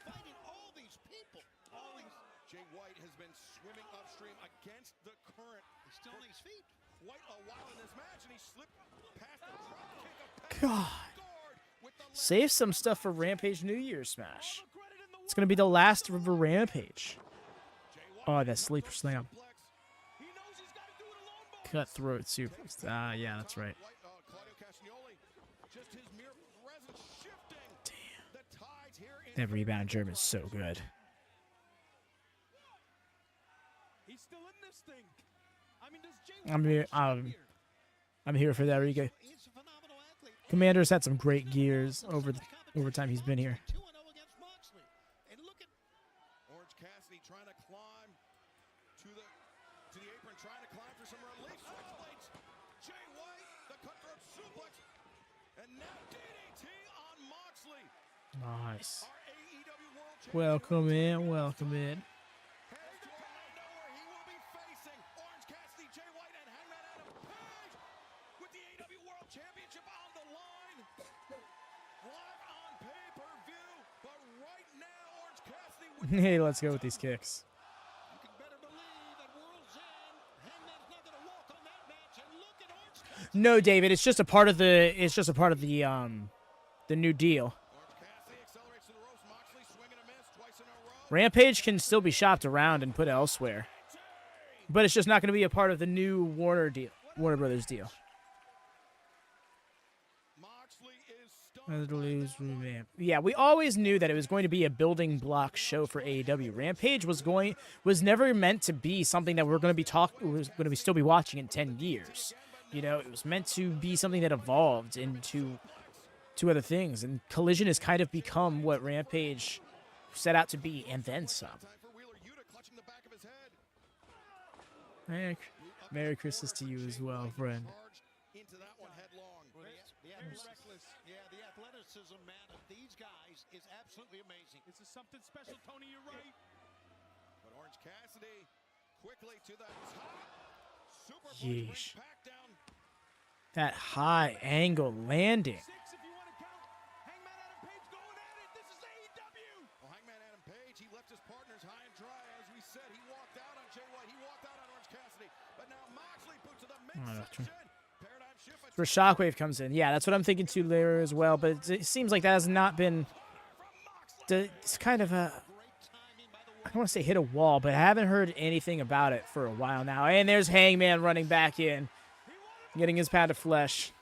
Jay White has been swimming upstream against the current. He's still on his feet. Quite a while in this match, and he slipped past the drop kick of God. Save some stuff for Rampage New Year's Smash. It's going to be the last of a Rampage. Oh, that sleeper slam. Cutthroat suplex. Yeah, that's right. Damn. That rebound germ is so good. He's still in this thing. I mean, does Jay I'm here for that, Rico. Commander's had some great gears over time he's been here. And look at Orange Cassidy trying to climb to the apron, trying to climb for some relief. Switchblades. Jay White, the cutthroat suplex, and now DDT on Moxley. Nice. Our AEW World Welcome in, welcome in. Orange Cassidy, Jay White, and Hangman Adam Page with the AEW World Championship on the line. Live on pay-per-view, but right now, Orange Cassidy with Hey, let's go with these kicks. You can better believe at World's End, Hangman's not going to walk on that match. And look at Orange Cassidy. No, David, it's just a part of the the new deal. Rampage can still be shopped around and put elsewhere, but it's just not going to be a part of the new Warner Brothers deal. Yeah, we always knew that it was going to be a building block show for AEW. Rampage was never meant to be something that we're going to be still be watching in 10 years. You know, it was meant to be something that evolved into other things, and Collision has kind of become what Rampage set out to be, and then some. Merry Christmas to you as well, friend. Into that one headlong. The athleticism, man, of these guys is absolutely amazing. This is something special, Tony. You're right. But Orange Cassidy quickly to the top. Super Yeesh. That high angle landing. Well, Hangman Adam Page, he left his partners high and dry. As we said, he walked out on Jay White. He walked out on Orange Cassidy. But now Moxley put to the midsection. Paradigm shift. Where Shockwave comes in. Yeah, that's what I'm thinking too later as well, but it seems like that has not been... It's kind of a... I don't want to say hit a wall, but I haven't heard anything about it for a while now. And there's Hangman running back in, getting his pound of flesh.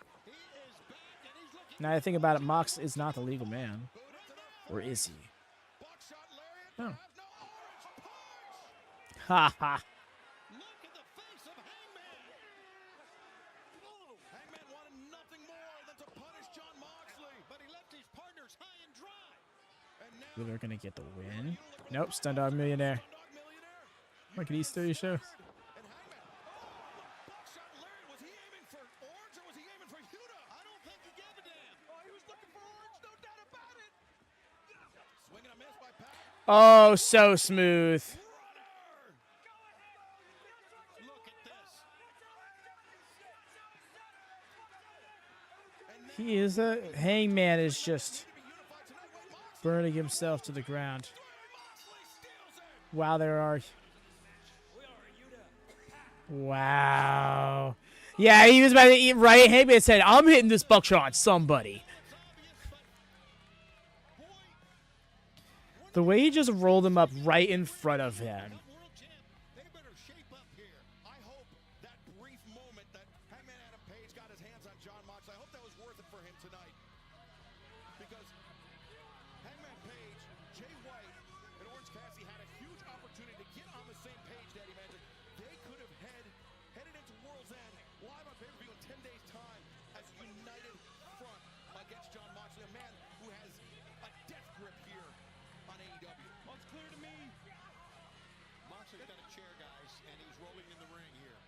Now I think about it, Mox is not the legal man. Or is he? Oh. Ha ha. Hangman wanted nothing more than to punish John Moxley, but he left his partners high and dry. They're going to get the win. Nope, Stun Dog Millionaire. Look at these 30 shows. Was he aiming for Orange or was he aiming for Yuta? I don't think he gave a damn. Oh, he was looking for Orange, no doubt about it. Swing and a miss by Pat. Oh, so smooth. He is a... Hangman is just burning himself to the ground. Wow, there are... Wow. Yeah, he was about to eat right. Hangman said, I'm hitting this buckshot on somebody. The way he just rolled him up right in front of him. They better shape up here. I hope that brief moment that Hangman Adam Page got his hands on John Moxley, I hope that was worth it for him tonight. Because Hangman Page, Jay White, and Orange Cassidy had a huge opportunity to get on the same page, Daddy Magic. They could have headed into World's End live on pay-per-view in 10 days' time as a united front against John Moxley, a man who has a death grip here on AEW. Well, it's clear to me. Moxley's got a chair, guys, and he's rolling in the ring here.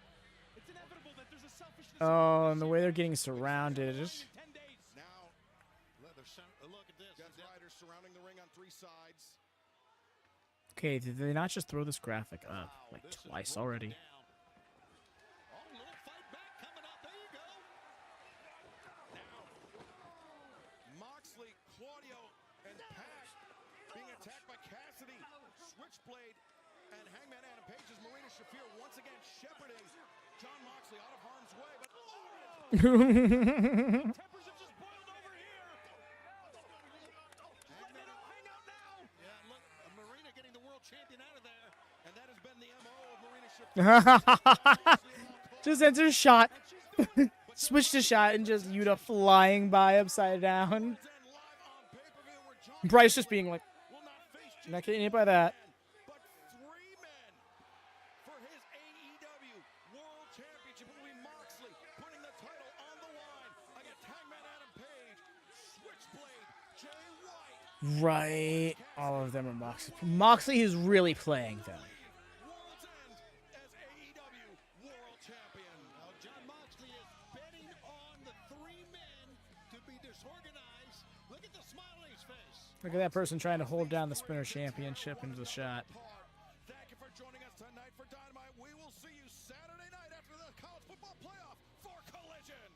It's inevitable that there's a selfishness. Oh, and the way they're getting surrounded. Now, look at this. Death Riders surrounding the ring on three sides. Okay, did they not just throw this graphic up like twice already? Moxley, Claudio, and Pat being attacked by Cassidy, Switchblade, and Hangman Adam Page as Marina Shafir once again shepherding John Moxley out of harm's way. But Tempers have just boiled over here. Hang out now. Yeah, look, Marina getting the world champion out of there, and that has been the MO of Marina Shafir. Just enter shot. Switch to shot and just Yuta flying by upside down. Bryce just being like, not getting hit by that. But 3 men for his AEW World Championship will be Moxley putting the title on the line against Hangman Adam Page, Switchblade, Jay White. Right. All of them are Moxley. Moxley is really playing them. World's End as AEW World Champion. Now, John Moxley is betting on the 3 men to be disorganized Look at the smile on his face. Look at that person trying to hold down the Spinner Championship into the shot. Thank you for joining us tonight for Dynamite. We will see you Saturday night after the college football playoff for Collision.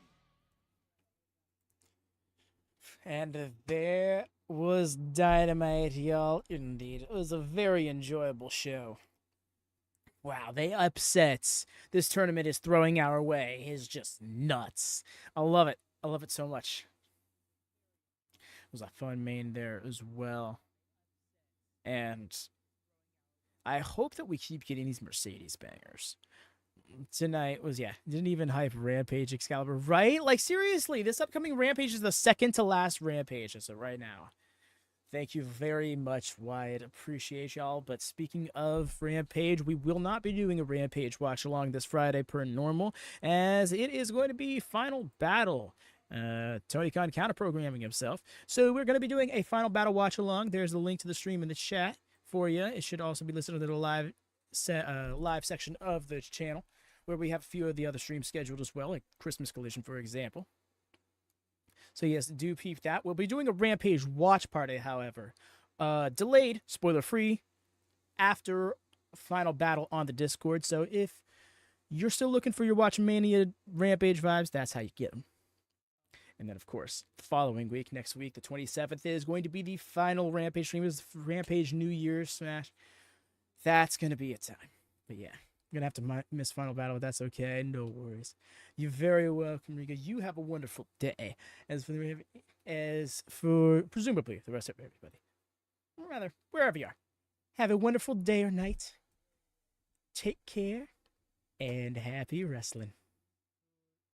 And there was Dynamite, y'all. Indeed, it was a very enjoyable show. Wow, they upsets this tournament is throwing our way is just nuts. I love it. I love it so much. It was a fun main there as well. And I hope that we keep getting these Mercedes bangers. Tonight was, didn't even hype Rampage Excalibur, right? Like, seriously, this upcoming Rampage is the second to last Rampage as of right now. Thank you very much, Wyatt. Appreciate y'all. But speaking of Rampage, we will not be doing a Rampage watch along this Friday per normal, as it is going to be Final Battle. Tony Khan counter-programming himself. So we're going to be doing a Final Battle watch along. There's the link to the stream in the chat for you. It should also be listed under the live section of the channel, where we have a few of the other streams scheduled as well, like Christmas Collision, for example. So yes, do peep that. We'll be doing a Rampage watch party, however. Delayed, spoiler-free, after Final Battle on the Discord. So if you're still looking for your WatchMania Rampage vibes, that's how you get them. And then, of course, the following week, next week, the 27th, is going to be the final Rampage stream. It's Rampage New Year's Smash. That's going to be a time. But yeah, I'm going to have to miss Final Battle, but that's okay. No worries. You're very welcome, Riga. You have a wonderful day. As for presumably the rest of everybody. Or rather, wherever you are. Have a wonderful day or night. Take care. And happy wrestling.